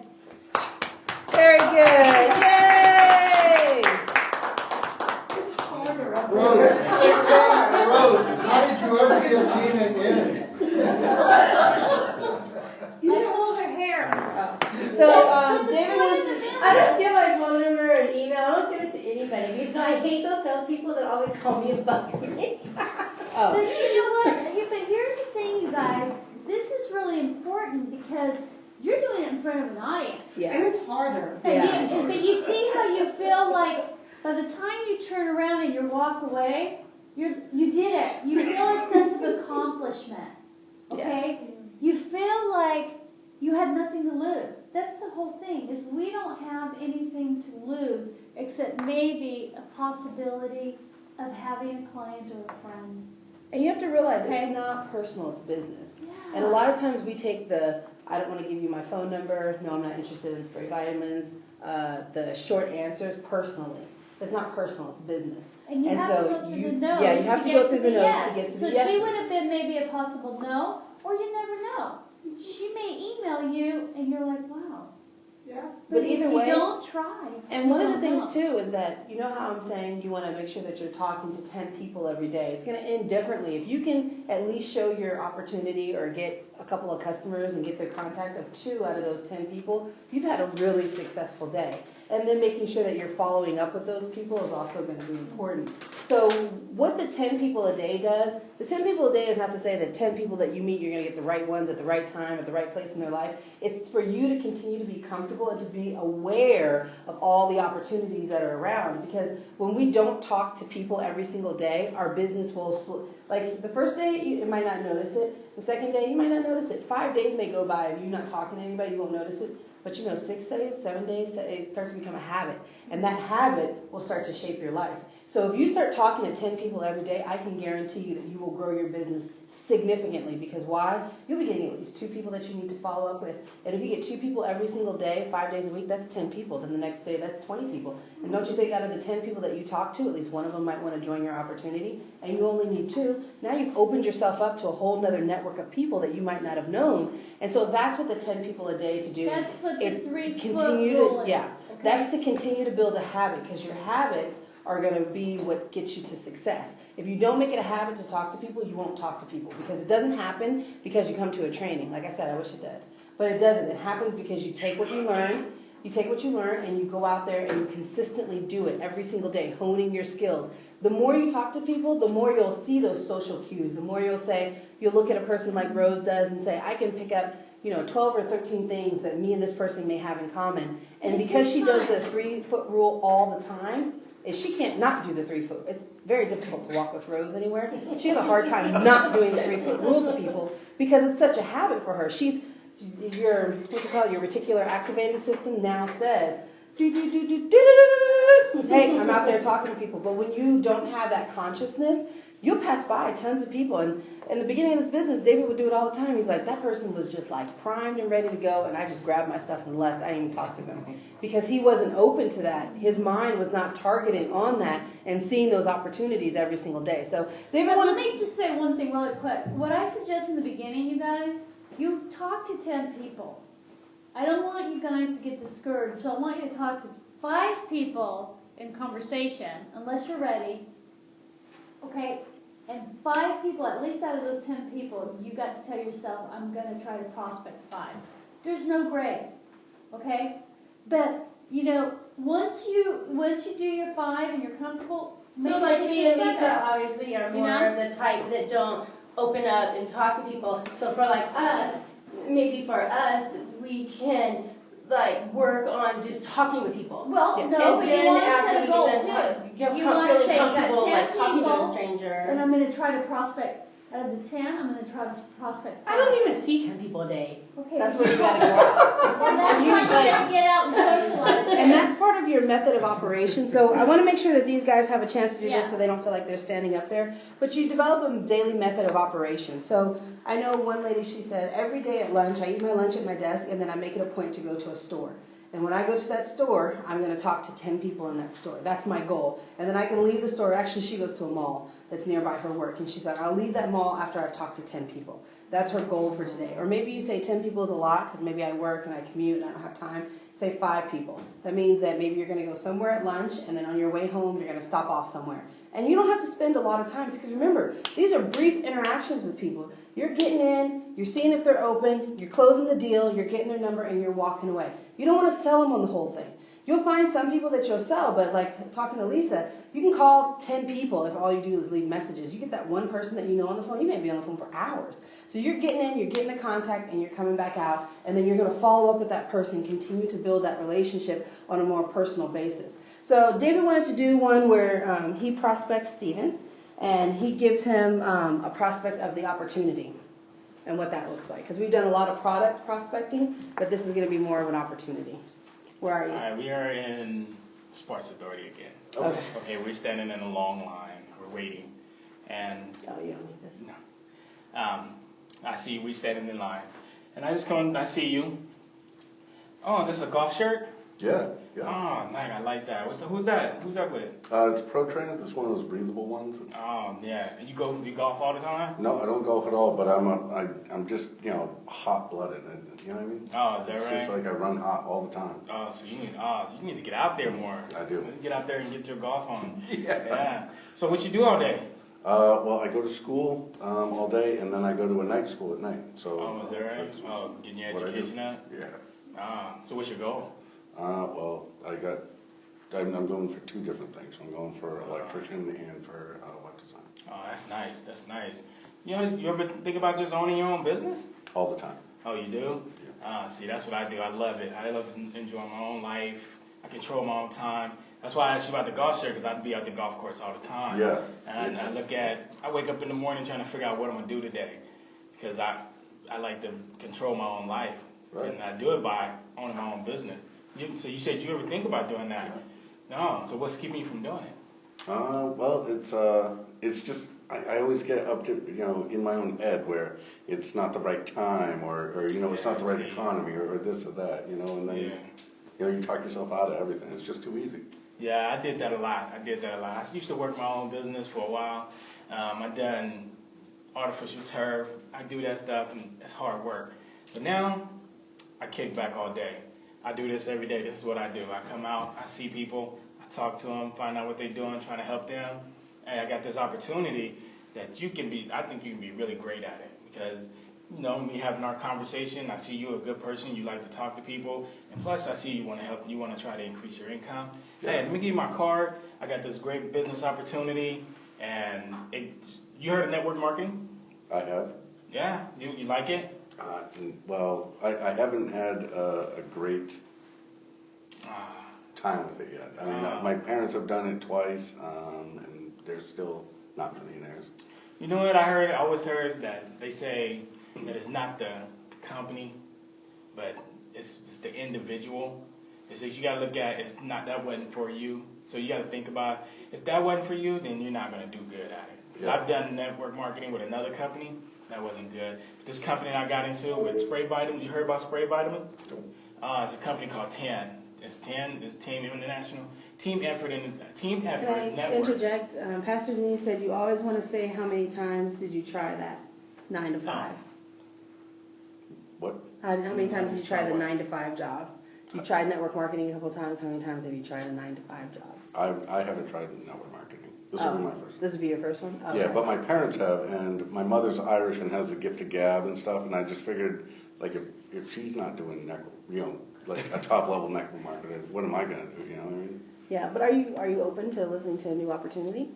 Very good. Yay! It's harder up Rose, there. Rose, how did you ever get Tina in? I pulled her hair. So David was. I don't give my phone number or email. I don't give it to anybody because, you know, I hate those salespeople that always call me about me. Oh. But you know what? But here's the thing, you guys. This is really important because you're doing it in front of an audience. Yeah. It is harder. And but you see how you feel like by the time you turn around and you walk away, you did it. You feel a sense of accomplishment. Okay? Yes. You feel like you had nothing to lose. That's the whole thing, is we don't have anything to lose except maybe a possibility of having a client or a friend. And you have to realize Okay. it's not personal, it's business. Yeah. And a lot of times we take I don't want to give you my phone number, no, I'm not interested in spray vitamins, the short answers personally. It's not personal, it's business. And you have so to go through the no's. Yeah, you have to go through the no's yes. to get to so the yeses. she would have been maybe a possible no, or you never know. She may email you and you're like, wow. Yeah. But if either you way, don't try. and you one of the don't things know. too is that, you know how I'm saying you want to make sure that you're talking to 10 people every day. It's going to end differently. If you can at least show your opportunity or get a couple of customers and get their contact of 2 out of those 10 people, you've had a really successful day. And then making sure that you're following up with those people is also going to be important. So what the 10 people a day does, the 10 people a day is not to say that 10 people that you meet, you're going to get the right ones at the right time, at the right place in their life. It's for you to continue to be comfortable and to be aware of all the opportunities that are around. Because when we don't talk to people every single day, our business will, like the first day, you might not notice it. The second day, you might not notice it. 5 days may go by of you not talking to anybody, you won't notice it. But 6 days, 7 days, it starts to become a habit. And that habit will start to shape your life. So if you start talking to 10 people every day, I can guarantee you that you will grow your business significantly. Because why? You'll be getting at least 2 people that you need to follow up with. And if you get 2 people every single day, 5 days a week, that's 10 people. Then the next day, that's 20 people. And don't you think out of the 10 people that you talk to, at least one of them might want to join your opportunity, and you only need 2. Now you've opened yourself up to a whole other network of people that you might not have known. And so that's what the 10 people a day to do. That's what the It's to 3-foot continue rule to, yeah, is, okay? that's to continue to build a habit, because your habits are going to be what gets you to success. If you don't make it a habit to talk to people, you won't talk to people, because it doesn't happen because you come to a training. Like I said, I wish it did. But it doesn't. It happens because you take what you learned, and you go out there and you consistently do it every single day, honing your skills. The more you talk to people, the more you'll see those social cues. The more you'll look at a person like Rose does and say, I can pick up 12 or 13 things that me and this person may have in common. And because she does the 3-foot rule all the time, she can't not do the 3-foot. It's very difficult to walk with Rose anywhere. She has a hard time not doing the 3-foot rule to people because it's such a habit for her. Your reticular activating system now says, hey, I'm out there talking to people. But when you don't have that consciousness, you'll pass by tons of people. And in the beginning of this business, David would do it all the time. He's like, that person was just like primed and ready to go, and I just grabbed my stuff and left. I didn't even talk to them because he wasn't open to that. His mind was not targeting on that and seeing those opportunities every single day. So David But wanted let me just say one thing really quick. What I suggest in the beginning, you guys, you talk to 10 people. I don't want you guys to get discouraged, so I want you to talk to 5 people in conversation, unless you're ready. Okay? And 5 people, at least out of those 10 people, you got to tell yourself, I'm going to try to prospect 5. There's no grade. Okay? But, you know, once you do your 5 and you're comfortable, make So it like 6 me or and Lisa 7. obviously are You more know? of the type that don't open up and talk to people. So for like us, maybe for us, we can like work on just talking with people. Well, Yeah. no, And but then you want to after set we a goal get too. done You want to feeling say, you got comfortable 10 like talking to a people, stranger. and I'm going to try to prospect. Out of the 10, I'm going to try to prospect 5. I don't even see 10 people a day. Okay. that's where you got to go out. Well, that's why you gotta get out and socialize. And that's part of your method of operation. So I want to make sure that these guys have a chance to do this Yeah. so they don't feel like they're standing up there. But you develop a daily method of operation. So I know one lady, she said, every day at lunch, I eat my lunch at my desk and then I make it a point to go to a store. And when I go to that store, I'm going to talk to 10 people in that store. That's my goal. And then I can leave the store. Actually, she goes to a mall that's nearby her work. And she's like, I'll leave that mall after I've talked to 10 people. That's her goal for today. Or maybe you say 10 people is a lot because maybe I work and I commute and I don't have time. Say 5 people. That means that maybe you're going to go somewhere at lunch and then on your way home, you're going to stop off somewhere. And you don't have to spend a lot of time because remember, these are brief interactions with people. You're getting in, you're seeing if they're open, you're closing the deal, you're getting their number, and you're walking away. You don't want to sell them on the whole thing. You'll find some people that you'll sell, but like talking to Lisa, you can call 10 people if all you do is leave messages. You get that one person that you know on the phone, you may be on the phone for hours. So you're getting in, you're getting the contact, and you're coming back out, and then you're going to follow up with that person, continue to build that relationship on a more personal basis. So David wanted to do one where he prospects Steven, and he gives him a prospect of the opportunity and what that looks like. Because we've done a lot of product prospecting, but this is going to be more of an opportunity. Where are you? All right, we are in Sports Authority again. Okay. Okay, we're standing in a long line. We're waiting. And Oh, you don't need this. no. I see we standing in line. And I just come, I see you. Oh, this is a golf shirt? Yeah. Oh, nice. I like that. Who's that? Who's that with? It's Pro Trans. It's one of those breathable ones. Oh, yeah. You golf all the time? No, I don't golf at all, but I'm just, hot blooded. You know what I mean? Oh, is that It's right? just like I run hot all the time. Oh, so you need to get out there more. I do. Get out there and get your golf on. Yeah. So what you do all day? Well, I go to school all day, and then I go to a night school at night. So. Oh, is that right? Oh, getting your what I do. education out? Yeah. So what's your goal? Well, I'm going for 2 different things. I'm going for electrician and for web design. Oh, that's nice. That's nice. You ever think about just owning your own business? All the time. Oh, you do? Yeah. See, that's what I do. I love it. I love enjoying my own life. I control my own time. That's why I asked you about the golf shirt, because I'd be at the golf course all the time. Yeah. And I wake up in the morning trying to figure out what I'm going to do today, because I like to control my own life. Right. And I do it by owning my own business. So you said you ever think about doing that? Yeah. No. So what's keeping you from doing it? Well, it's just I always get up to in my own head where it's not the right time or it's not the right economy or this or that and then you talk yourself out of everything. It's just too easy. Yeah, I did that a lot. I used to work my own business for a while. I done artificial turf. I do that stuff, and it's hard work. But now I kick back all day. I do this every day. This is what I do. I come out, I see people, I talk to them, find out what they're doing, trying to help them. And I got this opportunity that I think you can be really great at it. Because, we having our conversation, I see you're a good person, you like to talk to people, and plus I see you want to help, you want to try to increase your income. Yeah. Hey, let me give you my card. I got this great business opportunity, and you heard of network marketing? I have. Yeah? You like it? Well, I haven't had a great time with it yet. I mean, my parents have done it twice, and they're still not millionaires. You know what I always heard that they say that it's not the company, but it's the individual. It's like you got to look at that wasn't for you. So you got to think about if that wasn't for you, then you're not going to do good at it. 'Cause I've done network marketing with another company. That wasn't good. But this company I got into with spray vitamins, you heard about spray vitamins? It's a company called 10. It's Team International. Team Effort Can I Network. interject? Pastor Denise said you always want to say how many times did you try that 9 to 5? What? How many times did you try the 9 to 5 job? You tried network marketing a couple times. How many times have you tried a 9 to 5 job? I haven't tried network marketing. This will be my first. This would be your first one? Oh, Yeah, okay. but my parents have, and my mother's Irish and has the gift of gab and stuff, and I just figured, like, if she's not doing like a top level network marketing, what am I gonna do? You know what I mean? Yeah, but are you open to listening to a new opportunity?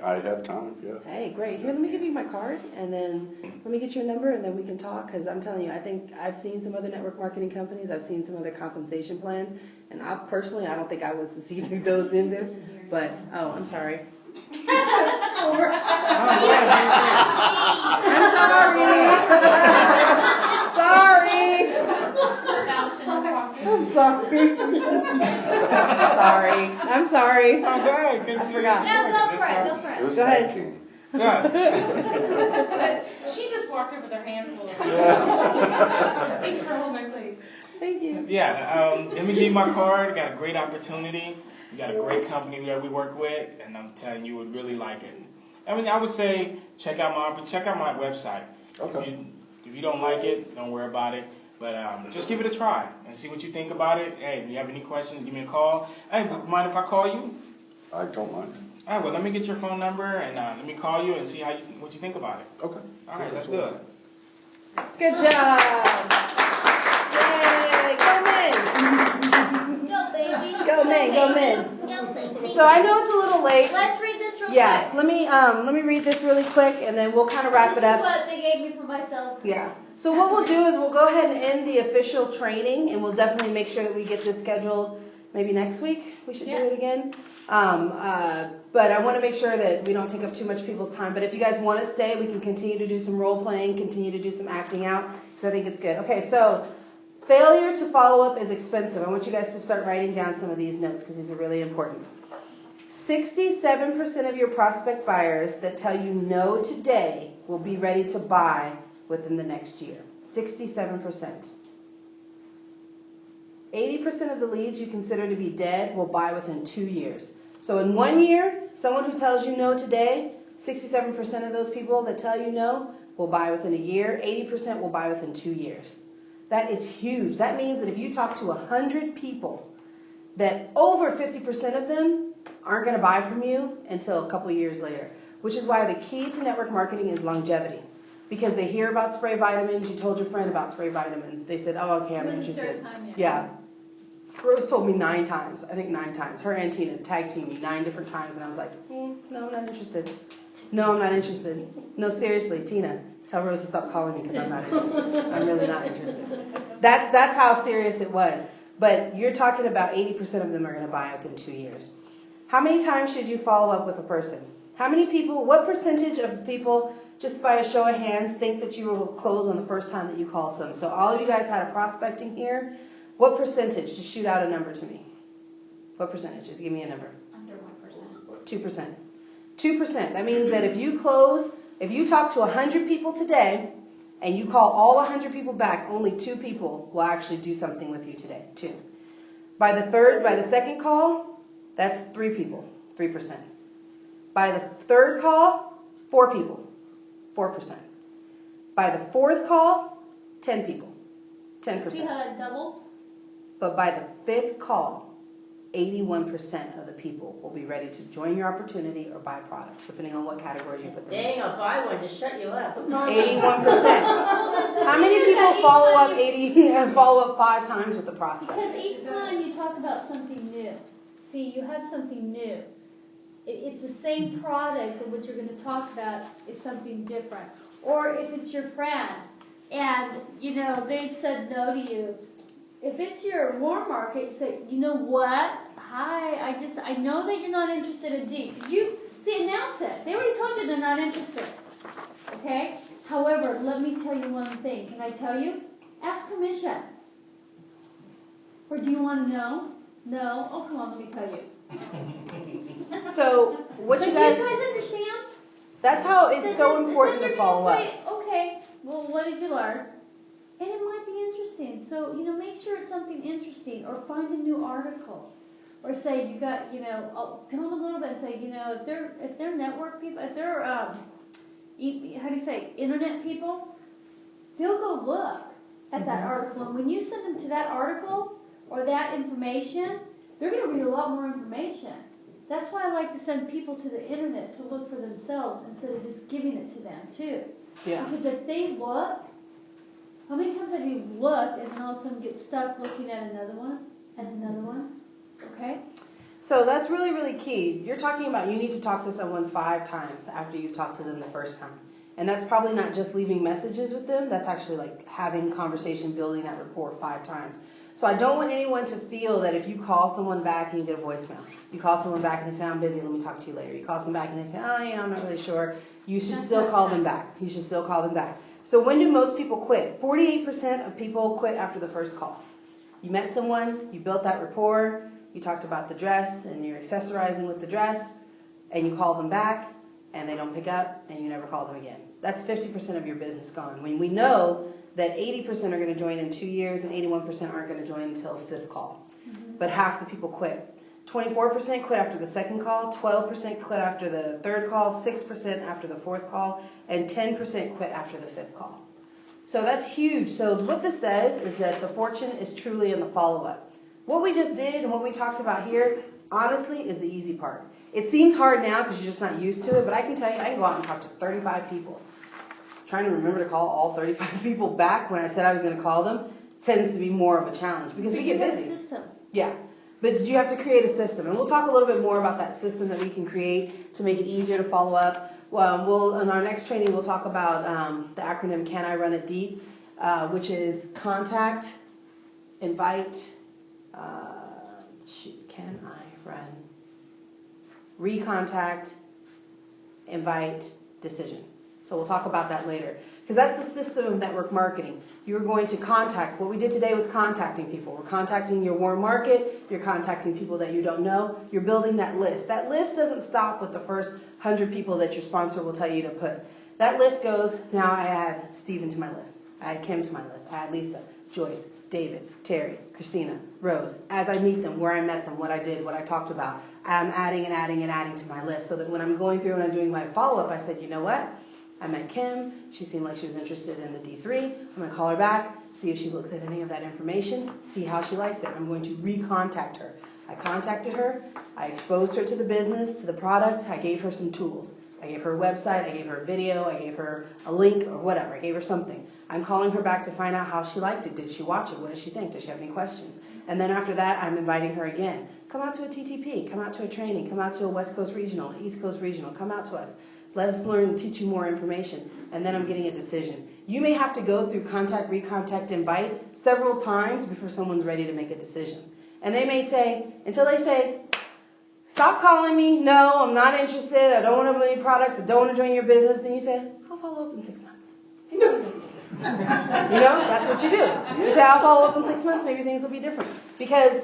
I have time. Yeah. Hey, great. Here, let me give you my card, and then let me get your number, and then we can talk. Because I'm telling you, I think I've seen some other network marketing companies. I've seen some other compensation plans, and I don't think I would succeed with those in there. But I'm sorry. I'm sorry. I'm sorry. I'm sorry. I forgot. No, go for it. Go for it. It was Go tag ahead. team. She just walked in with her handful of Thanks for holding my place. Thank you. Yeah, let me give you my card. Got a great opportunity. We got a great company that we work with, and I'm telling you, would really like it. I mean, I would say check out my website. Okay. If you don't like it, don't worry about it. But just give it a try and see what you think about it. Hey, if you have any questions, give me a call. Hey, mind if I call you? I don't mind. All right, well, let me get your phone number and let me call you and see what you think about it. Okay. All right, let's do it. Good job. Yay, go men. Go, baby. Go men, go men. Go, baby. So I know it's a little late. Let's read this real Yeah, quick. let me read this really quick, and then we'll kind of wrap it This is up. what they gave me for myself. Yeah. So what we'll do is we'll go ahead and end the official training, and we'll definitely make sure that we get this scheduled maybe next week. We should do it again. But I want to make sure that we don't take up too much people's time. But if you guys want to stay, we can continue to do some role playing, continue to do some acting out, because I think it's good. Okay, so failure to follow up is expensive. I want you guys to start writing down some of these notes because these are really important. 67% of your prospect buyers that tell you no today will be ready to buy within the next year. 67%. 80% of the leads you consider to be dead will buy within 2 years. So in 1 year, someone who tells you no today, 67% of those people that tell you no will buy within a year. 80% will buy within 2 years. That is huge. That means that if you talk to 100 people, that over 50% of them aren't going to buy from you until a couple years later, which is why the key to network marketing is longevity. Because they hear about spray vitamins, you told your friend about spray vitamins. They said, oh, okay, I'm interested. Yeah. Rose told me 9 times, I think 9 times. Her and Tina tag teamed me 9 different times, and I was like, no, I'm not interested. No, I'm not interested. No, seriously, Tina, tell Rose to stop calling me because I'm not interested. I'm really not interested. That's how serious it was. But you're talking about 80% of them are going to buy within 2 years. How many times should you follow up with a person? How many people, what percentage of people, just by a show of hands, think that you will close on the first time that you call them? So all of you guys had a prospecting here. What percentage? Just shoot out a number to me. What percentage? Just give me a number. Under 1%. 2%. 2%. That means that if you talk to 100 people today, and you call all 100 people back, only 2 people will actually do something with you today. 2. By the second call, that's 3 people. 3%. By the third call, 4 people. 4%. By the fourth call, 10 people. 10%. See how that doubled? But by the 5th call, 81% of the people will be ready to join your opportunity or buy products, depending on what categories you put them in. Dang, I'll buy one to shut you up. 81%. How many people follow up 5 times with the prospect? Because each time you talk about something new. See, you have something new. It's the same product, but what you're going to talk about is something different. Or if it's your friend, and, they've said no to you. If it's your warm market, you say, you know what? Hi, I know that you're not interested in D. Because announce it. They already told you they're not interested. Okay? However, let me tell you one thing. Can I tell you? Ask permission. Or do you want to know? No? Oh, come on, let me tell you. So, what you guys... Do you guys understand? That's how it's so Then important to they're follow gonna up. say, okay, well, what did you learn? And it might be interesting. So, make sure it's something interesting, or find a new article. Or say you got, I'll tell them a little bit and say, if they're network people, if they're, how do you say, internet people, they'll go look at that article. And when you send them to that article or that information, they're going to read a lot more information. That's why I like to send people to the internet to look for themselves instead of just giving it to them too. Yeah. Because if they look, how many times have you looked and then all of a sudden get stuck looking at another one and another one? Okay? So that's really, really key. You're talking about you need to talk to someone 5 times after you've talked to them the first time. And that's probably not just leaving messages with them. That's actually like having conversation, building that rapport 5 times. So I don't want anyone to feel that if you call someone back and you get a voicemail, you call someone back and they say, I'm busy, let me talk to you later. You call someone back and they say, I'm not really sure. You should still call them back. You should still call them back. So when do most people quit? 48% of people quit after the first call. You met someone, you built that rapport, you talked about the dress and you're accessorizing with the dress, and you call them back and they don't pick up and you never call them again. That's 50% of your business gone. When we know that 80% are going to join in 2 years and 81% aren't going to join until 5th call. But half the people quit. 24% quit after the 2nd call, 12% quit after the 3rd call, 6% after the 4th call, and 10% quit after the 5th call. So that's huge. So what this says is that the fortune is truly in the follow-up. What we just did and what we talked about here, honestly, is the easy part. It seems hard now because you're just not used to it, but I can tell you, I can go out and talk to 35 people. Trying to remember to call all 35 people back when I said I was going to call them tends to be more of a challenge because we get busy. System. Yeah, but you have to create a system, and we'll talk a little bit more about that system that we can create to make it easier to follow up. In our next training, we'll talk about the acronym Can I Run It Deep, which is contact, invite, can I run, recontact, invite, decision. So we'll talk about that later. Because that's the system of network marketing. You're going to contact. What we did today was contacting people. We're contacting your warm market. You're contacting people that you don't know. You're building that list. That list doesn't stop with the first 100 people that your sponsor will tell you to put. That list goes, now I add Stephen to my list. I add Kim to my list. I add Lisa, Joyce, David, Terry, Christina, Rose. As I meet them, where I met them, what I did, what I talked about, I'm adding and adding and adding to my list so that when I'm going through and I'm doing my follow-up, I said, you know what? I met Kim. She seemed like she was interested in the D3. I'm going to call her back, see if she looks at any of that information, see how she likes it. I'm going to recontact her. I contacted her. I exposed her to the business, to the product. I gave her some tools. I gave her a website. I gave her a video. I gave her a link or whatever. I gave her something. I'm calling her back to find out how she liked it. Did she watch it? What does she think? Does she have any questions? And then after that, I'm inviting her again. Come out to a TTP. Come out to a training. Come out to a West Coast Regional, East Coast Regional. Come out to us. Let us learn and teach you more information. And then I'm getting a decision. You may have to go through contact, recontact, invite several times before someone's ready to make a decision. And they may say, until they say, stop calling me. No, I'm not interested. I don't want to buy any products. I don't want to join your business. Then you say, I'll follow up in 6 months. Maybe things will be different. That's what you do. You say, I'll follow up in 6 months. Maybe things will be different. Because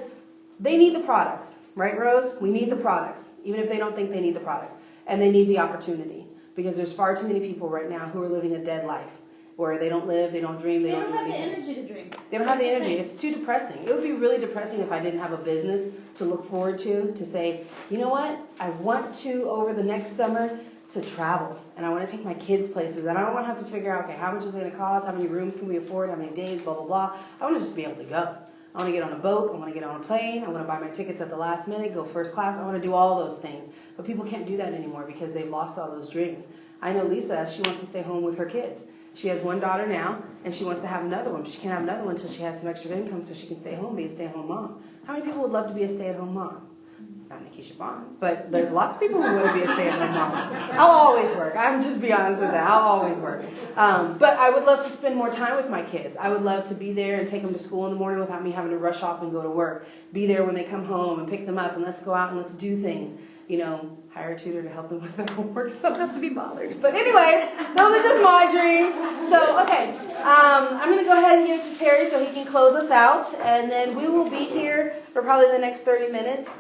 they need the products. Right, Rose? We need the products. Even if they don't think they need the products. And they need the opportunity. Because there's far too many people right now who are living a dead life. Where they don't live, they don't dream, they don't do anything. They don't have the energy to dream. They don't have the energy. It's too depressing. It would be really depressing if I didn't have a business to look forward to say, you know what? I want to, over the next summer, to travel. And I want to take my kids places. And I don't want to have to figure out, okay, how much is it going to cost? How many rooms can we afford? How many days? Blah, blah, blah. I want to just be able to go. I want to get on a boat. I want to get on a plane. I want to buy my tickets at the last minute, go first class. I want to do all those things. But people can't do that anymore because they've lost all those dreams. I know Lisa, she wants to stay home with her kids. She has one daughter now, and she wants to have another one. She can't have another one until she has some extra income so she can stay home, be a stay-at-home mom. How many people would love to be a stay-at-home mom? Not Nikisha Bond, but there's lots of people who want to be a stay-at-home mom. I'll always work. I'm just be honest with that. I'll always work. But I would love to spend more time with my kids. I would love to be there and take them to school in the morning without me having to rush off and go to work. Be there when they come home and pick them up and let's go out and let's do things. You know, hire a tutor to help them with their homework so they don't have to be bothered. But anyways, those are just my dreams. So, okay, I'm going to go ahead and give it to Terry so he can close us out. And then we will be here for probably the next 30 minutes.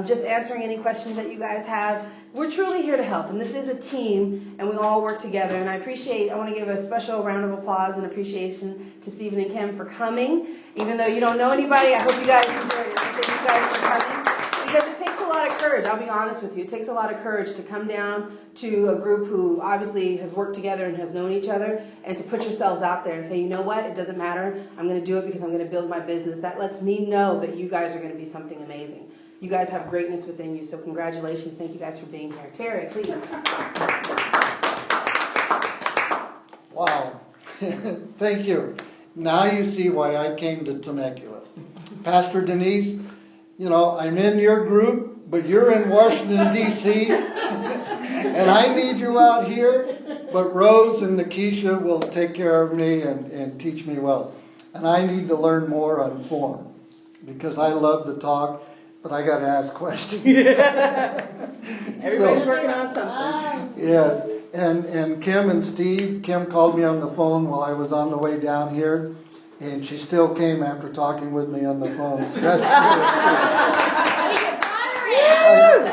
just answering any questions that you guys have. We're truly here to help, and this is a team, and we all work together. And I want to give a special round of applause and appreciation to Stephen and Kim for coming. Even though you don't know anybody, I hope you guys enjoyed it. Thank you guys for coming. Because it takes a lot of courage, I'll be honest with you. It takes a lot of courage to come down to a group who obviously has worked together and has known each other, and to put yourselves out there and say, you know what, it doesn't matter. I'm going to do it because I'm going to build my business. That lets me know that you guys are going to be something amazing. You guys have greatness within you, so congratulations. Thank you guys for being here. Terry, please. Wow. Thank you. Now you see why I came to Temecula. Pastor Denise, you know, I'm in your group, but you're in Washington, D.C., and I need you out here, but Rose and Nikisha will take care of me and teach me well. And I need to learn more on form, because I love to talk, but I got to ask questions. Everybody's working on something. Yes, and Kim and Steve, Kim called me on the phone while I was on the way down here, and she still came after talking with me on the phone. So that's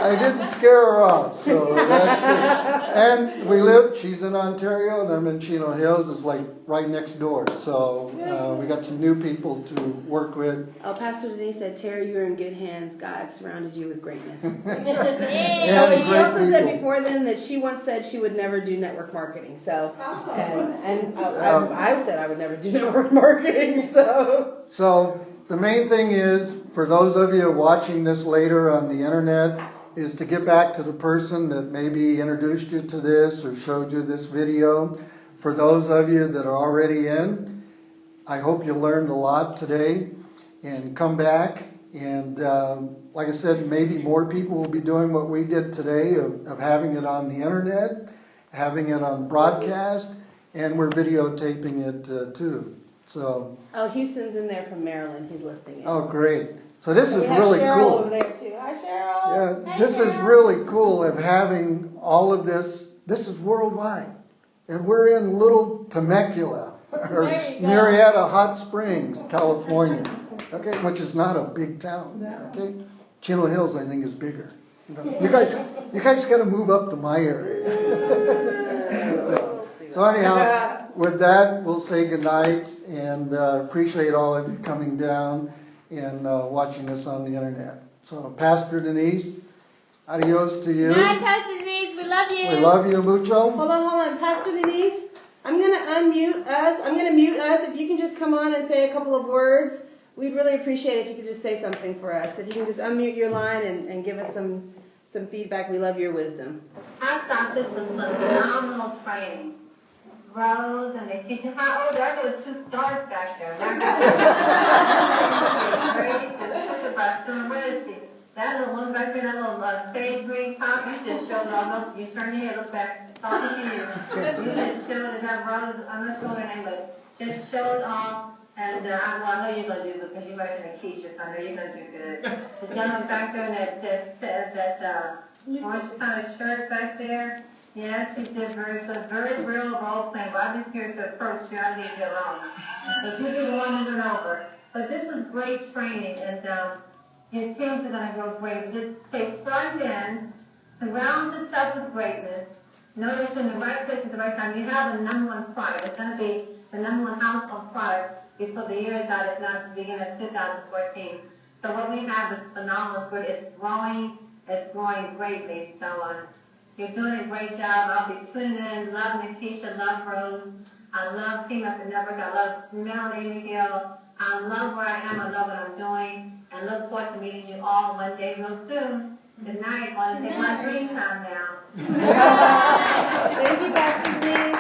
I didn't scare her off, so that's good. And we live, she's in Ontario, and I'm in Chino Hills. It's like right next door. So we got some new people to work with. Oh, Pastor Denise said, Terry, you're in good hands. God surrounded you with greatness. And She also said before then that she once said she would never do network marketing. So, I said I would never do network marketing. So the main thing is, for those of you watching this later on the internet, is to get back to the person that maybe introduced you to this or showed you this video. For those of you that are already in, I hope you learned a lot today, and come back. And like I said, maybe more people will be doing what we did today of having it on the internet, having it on broadcast, and we're videotaping it too. So. Oh, Houston's in there from Maryland. He's listening in. Oh, great. So this is we have really Cheryl cool. over there too. Hi, Cheryl. Yeah, this is really cool of having all of this. This is worldwide. And we're in little Temecula, or Murrieta Hot Springs, California. Okay, which is not a big town. Okay, Chino Hills, I think, is bigger. You guys got to move up to my area. So anyhow, with that, we'll say goodnight, and appreciate all of you coming down and watching us on the internet. So, Pastor Denise, adios to you. Hi, Pastor Denise. We love you. We love you mucho. Hold on. Pastor Denise, I'm going to unmute us. I'm going to mute us. If you can just come on and say a couple of words, we'd really appreciate it if you could just say something for us. If you can just unmute your line and give us some feedback. We love your wisdom. I thought this was phenomenal training. Rose, and they teach you how, oh, there goes 2 stars back there. That little one back there, that little sage green top, you just showed almost, you turn your head, look back, talking to you. You just showed that Rose, I'm not sure her name, but just showed off. And I know you're going to do good because you're writing Nikisha, so I know you're going to do good. The gentleman back there that says that orange kind of shirt back there, yeah, she did very good, very real role playing. But I'm just here to approach you. I leave you alone. But you be the one to run over. But this was great training, and your teams are going to go great. Just stay plugged in, surround yourself with greatness. Notice you're in the right place at the right time. You have the #1 product. It's going to be the #1 household product before the year is out. It's not the beginning of 2014. So what we have is phenomenal. It's growing greatly. So you're doing a great job. I'll be tuning in. Love Nikisha, love Rose. I love Team Up the Network. I love Melody Hill. I love where I am. I love what I'm doing. And look forward to meeting you all one day real soon. Good night. I want to take my dream time now. Thank you, Pastor Denise.